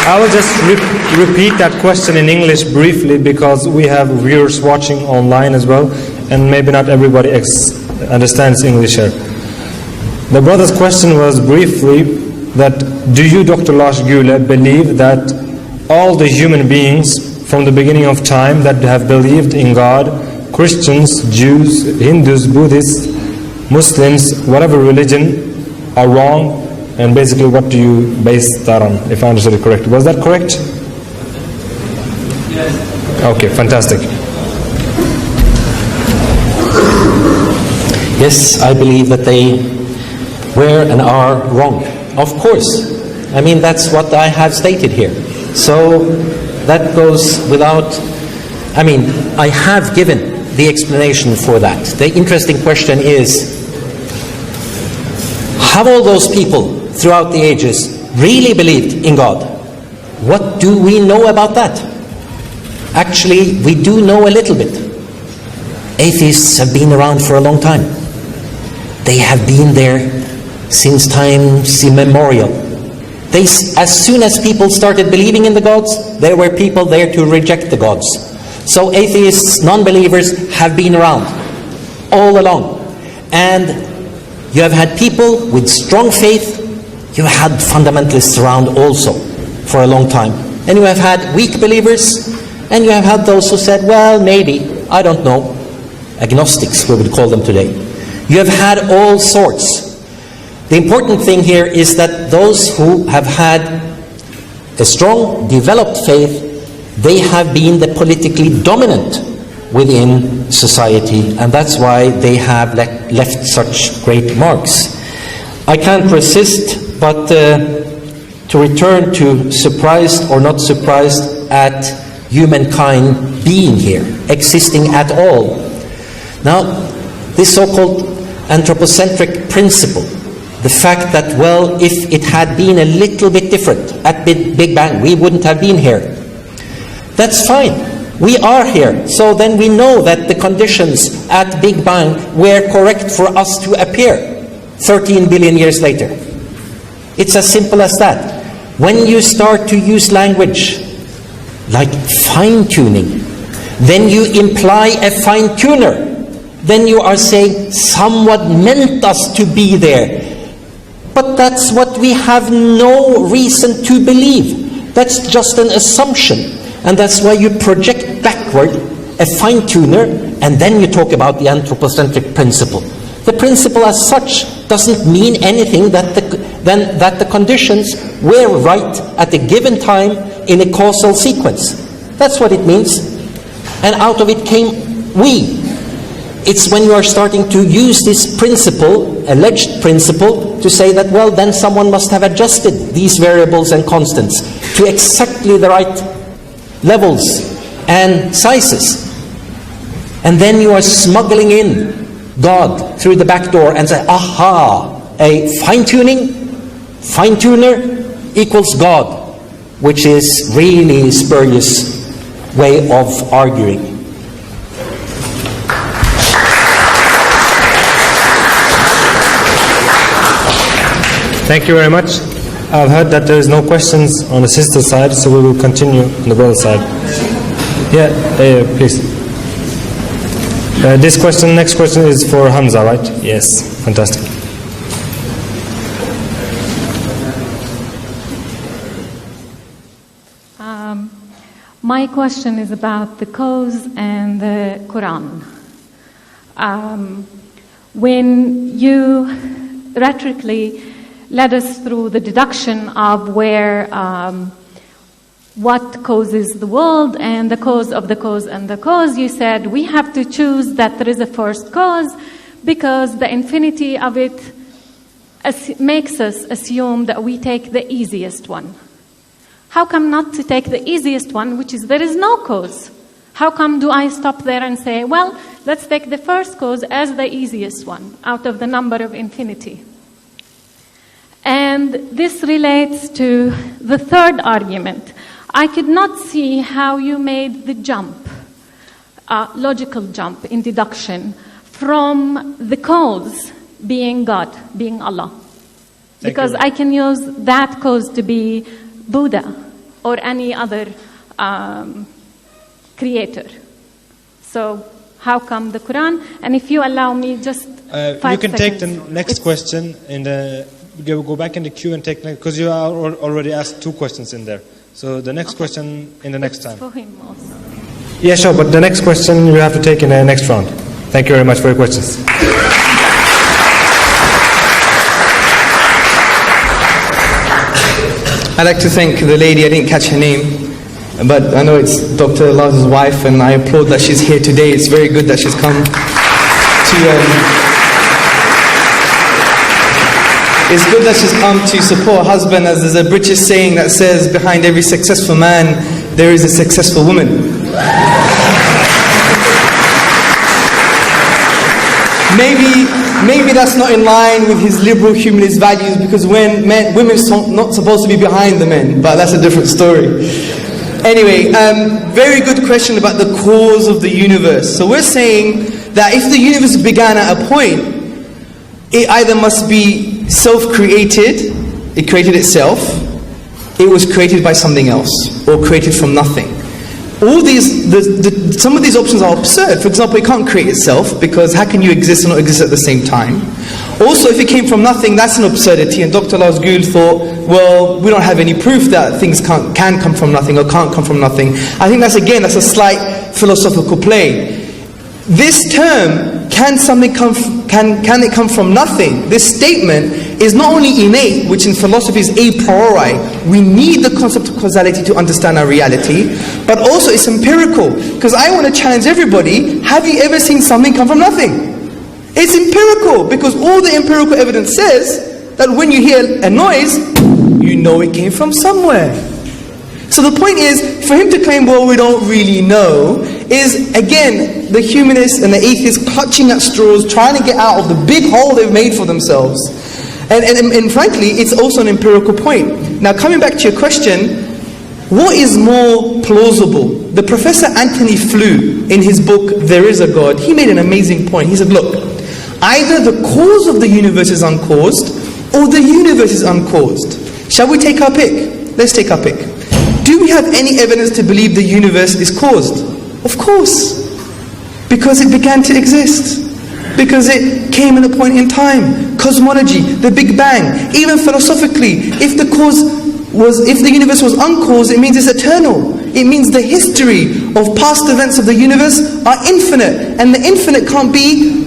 I will just repeat that question in English briefly, because we have viewers watching online as well, and maybe not everybody understands English here. The brother's question was briefly that, do you, Dr. Lars Gule, believe that all the human beings from the beginning of time that have believed in God, Christians, Jews, Hindus, Buddhists, Muslims, whatever religion, are wrong? And basically, what do you base that on, if I understood it correctly? Was that correct? Yes. Okay, fantastic. Yes, I believe that they were and are wrong. Of course. I mean, that's what I have stated here. So that goes without... I mean, I have given the explanation for that. The interesting question is, have all those people throughout the ages really believed in God? What do we know about that? Actually, we do know a little bit. Atheists have been around for a long time. They have been there since times immemorial. As soon as people started believing in the gods, there were people there to reject the gods. So atheists, non-believers, have been around all along. And you have had people with strong faith. You had fundamentalists around also for a long time. And you have had weak believers, and you have had those who said, well, maybe, I don't know. agnostics, we would call them today. You have had all sorts. The important thing here is that those who have had a strong, developed faith, they have been the politically dominant within society, and that's why they have left such great marks. I can't resist but to return to surprised or not surprised at humankind being here, existing at all. Now, this so-called anthropocentric principle, the fact that, well, if it had been a little bit different at Big Bang, we wouldn't have been here. That's fine. We are here. So then we know that the conditions at Big Bang were correct for us to appear 13 billion years later. It's as simple as that. When you start to use language like fine-tuning, then you imply a fine-tuner. Then you are saying someone meant us to be there. But that's what we have no reason to believe. That's just an assumption. And that's why you project backward a fine-tuner, and then you talk about the anthropocentric principle. The principle as such doesn't mean anything than that the conditions were right at a given time in a causal sequence. That's what it means. And out of it came we. It's when you are starting to use this principle, alleged principle, to say that, well, then someone must have adjusted these variables and constants to exactly the right levels and sizes. And then you are smuggling in God through the back door and say, aha, a fine-tuner equals God, which is really spurious way of arguing. Thank you very much. I've heard that there is no questions on the sister side, so we will continue on the brother side. Yeah, please. Next question is for Hamza, right? Yes, fantastic. My question is about the cause and the Quran. When you rhetorically led us through the deduction of where what causes the world and the cause of the cause and the cause, you said we have to choose that there is a first cause because the infinity of it makes us assume that we take the easiest one. How come not to take the easiest one, which is there is no cause? How come do I stop there and say, well, let's take the first cause as the easiest one out of the number of infinity? And this relates to the third argument. I could not see how you made the jump, logical jump in deduction from the cause being God, being Allah. Because I can use that cause to be Buddha or any other creator. So how come the Quran? And if you allow me just 5 seconds. You can take the next question in the... Go back in the queue and take, because you are already asked 2 questions in there. So the next question in the next time. For him also. Yeah, sure, but the next question you have to take in the next round. Thank you very much for your questions. I'd like to thank the lady, I didn't catch her name, but I know it's Dr. Laz's wife, and I applaud that she's here today. It's very good that she's come to... It's good that she's come to support her husband, as there's a British saying that says, behind every successful man, there is a successful woman. Maybe that's not in line with his liberal humanist values, because women are not supposed to be behind the men, but that's a different story. Anyway, very good question about the cause of the universe. So we're saying that if the universe began at a point, it either must be self-created, it created itself, it was created by something else, or created from nothing. All these, some of these options are absurd. For example, it can't create itself, because how can you exist and not exist at the same time? Also, if it came from nothing, that's an absurdity, and Dr. Gule thought, well, we don't have any proof that things can come from nothing or can't come from nothing. I think that's a slight philosophical play. This term, can it come from nothing? This statement is not only innate, which in philosophy is a priori, we need the concept of causality to understand our reality, but also it's empirical. Because I want to challenge everybody, have you ever seen something come from nothing? It's empirical, because all the empirical evidence says that when you hear a noise, you know it came from somewhere. So the point is, for him to claim, well, we don't really know, is again, the humanists and the atheists clutching at straws, trying to get out of the big hole they've made for themselves. And frankly, it's also an empirical point. Now coming back to your question, what is more plausible? The Professor Anthony Flew, in his book, There Is a God, he made an amazing point. He said, look, either the cause of the universe is uncaused, or the universe is uncaused. Shall we take our pick? Let's take our pick. Do we have any evidence to believe the universe is caused? Of course. Because it began to exist. Because it came at a point in time. Cosmology, the Big Bang. Even philosophically, if the universe was uncaused, it means it's eternal. It means the history of past events of the universe are infinite. And the infinite can't be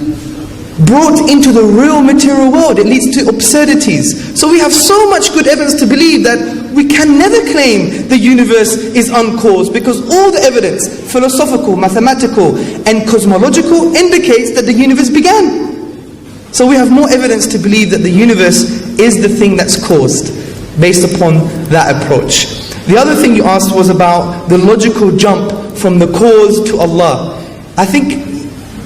brought into the real material world. It leads to absurdities. So we have so much good evidence to believe that we can never claim the universe is uncaused, because all the evidence, philosophical, mathematical and cosmological, indicates that the universe began. So we have more evidence to believe that the universe is the thing that's caused, based upon that approach. The other thing you asked was about the logical jump from the cause to Allah. I think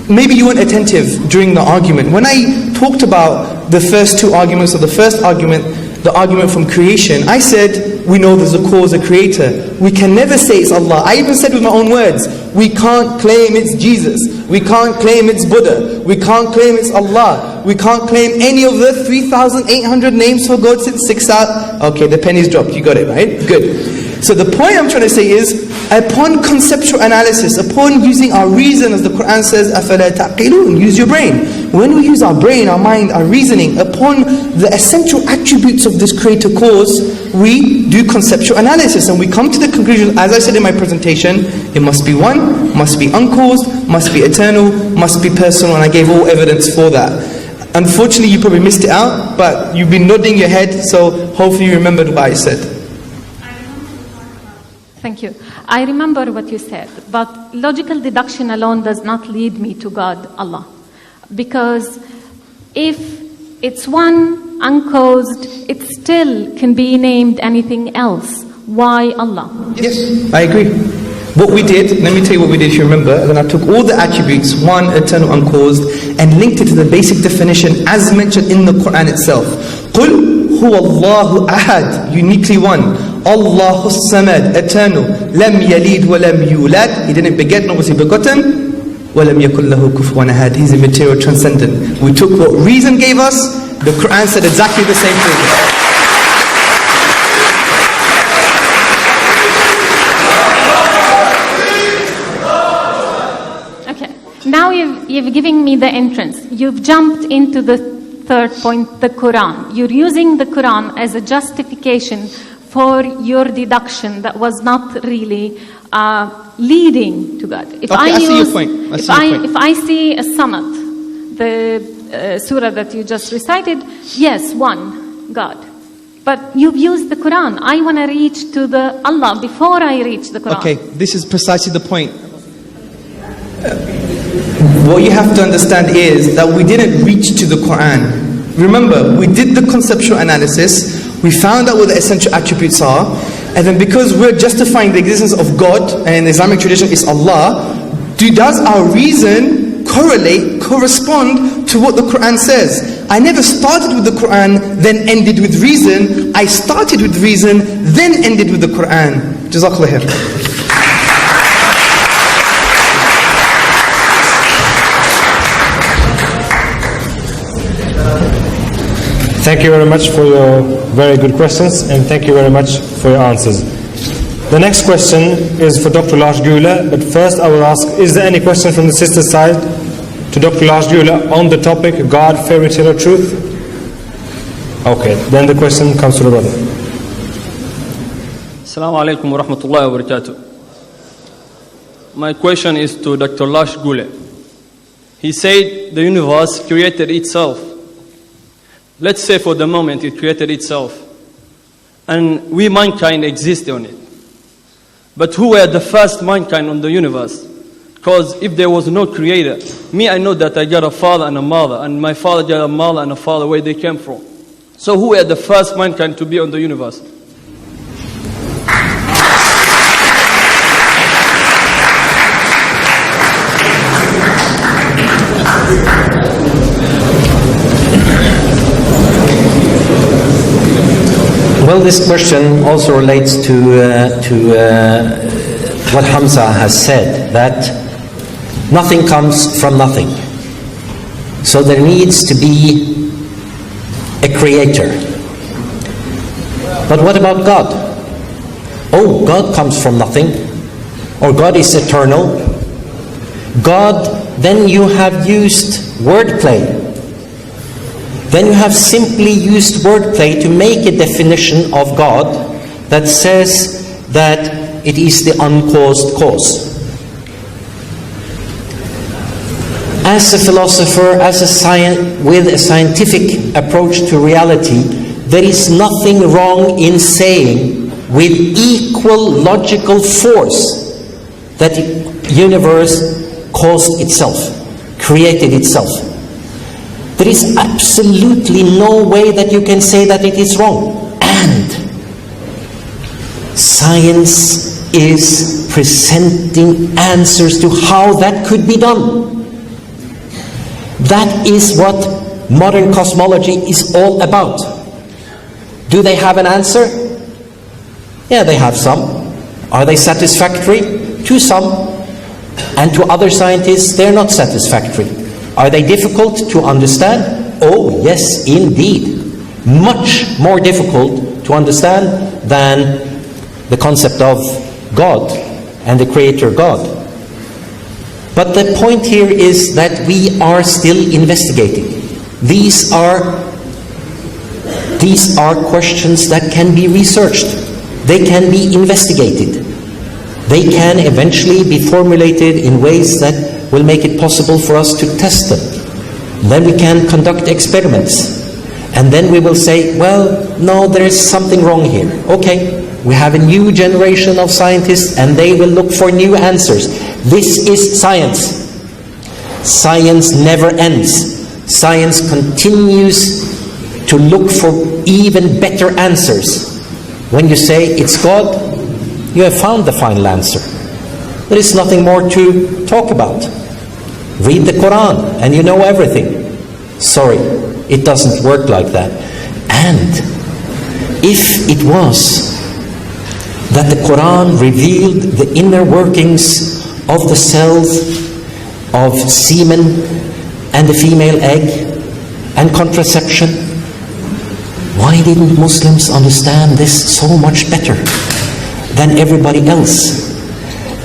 maybe you weren't attentive during the argument. When I talked about the first two arguments, or the first argument, the argument from creation, I said, we know there's a cause, a creator. We can never say it's Allah. I even said with my own words, we can't claim it's Jesus. We can't claim it's Buddha. We can't claim it's Allah. We can't claim any of the 3,800 names for God since 6,000. Okay, the penny's dropped. You got it, right? Good. So the point I'm trying to say is, upon conceptual analysis, upon using our reason, as the Quran says, أَفَلَا تَعْقِلُونَ, use your brain. When we use our brain, our mind, our reasoning, upon the essential attributes of this creator cause, we do conceptual analysis, and we come to the conclusion, as I said in my presentation, it must be one, must be uncaused, must be eternal, must be personal, and I gave all evidence for that. Unfortunately, you probably missed it out, but you've been nodding your head, so hopefully you remembered what I said. Thank you. I remember what you said, but logical deduction alone does not lead me to God, Allah. Because if it's one, uncaused, it still can be named anything else. Why Allah? Yes, I agree. What we did, let me tell you what we did if you remember, then I took all the attributes, one, eternal, uncaused, and linked it to the basic definition as mentioned in the Quran itself. قُلْ هُوَ اللَّهُ أَحَدٌ, uniquely one. Allahu Samad, eternal. Lam yalid wa lam yulad, he didn't beget nor was he begotten. Wa lam yakul lahu kufuwan ahad, he's immaterial, transcendent. We took what reason gave us, the Quran said exactly the same thing. Okay, now you've given me the entrance. You've jumped into the third point, the Quran. You're using the Quran as a justification for your deduction that was not really leading to God. If I see your point. If I see a sunnat, the surah that you just recited, yes, one, God. But you've used the Quran. I want to reach to the Allah before I reach the Quran. Okay, this is precisely the point. What you have to understand is that we didn't reach to the Quran. Remember, we did the conceptual analysis. We found out what the essential attributes are, and then because we're justifying the existence of God, and in the Islamic tradition is Allah, does our reason correspond to what the Quran says? I never started with the Quran, then ended with reason. I started with reason, then ended with the Quran. Jazakallah khair. Thank you very much for your very good questions, and thank you very much for your answers. The next question is for Dr. Lars Gule, but first I will ask, is there any question from the sister side to Dr. Lars Gule on the topic God, fairy tale or truth? Okay, then the question comes to the brother. Assalamu alaikum wa rahmatullahi wa barakatuh. My question is to Dr. Lars Gule. He said the universe created itself. Let's say for the moment it created itself. And we, mankind, exist on it. But who were the first mankind on the universe? Because if there was no creator, me, I know that I got a father and a mother, and my father got a mother and a father, where they came from. So who were the first mankind to be on the universe? Well, this question also relates to what Hamza has said, that nothing comes from nothing. So there needs to be a creator. But what about God? Oh, God comes from nothing, or God is eternal. God, then you have used wordplay. Then you have simply used wordplay to make a definition of God that says that it is the uncaused cause. As a philosopher, with a scientific approach to reality, there is nothing wrong in saying with equal logical force that the universe caused itself, created itself. There is absolutely no way that you can say that it is wrong. And science is presenting answers to how that could be done. That is what modern cosmology is all about. Do they have an answer? Yeah, they have some. Are they satisfactory? To some. And to other scientists, they're not satisfactory. Are they difficult to understand? Oh, yes, indeed. Much more difficult to understand than the concept of God and the Creator God. But the point here is that we are still investigating. These are questions that can be researched. They can be investigated. They can eventually be formulated in ways that will make it possible for us to test them. Then we can conduct experiments. And then we will say, well, no, there is something wrong here. Okay, we have a new generation of scientists and they will look for new answers. This is science. Science never ends. Science continues to look for even better answers. When you say it's God, you have found the final answer. There is nothing more to talk about. Read the Quran and you know everything. Sorry, it doesn't work like that. And if it was that the Quran revealed the inner workings of the cells of semen and the female egg and contraception, why didn't Muslims understand this so much better than everybody else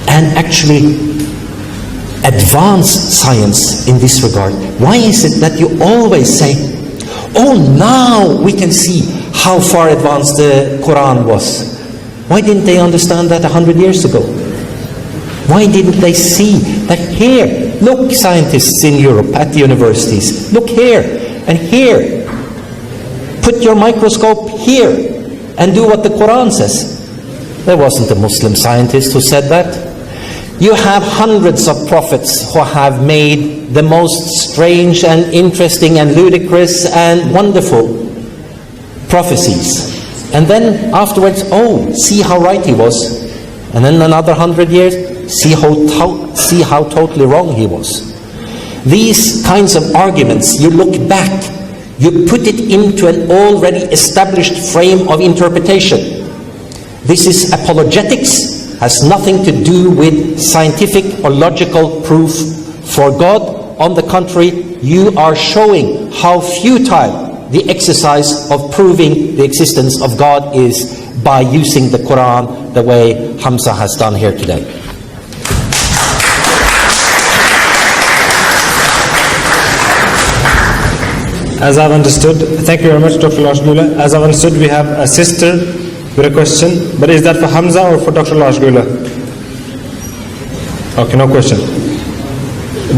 and actually advance science in this regard? Why is it that you always say, oh, now we can see how far advanced the Quran was? Why didn't they understand that 100 years ago? Why didn't they see that here, look, scientists in Europe at the universities, look here and here, put your microscope here and do what the Quran says? There wasn't a Muslim scientist who said that. You have hundreds of prophets who have made the most strange and interesting and ludicrous and wonderful prophecies. And then afterwards, oh, see how right he was. And then another 100 years, see how totally wrong he was. These kinds of arguments, you look back, you put it into an already established frame of interpretation. This is apologetics, has nothing to do with scientific or logical proof for God. On the contrary, you are showing how futile the exercise of proving the existence of God is by using the Quran the way Hamza has done here today. As I've understood, thank you very much, Dr. Lars Gule. As I've understood, we have a sister with a question, but is that for Hamza or for Dr. Lars Gule? Okay, no question.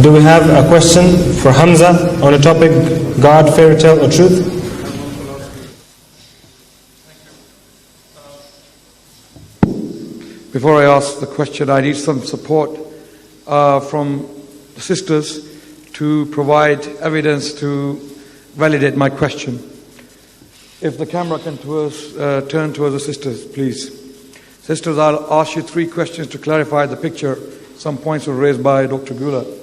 Do we have a question for Hamza on a topic, God, fairy tale or truth? Before I ask the question, I need some support from the sisters to provide evidence to validate my question. If the camera can turn towards the sisters, please. Sisters, I'll ask you 3 questions to clarify the picture. Some points were raised by Dr. Gule.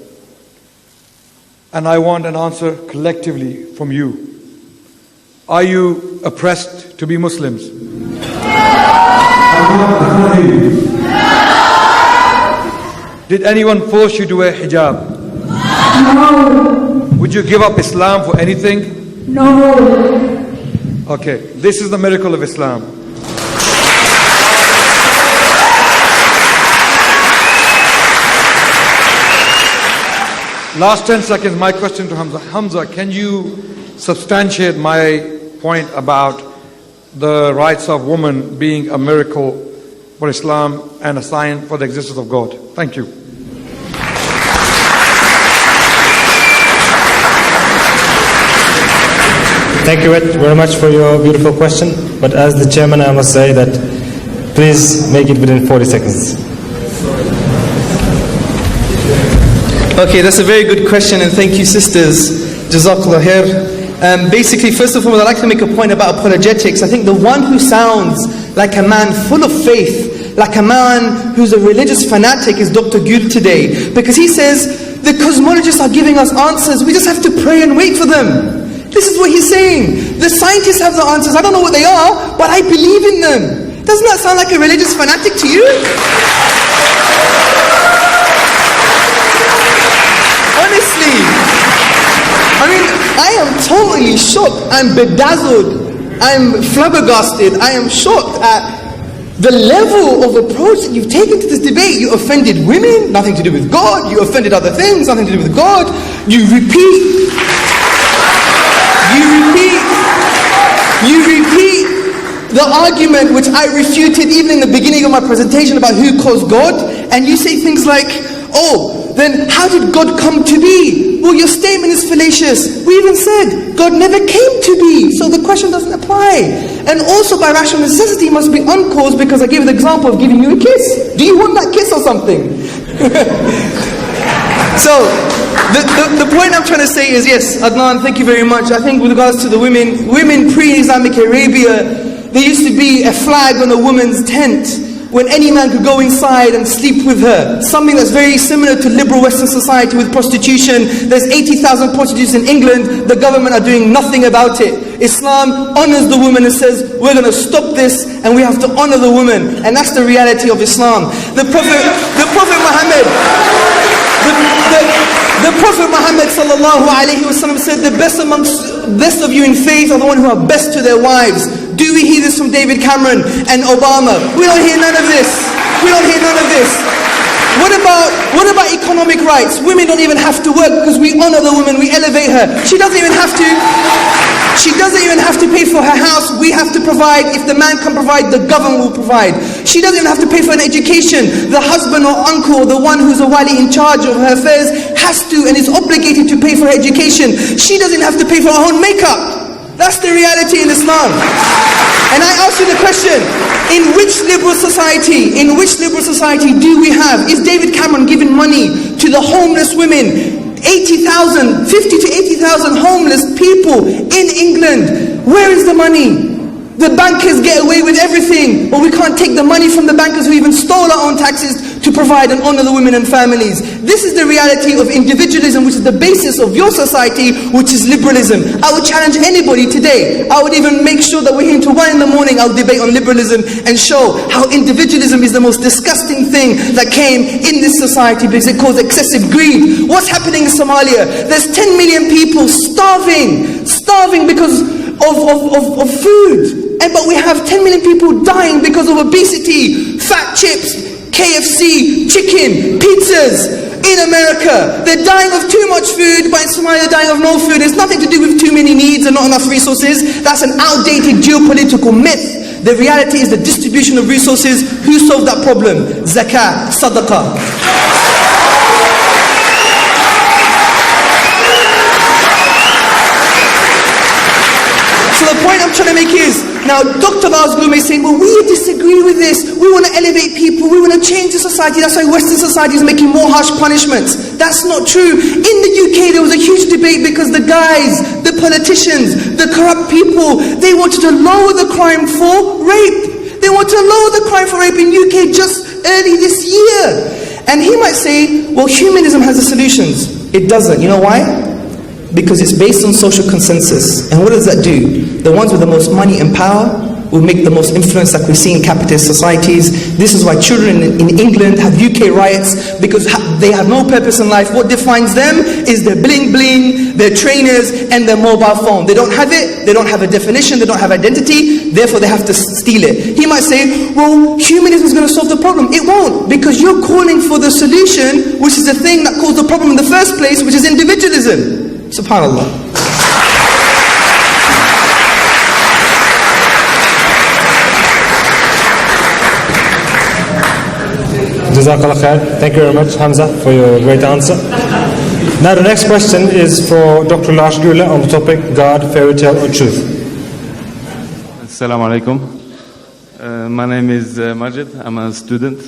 And I want an answer collectively from you. Are you oppressed to be Muslims? Did anyone force you to wear hijab? No. Would you give up Islam for anything? No. Okay, this is the miracle of Islam. Last 10 seconds, my question to Hamza. Hamza, can you substantiate my point about the rights of women being a miracle for Islam and a sign for the existence of God? Thank you. Thank you very much for your beautiful question. But as the chairman, I must say that please make it within 40 seconds. Okay, that's a very good question, and thank you, sisters. Jazakallah khair. Basically, first of all, I'd like to make a point about apologetics. I think the one who sounds like a man full of faith, like a man who's a religious fanatic, is Dr. Gule today. Because he says, the cosmologists are giving us answers, we just have to pray and wait for them. This is what he's saying. The scientists have the answers. I don't know what they are, but I believe in them. Doesn't that sound like a religious fanatic to you? Honestly, I mean, I am totally shocked. I'm bedazzled. I'm flabbergasted. I am shocked at the level of approach that you've taken to this debate. You offended women, nothing to do with God. You offended other things, nothing to do with God. You repeat the argument which I refuted even in the beginning of my presentation about who caused God, and you say things like, oh, then how did God come to be? Well, your statement is fallacious. We even said God never came to be, so the question doesn't apply. And also by rational necessity must be uncaused, because I gave the example of giving you a kiss. Do you want that kiss or something? So the point I'm trying to say is, yes, Adnan, thank you very much. I think with regards to the women pre-Islamic Arabia, there used to be a flag on a woman's tent when any man could go inside and sleep with her. Something that's very similar to liberal Western society with prostitution. There's 80,000 prostitutes in England. The government are doing nothing about it. Islam honors the woman and says, we're going to stop this and we have to honor the woman. And that's the reality of Islam. The Prophet Muhammad sallallahu alaihi wasallam said, the best of you in faith are the ones who are best to their wives. Do we hear this from David Cameron and Obama? We don't hear none of this. We don't hear none of this. What about economic rights? Women don't even have to work because we honor the woman, we elevate her. She doesn't even have to pay for her house. We have to provide. If the man can provide, the government will provide. She doesn't even have to pay for an education. The husband or uncle, the one who's a wali in charge of her affairs, has to and is obligated to pay for her education. She doesn't have to pay for her own makeup. That's the reality in Islam. And I ask you the question, in which liberal society do we have? Is David Cameron giving money to the homeless women? 50 to 80,000 homeless people in England. Where is the money? The bankers get away with everything, but we can't take the money from the bankers who even stole our own taxes to provide and honor the women and families. This is the reality of individualism, which is the basis of your society, which is liberalism. I would challenge anybody today. I would even make sure that we're here until 1 in the morning. I'll debate on liberalism and show how individualism is the most disgusting thing that came in this society, because it caused excessive greed. What's happening in Somalia? There's 10 million people starving because of food. But we have 10 million people dying because of obesity, fat chips, KFC, chicken, pizzas in America. They're dying of too much food, but in Somalia they're dying of no food. It's nothing to do with too many needs and not enough resources. That's an outdated geopolitical myth. The reality is the distribution of resources. Who solved that problem? Zakah, sadaqah. Now, Dr. Lars Gule may say, well, we disagree with this. We want to elevate people. We want to change the society. That's why Western society is making more harsh punishments. That's not true. In the UK, there was a huge debate because the guys, the politicians, the corrupt people, they wanted to lower the crime for rape. They wanted to lower the crime for rape in UK just early this year. And he might say, well, humanism has the solutions. It doesn't. You know why? Because it's based on social consensus. And what does that do? The ones with the most money and power will make the most influence, like we see in capitalist societies. This is why children in England have UK riots, because they have no purpose in life. What defines them is their bling bling, their trainers, and their mobile phone. They don't have it, they don't have a definition, they don't have identity, therefore they have to steal it. He might say, well, humanism is going to solve the problem. It won't, because you're calling for the solution, which is the thing that caused the problem in the first place, which is individualism. Subhanallah. Jazakallah khair. Thank you very much, Hamza, for your great answer. Now the next question is for Dr. Lars Gule on the topic God, fairy tale or truth. Assalamu alaikum. My name is Majid. I'm a student.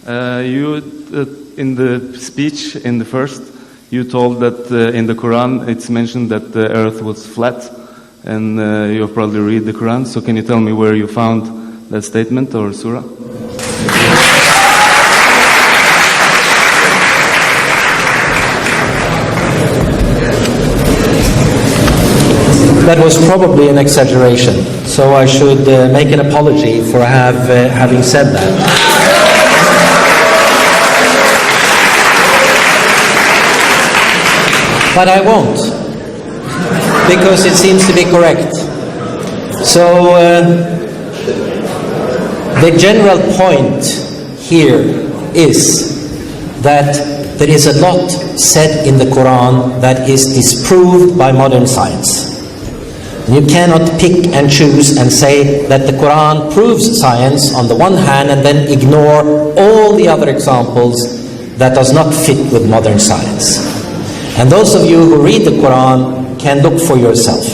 In the speech, in the first, you told that in the Quran it's mentioned that the earth was flat, and you've probably read the Quran, so can you tell me where you found that statement or surah? That was probably an exaggeration, so I should make an apology for having said that. But I won't, because it seems to be correct. So the general point here is that there is a lot said in the Quran that is disproved by modern science. You cannot pick and choose and say that the Quran proves science on the one hand and then ignore all the other examples that does not fit with modern science. And those of you who read the Quran can look for yourself.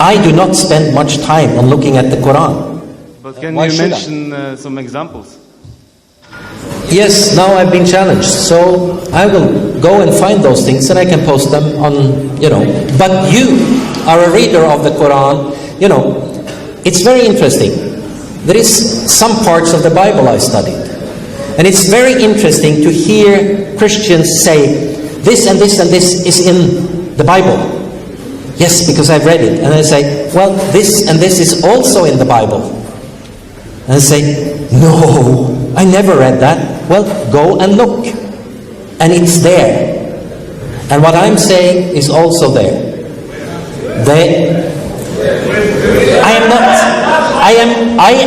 I do not spend much time on looking at the Quran. But can you mention some examples? Yes, now I've been challenged, so I will go and find those things and I can post them on, But you are a reader of the Quran, it's very interesting. There is some parts of the Bible I studied. And it's very interesting to hear Christians say, this and this and this is in the Bible. Yes, because I've read it. And I say, well, this and this is also in the Bible. And I say, no, I never read that. Well, go and look. And it's there. And what I'm saying is also there. I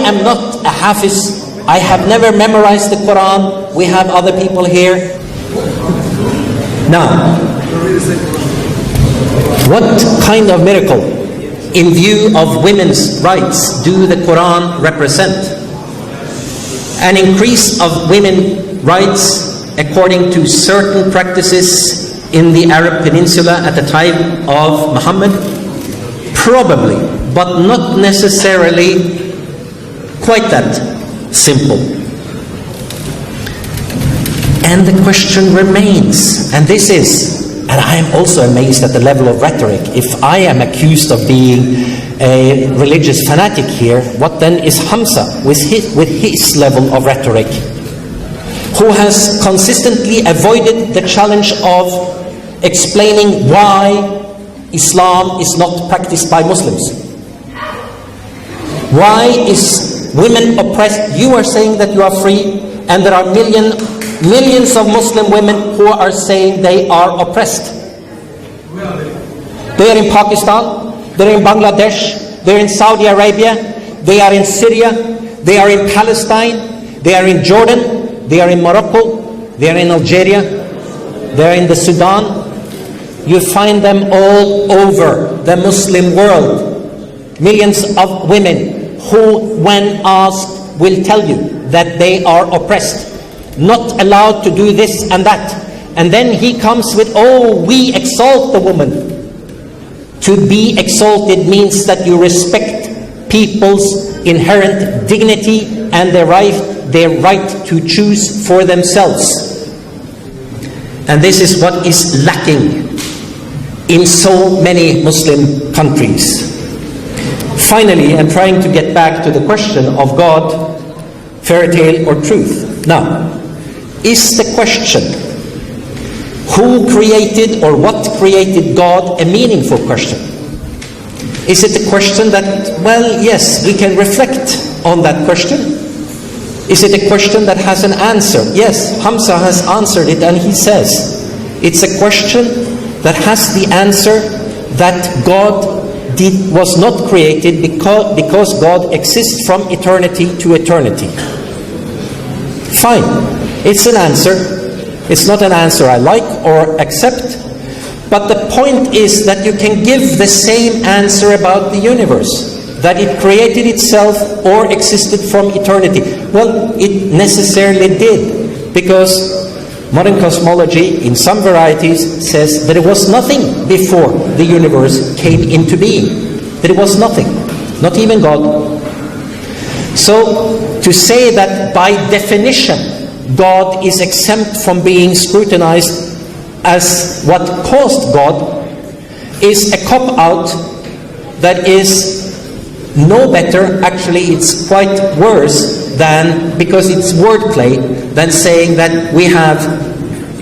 am not a Hafiz. I have never memorized the Quran. We have other people here. Now, what kind of miracle in view of women's rights do the Quran represent? An increase of women's rights according to certain practices in the Arab Peninsula at the time of Muhammad? Probably, but not necessarily quite that simple. And the question remains, and this is, and I am also amazed at the level of rhetoric. If I am accused of being a religious fanatic here, what then is Hamza with his level of rhetoric, who has consistently avoided the challenge of explaining why Islam is not practiced by Muslims? Why is women oppressed? You are saying that you are free, and there are millions of Muslim women who are saying they are oppressed. They are in Pakistan, they are in Bangladesh, they are in Saudi Arabia, they are in Syria, they are in Palestine, they are in Jordan, they are in Morocco, they are in Algeria, they are in the Sudan. You find them all over the Muslim world. Millions of women who, when asked, will tell you that they are oppressed, not allowed to do this and that. And then he comes with, oh, we exalt the woman. To be exalted means that you respect people's inherent dignity and their right to choose for themselves. And this is what is lacking in so many Muslim countries. Finally, I'm trying to get back to the question of God, fairy tale or truth. Now, is the question, who created or what created God, a meaningful question? Is it a question that, well, yes, we can reflect on that question? Is it a question that has an answer? Yes, Hamza has answered it, and he says it's a question that has the answer that God was not created because God exists from eternity to eternity. Fine, it's an answer. It's not an answer I like or accept, but the point is that you can give the same answer about the universe, that it created itself or existed from eternity. Well, it necessarily did, because modern cosmology, in some varieties, says that it was nothing before the universe came into being. That it was nothing, not even God. So, to say that by definition God is exempt from being scrutinized as what caused God is a cop-out that is no better, actually it's quite worse than, because it's wordplay, than saying that we have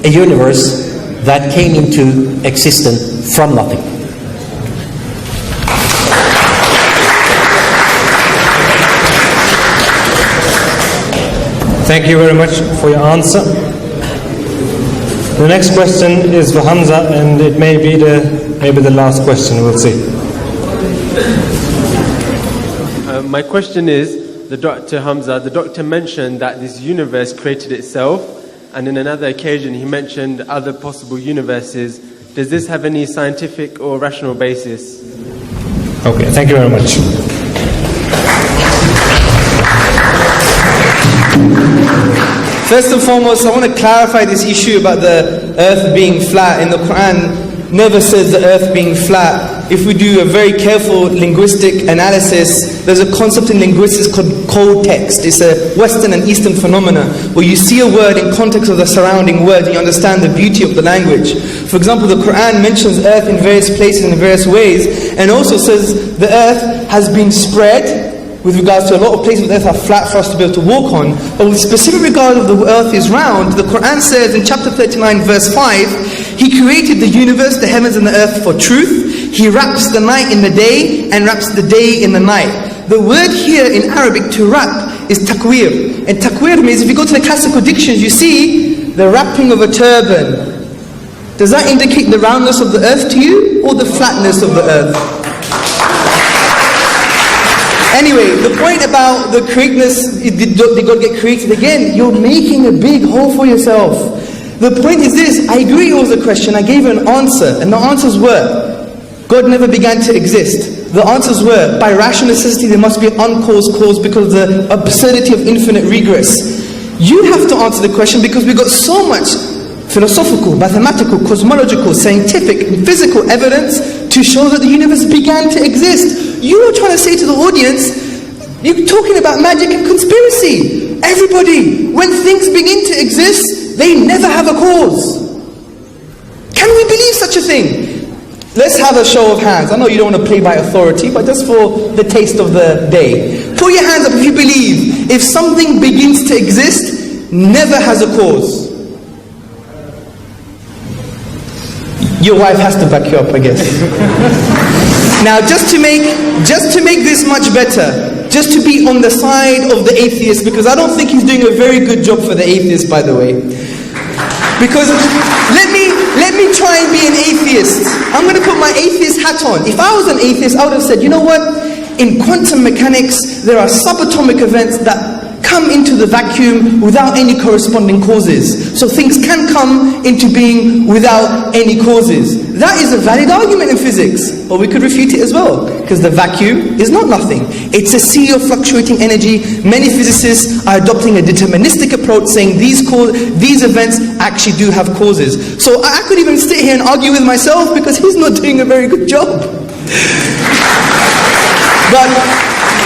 a universe that came into existence from nothing. Thank you very much for your answer. The next question is for Hamza, and it may be the last question. We'll see. My question is, to Hamza, the doctor mentioned that this universe created itself, and in another occasion he mentioned other possible universes. Does this have any scientific or rational basis? Okay, thank you very much. First and foremost, I want to clarify this issue about the earth being flat. In the Quran, never says the earth being flat. If we do a very careful linguistic analysis, there's a concept in linguistics called code text. It's a Western and Eastern phenomena where you see a word in context of the surrounding words and you understand the beauty of the language. For example, the Quran mentions earth in various places in various ways, and also says the earth has been spread. With regards to a lot of places of the earth are flat for us to be able to walk on, but with specific regard of the earth is round, the Quran says in chapter 39 verse 5, He created the universe, the heavens and the earth for truth. He wraps the night in the day and wraps the day in the night. The word here in Arabic to wrap is takwir, and takwir means, if you go to the classical dictionaries, you see the wrapping of a turban. Does that indicate the roundness of the earth to you, or the flatness of the earth? Anyway, the point about the createness, did God get created again? You're making a big hole for yourself. The point is this, I agree it was a question, I gave an answer, and the answers were, God never began to exist. The answers were, by rational necessity there must be an uncaused cause because of the absurdity of infinite regress. You have to answer the question because we've got so much philosophical, mathematical, cosmological, scientific, and physical evidence to show that the universe began to exist. You are trying to say to the audience, you're talking about magic and conspiracy. Everybody, when things begin to exist, they never have a cause. Can we believe such a thing? Let's have a show of hands. I know you don't want to play by authority, but just for the taste of the day. Put your hands up if you believe, if something begins to exist, never has a cause. Your wife has to back you up, I guess. Now, just to make this much better, just to be on the side of the atheist, because I don't think he's doing a very good job for the atheist, by the way. Because let me try and be an atheist. I'm going to put my atheist hat on. If I was an atheist, I would have said, you know what? In quantum mechanics, there are subatomic events that come into the vacuum without any corresponding causes. So things can come into being without any causes. That is a valid argument in physics. Or we could refute it as well, because the vacuum is not nothing. It's a sea of fluctuating energy. Many physicists are adopting a deterministic approach, saying these events actually do have causes. So I could even sit here and argue with myself, because he's not doing a very good job. But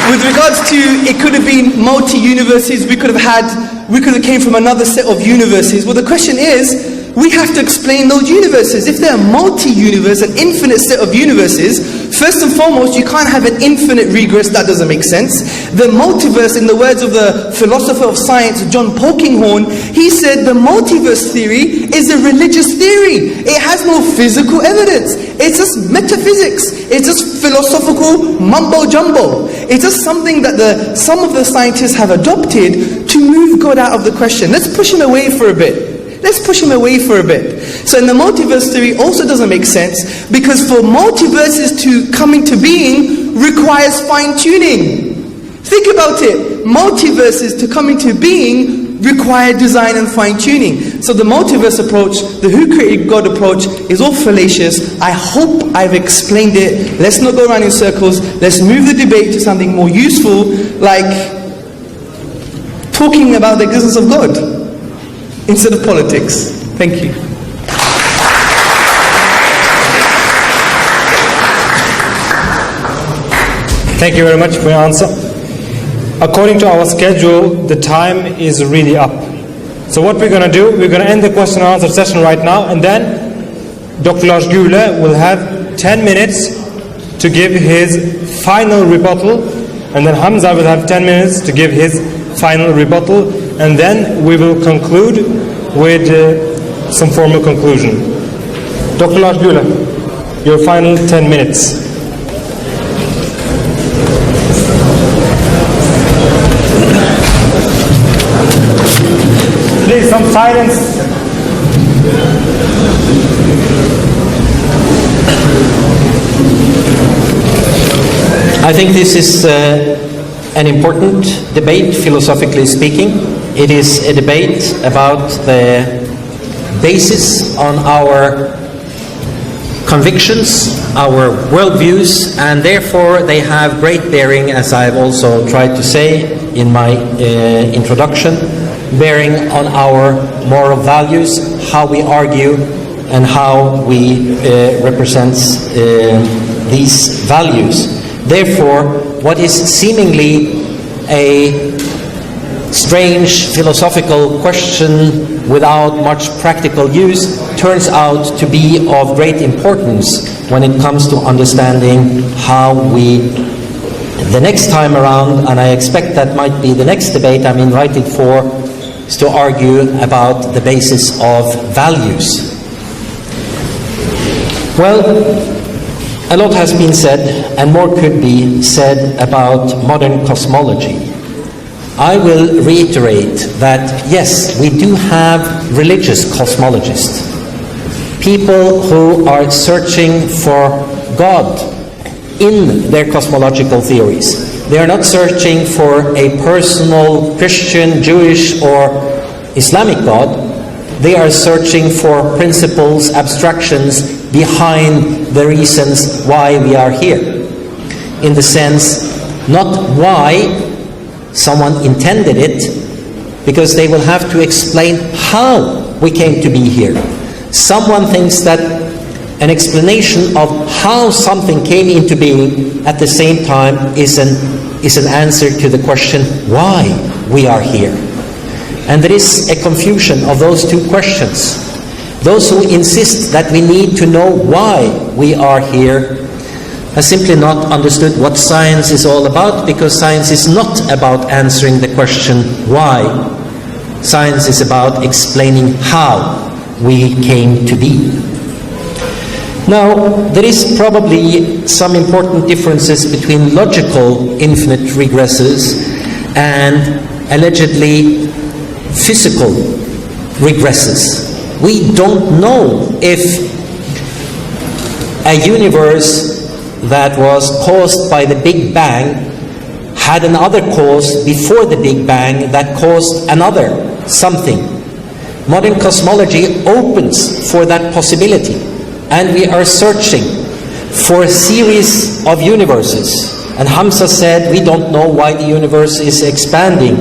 with regards to it could have been multi-universes, we could have came from another set of universes. Well, the question is, we have to explain those universes. If they're multi-universe, an infinite set of universes, first and foremost, you can't have an infinite regress. That doesn't make sense. The multiverse, in the words of the philosopher of science, John Polkinghorne, he said the multiverse theory is a religious theory. It has no physical evidence. It's just metaphysics. It's just philosophical mumbo-jumbo. It's just something that some of the scientists have adopted to move God out of the question. Let's push him away for a bit. Let's push him away for a bit. So in the multiverse theory also doesn't make sense, because for multiverses to come into being requires fine-tuning. Think about it. Multiverses to come into being require design and fine-tuning. So the multiverse approach, the who created God approach, is all fallacious. I hope I've explained it. Let's not go around in circles. Let's move the debate to something more useful, like talking about the existence of God instead of politics. Thank you. Thank you very much for your answer. According to our schedule, the time is really up. So what we're going to do, we're going to end the question and answer session right now, and then Dr. Lars Gule will have 10 minutes to give his final rebuttal, and then Hamza will have 10 minutes to give his final rebuttal, and then we will conclude with some formal conclusion. Dr. Lars Gule, your final 10 minutes. Please, some silence. I think this is an important debate, philosophically speaking. It is a debate about the basis on our convictions, our worldviews, and therefore they have great bearing, as I've also tried to say in my introduction, bearing on our moral values, how we argue and how we represent these values. Therefore, what is seemingly a strange philosophical question without much practical use turns out to be of great importance when it comes to understanding how we, the next time around, and I expect that might be the next debate I'm invited for, is to argue about the basis of values. Well, a lot has been said, and more could be said about modern cosmology. I will reiterate that, yes, we do have religious cosmologists, people who are searching for God in their cosmological theories. They are not searching for a personal Christian, Jewish, or Islamic God. They are searching for principles, abstractions behind the reasons why we are here. In the sense, not why someone intended it, because they will have to explain how we came to be here. Someone thinks that an explanation of how something came into being at the same time is an answer to the question why we are here. And there is a confusion of those two questions. Those who insist that we need to know why we are here has simply not understood what science is all about, because science is not about answering the question why. Science is about explaining how we came to be. Now, there is probably some important differences between logical infinite regresses and allegedly physical regresses. We don't know if a universe that was caused by the Big Bang had another cause before the Big Bang that caused another something. Modern cosmology opens for that possibility, and we are searching for a series of universes. And Hamza said we don't know why the universe is expanding.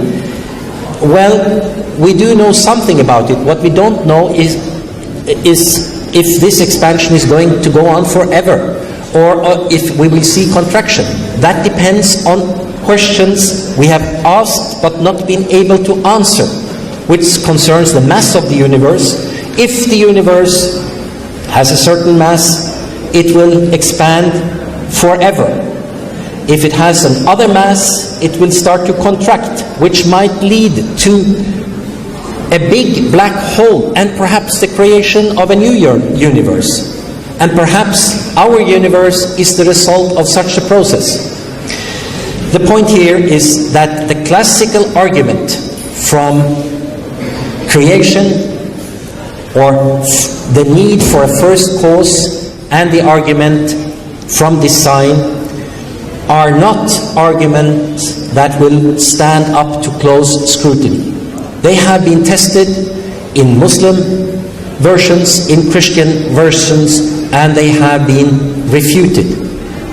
Well, we do know something about it. What we don't know is if this expansion is going to go on forever, or if we will see contraction. That depends on questions we have asked but not been able to answer, which concerns the mass of the universe. If the universe has a certain mass, it will expand forever. If it has another mass, it will start to contract, which might lead to a big black hole and perhaps the creation of a new universe. And perhaps our universe is the result of such a process. The point here is that the classical argument from creation, or the need for a first cause, and the argument from design are not arguments that will stand up to close scrutiny. They have been tested in Muslim versions, in Christian versions, and they have been refuted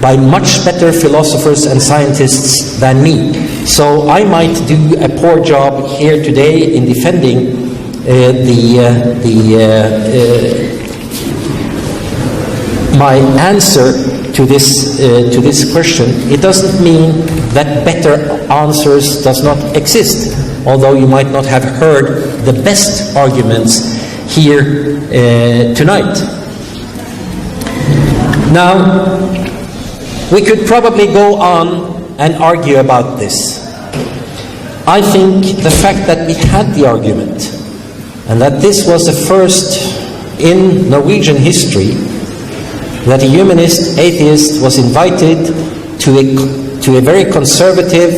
by much better philosophers and scientists than me. So I might do a poor job here today in defending my answer to this question. It doesn't mean that better answers does not exist, although you might not have heard the best arguments here tonight. Now, we could probably go on and argue about this. I think the fact that we had the argument, and that this was the first in Norwegian history that a humanist atheist was invited to a very conservative,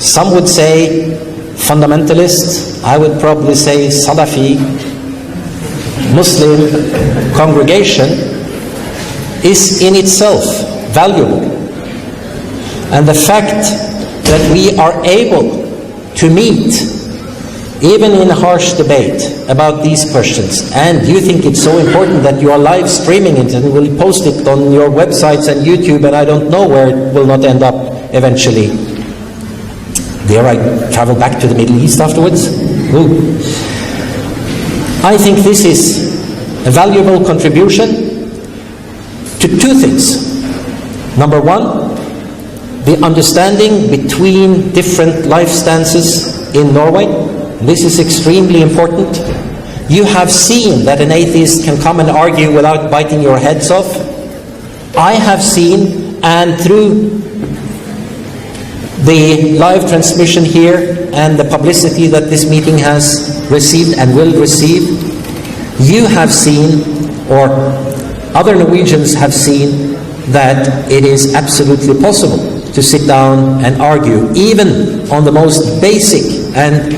some would say fundamentalist, I would probably say Salafi, Muslim congregation, is in itself valuable. And the fact that we are able to meet, even in a harsh debate about these questions, and you think it's so important that you are live streaming it and will post it on your websites and YouTube, and I don't know where it will not end up eventually. Dare I travel back to the Middle East afterwards? Ooh. I think this is a valuable contribution to two things. Number one, the understanding between different life stances in Norway. This is extremely important. You have seen that an atheist can come and argue without biting your heads off. I have seen, and through the live transmission here and the publicity that this meeting has received and will receive, you have seen, or other Norwegians have seen, that it is absolutely possible to sit down and argue, even on the most basic and,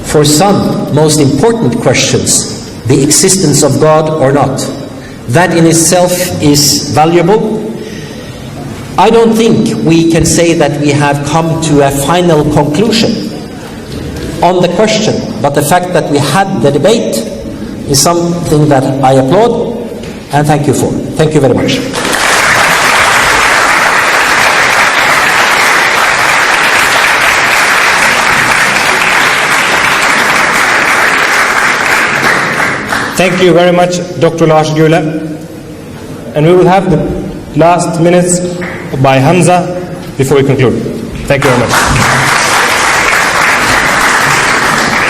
for some, most important questions, the existence of God or not. That in itself is valuable. I don't think we can say that we have come to a final conclusion on the question, but the fact that we had the debate is something that I applaud and thank you for. Thank you very much. Thank you very much, Dr. Lars Gule. And we will have the last minutes by Hamza before we conclude. Thank you very much.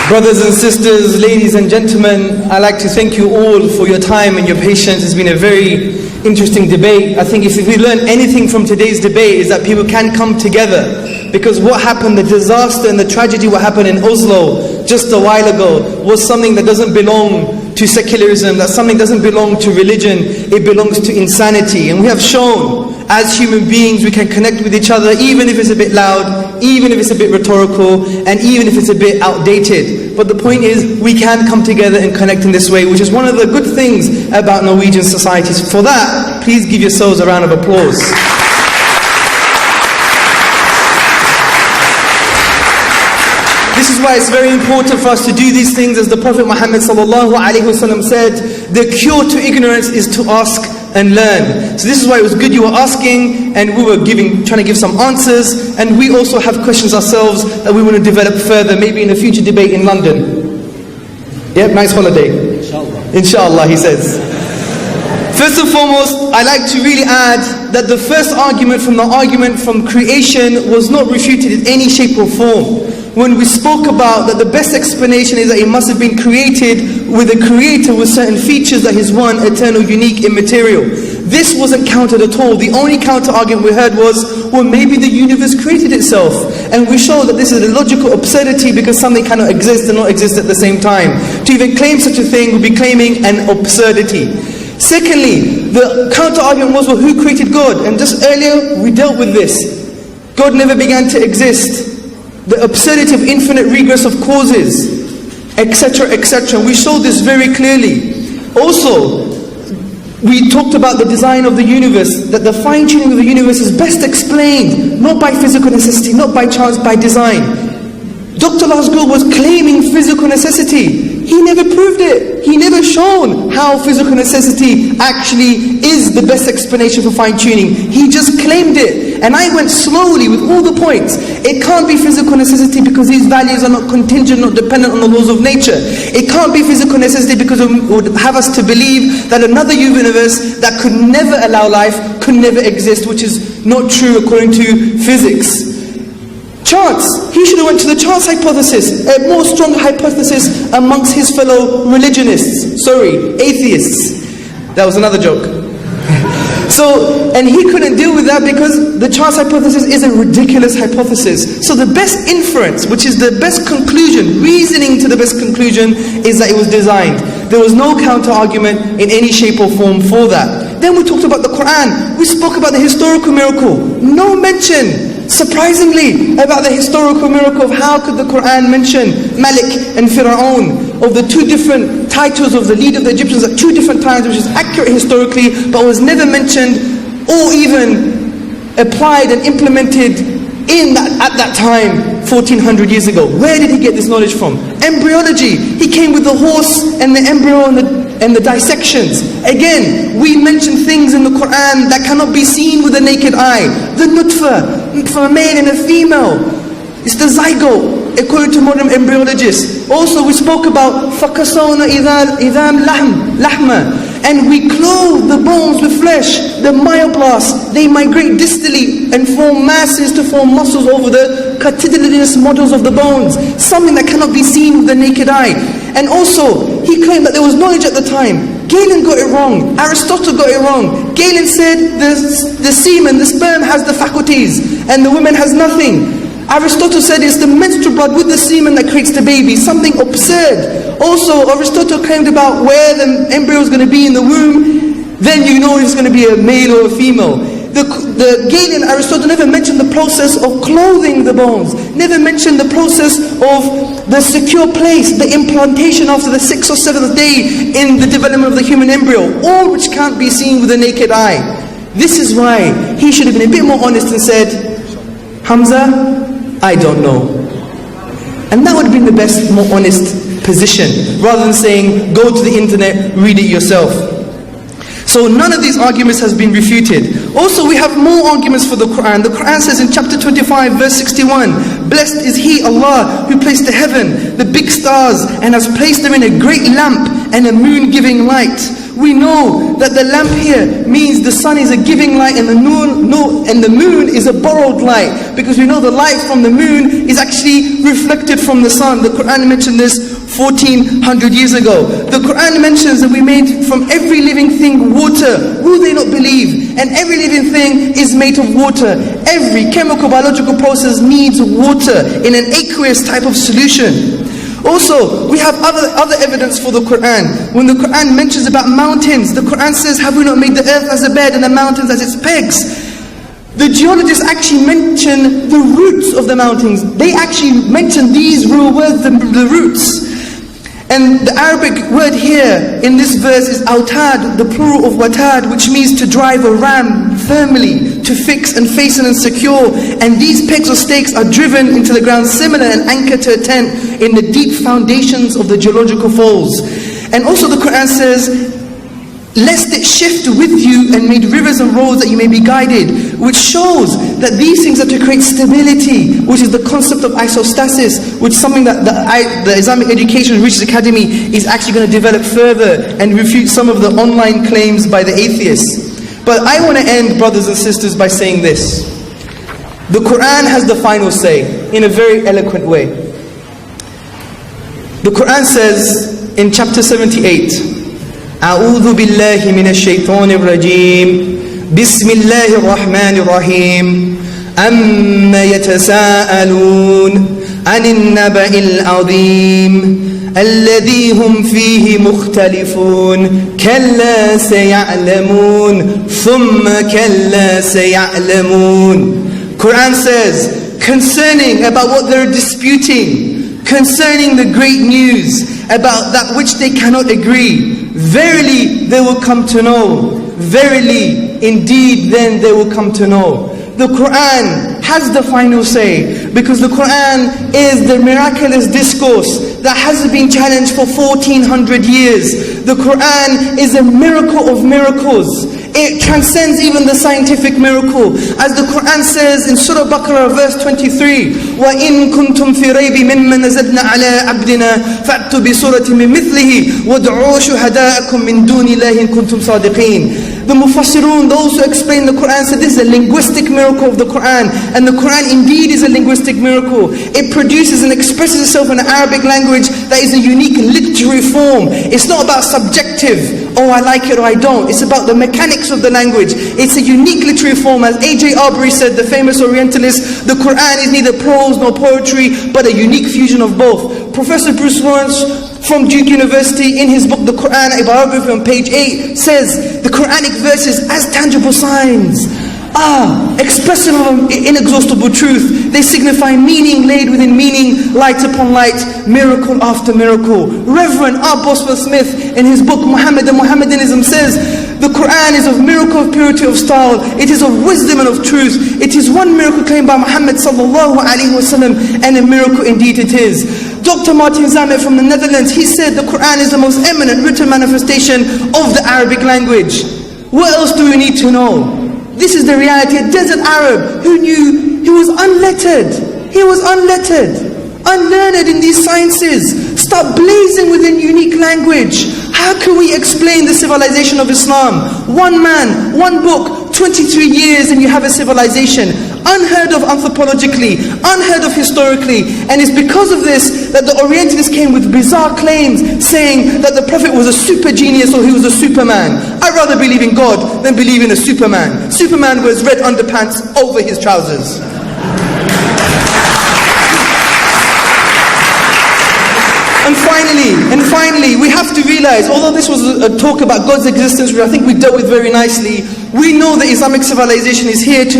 Brothers and sisters, ladies and gentlemen, I'd like to thank you all for your time and your patience. It's been a very interesting debate. I think if we learn anything from today's debate is that people can come together. Because what happened, the disaster and the tragedy what happened in Oslo just a while ago was something that doesn't belong to secularism, that something doesn't belong to religion, it belongs to insanity. And we have shown, as human beings, we can connect with each other, even if it's a bit loud, even if it's a bit rhetorical, and even if it's a bit outdated. But the point is, we can come together and connect in this way, which is one of the good things about Norwegian societies. For that, please give yourselves a round of applause. This is why it's very important for us to do these things, as the Prophet Muhammad ﷺ said, the cure to ignorance is to ask and learn. So this is why it was good you were asking, and we were trying to give some answers, and we also have questions ourselves that we want to develop further, maybe in a future debate in London. Yep, nice holiday. Inshallah. Inshallah, he says. First and foremost, I like to really add that the first argument from creation was not refuted in any shape or form. When we spoke about that the best explanation is that it must have been created with a creator with certain features that is one, eternal, unique, immaterial. This wasn't countered at all. The only counter argument we heard was, well, maybe the universe created itself. And we showed that this is a logical absurdity because something cannot exist and not exist at the same time. To even claim such a thing would be claiming an absurdity. Secondly, the counter argument was, well, who created God? And just earlier we dealt with this. God never began to exist. The absurdity of infinite regress of causes, etc., etc. We showed this very clearly. Also, we talked about the design of the universe, that the fine-tuning of the universe is best explained, not by physical necessity, not by chance, by design. Dr. Lars Gule was claiming physical necessity. He never proved it. He never shown how physical necessity actually is the best explanation for fine-tuning. He just claimed it. And I went slowly with all the points. It can't be physical necessity because these values are not contingent, not dependent on the laws of nature. It can't be physical necessity because it would have us to believe that another universe that could never allow life could never exist, which is not true according to physics. Chance. He should have went to the chance hypothesis, a more strong hypothesis amongst his fellow atheists. That was another joke. And he couldn't deal with that because the chance hypothesis is a ridiculous hypothesis. So the best inference, which is the best conclusion, reasoning to the best conclusion, is that it was designed. There was no counter argument in any shape or form for that. Then we talked about the Quran. We spoke about the historical miracle. No mention, surprisingly, about the historical miracle of how could the Quran mention Malik and Fir'aun, of the two different titles of the leader of the Egyptians at two different times, which is accurate historically, but was never mentioned or even applied and implemented at that time, 1400 years ago. Where did he get this knowledge from? Embryology. He came with the horse and the embryo and the dissections. Again, we mention things in the Quran that cannot be seen with the naked eye. The nutfa, for a male and a female. It's the zygote, according to modern embryologists. Also, we spoke about فَكَسَوْنَ إِذَامْ لَحْمًا, and we clothe the bones with flesh. The myoblasts, they migrate distally and form masses to form muscles over the cartilaginous models of the bones, something that cannot be seen with the naked eye. And also, he claimed that there was knowledge at the time. Galen got it wrong. Aristotle got it wrong. Galen said the semen, the sperm has the faculties and the woman has nothing. Aristotle said it's the menstrual blood with the semen that creates the baby, something absurd. Also, Aristotle claimed about where the embryo is going to be in the womb, then you know it's going to be a male or a female. The Galen, Aristotle never mentioned the process of clothing the bones, never mentioned the process of the secure place, the implantation after the 6th or 7th day in the development of the human embryo, all which can't be seen with the naked eye. This is why he should have been a bit more honest and said, Hamza, I don't know. And that would have been the best, more honest position, rather than saying, go to the internet, read it yourself. So none of these arguments has been refuted. Also, we have more arguments for the Quran. The Quran says in chapter 25, verse 61, blessed is He, Allah, who placed the heaven, the big stars, and has placed them in a great lamp and a moon giving light. We know that the lamp here means the sun is a giving light and the moon is a borrowed light, because we know the light from the moon is actually reflected from the sun. The Quran mentioned this 1400 years ago. The Quran mentions that we made from every living thing water. Will they not believe? And every living thing is made of water. Every chemical biological process needs water in an aqueous type of solution. Also, we have other evidence for the Quran. When the Quran mentions about mountains, the Quran says, have we not made the earth as a bed and the mountains as its pegs? The geologists actually mention the roots of the mountains. They actually mention these real words, the roots. And the Arabic word here in this verse is autad, the plural of watad, which means to drive a ram firmly, to fix and fasten and secure. And these pegs or stakes are driven into the ground, similar and anchored to a tent in the deep foundations of the geological folds. And also the Quran says, lest it shift with you and made rivers and roads that you may be guided, which shows that these things are to create stability, which is the concept of isostasis, which is something that the Islamic Education Research Academy is actually going to develop further and refute some of the online claims by the atheists. But I want to end, brothers and sisters, by saying this. The Quran has the final say in a very eloquent way. The Quran says in chapter 78, أعوذ بالله من الشيطان الرجيم بسم الله الرحمن الرحيم أما يتساءلون عن النبأ العظيم الذي هم فيه مختلفون كلا سيعلمون ثم كلا سيعلمون. Quran says concerning about what they're disputing, concerning the great news about that which they cannot agree, verily they will come to know, verily indeed then they will come to know. The Quran has the final say because the Quran is the miraculous discourse that hasn't been challenged for 1400 years. The Quran is a miracle of miracles. It transcends even the scientific miracle. As the Quran says in Surah Baqarah verse 23, وَإِن كُنْتُمْ فِي رَيْبٍ مِّمَّا نَزَلْنَا عَلَىٰ عَبْدِنَا فَأْتُوا بِسُورَةٍ مِّن مِّثْلِهِ وَادْعُوا شُهَدَاءَكُم مِّن دُونِ اللَّهِ إِن كُنتُمْ صَادِقِينَ. The Mufassirun, those who explain the Quran, said this is a linguistic miracle of the Quran. And the Quran indeed is a linguistic miracle. It produces and expresses itself in an Arabic language that is a unique literary form. It's not about subjective, oh I like it or I don't. It's about the mechanics of the language. It's a unique literary form. As A.J. Arbery said, the famous Orientalist, the Quran is neither prose nor poetry, but a unique fusion of both. Professor Bruce Lawrence from Duke University, in his book The Quran, a biography on page 8, says the Quranic verses as tangible signs are expressive of inexhaustible truth. They signify meaning laid within meaning, light upon light, miracle after miracle. Reverend R. Boswell Smith, in his book Muhammad and Mohammedanism, says the Quran is of miracle of purity of style. It is of wisdom and of truth. It is one miracle claimed by Muhammad sallallahu alaihi wasallam, and a miracle indeed it is. Dr. Martin Zamet from the Netherlands, he said the Quran is the most eminent written manifestation of the Arabic language. What else do we need to know? This is the reality. A desert Arab who knew, he was unlettered. He was unlettered, unlearned in these sciences. Start blazing within unique language. How can we explain the civilization of Islam? One man, one book, 23 years and you have a civilization. Unheard of anthropologically, unheard of historically. And it's because of this that the Orientalists came with bizarre claims saying that the Prophet was a super genius or he was a superman. I'd rather believe in God than believe in a superman. Superman wears red underpants over his trousers. And finally, we have to realize, although this was a talk about God's existence, which I think we dealt with very nicely, we know that Islamic civilization is here to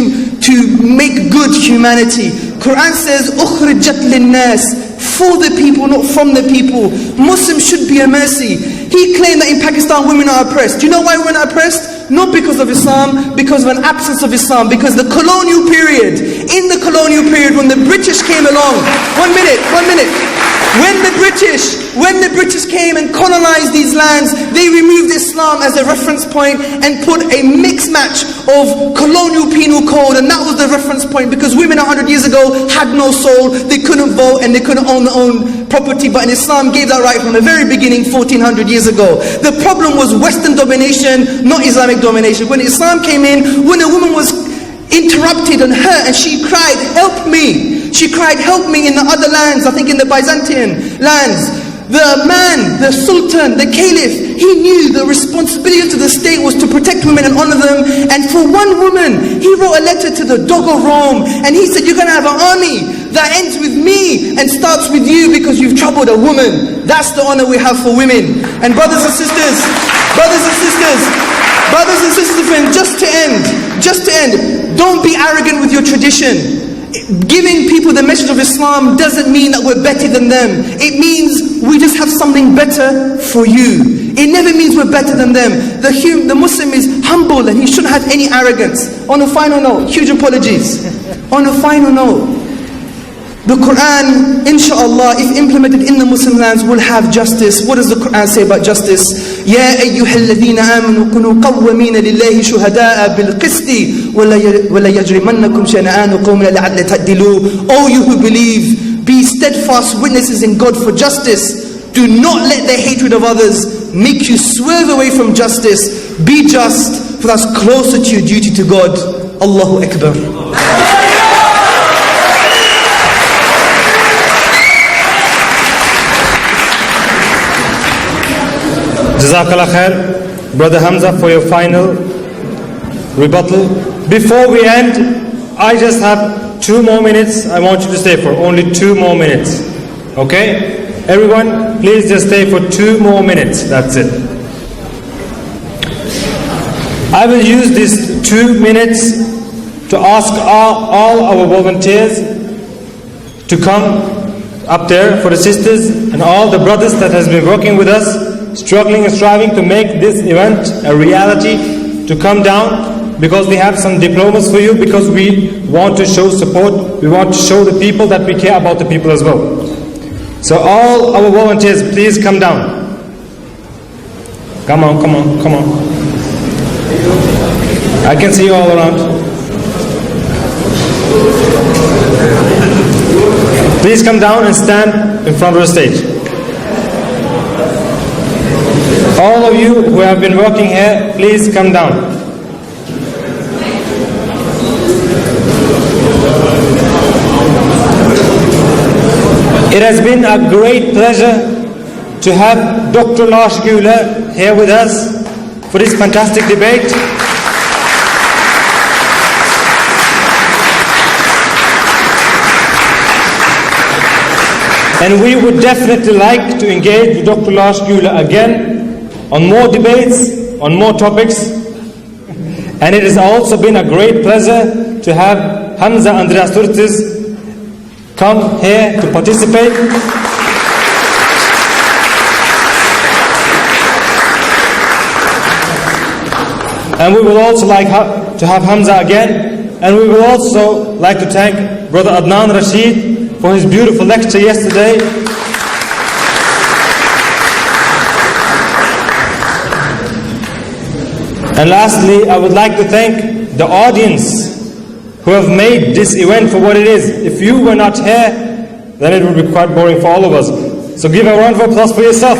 make good humanity. Quran says, أُخْرِجَتْ لِلنَّاسِ, for the people, not from the people. Muslims should be a mercy. He claimed that in Pakistan women are oppressed. Do you know why women are oppressed? Not because of Islam, because of an absence of Islam. Because the colonial period, in the colonial period when the British came along, one minute. When the British came and colonized these lands, they removed Islam as a reference point and put a mixed match of colonial penal code, and that was the reference point because women 100 years ago had no soul, they couldn't vote and they couldn't own their own property, but Islam gave that right from the very beginning 1400 years ago. The problem was Western domination, not Islamic domination. When Islam came in, when a woman was interrupted and hurt and she cried, help me. She cried, help me in the other lands, I think in the Byzantine lands. The man, the sultan, the caliph, he knew the responsibility to the state was to protect women and honor them. And for one woman, he wrote a letter to the dog of Rome and he said, you're going to have an army that ends with me and starts with you because you've troubled a woman. That's the honor we have for women. And brothers and sisters, just to end, don't be arrogant with your tradition. Giving people the message of Islam doesn't mean that we're better than them. It means we just have something better for you. It never means we're better than them. The Muslim is humble and he shouldn't have any arrogance. On a final note, huge apologies. On a final note, the Quran, inshallah, if implemented in the Muslim lands, will have justice. What does the Quran say about justice? يَا أَيُّهَا الَّذِينَ آمَنُوا كُنُوا قَوَّمِينَ لِلَّهِ شُهَدَاءَ بِالْقِسْطِ وَلَا يَجْرِمَنَّكُمْ شَنَآنُ قَوْمٍ عَلَىٰ أَلَّا تَعْدِلُوا. O you who believe, be steadfast witnesses in God for justice. Do not let the hatred of others make you swerve away from justice. Be just, for that's closer to your duty to God. Allahu Akbar. Jazakallah khair, Brother Hamza, for your final rebuttal. Before we end, I just have 2 more minutes. I want you to stay for only 2 more minutes. Okay? Everyone, please just stay for 2 more minutes. That's it. I will use these 2 minutes to ask all our volunteers to come up there, for the sisters and all the brothers that has been working with us, struggling and striving to make this event a reality, to come down, because we have some diplomas for you, because we want to show support. We want to show the people that we care about the people as well. So all our volunteers, please come down. Come on, come on, come on. I can see you all around. Please come down and stand in front of the stage. All of you who have been working here, please come down. It has been a great pleasure to have Dr. Lars Gule here with us for this fantastic debate. And we would definitely like to engage with Dr. Lars Gule again on more debates, on more topics. And it has also been a great pleasure to have Hamza Andreas Turtis come here to participate. And we would also like to have Hamza again. And we would also like to thank Brother Adnan Rashid for his beautiful lecture yesterday. And lastly, I would like to thank the audience who have made this event for what it is. If you were not here, then it would be quite boring for all of us. So give a round of applause for yourself.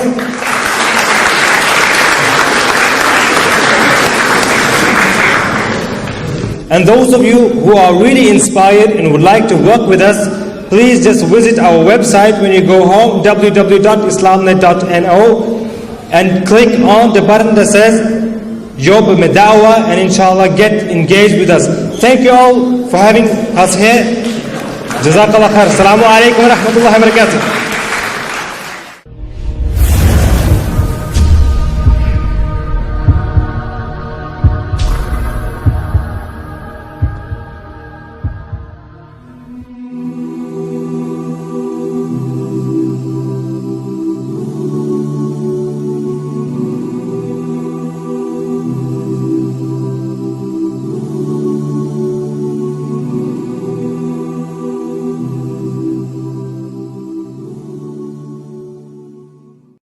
And those of you who are really inspired and would like to work with us, please just visit our website when you go home, www.islamnet.no, and click on the button that says Job Medawa, and inshallah get engaged with us. Thank you all for having us here. Jazakallah khair. Assalamu alaikum wa rahmatullahi wa barakatuh.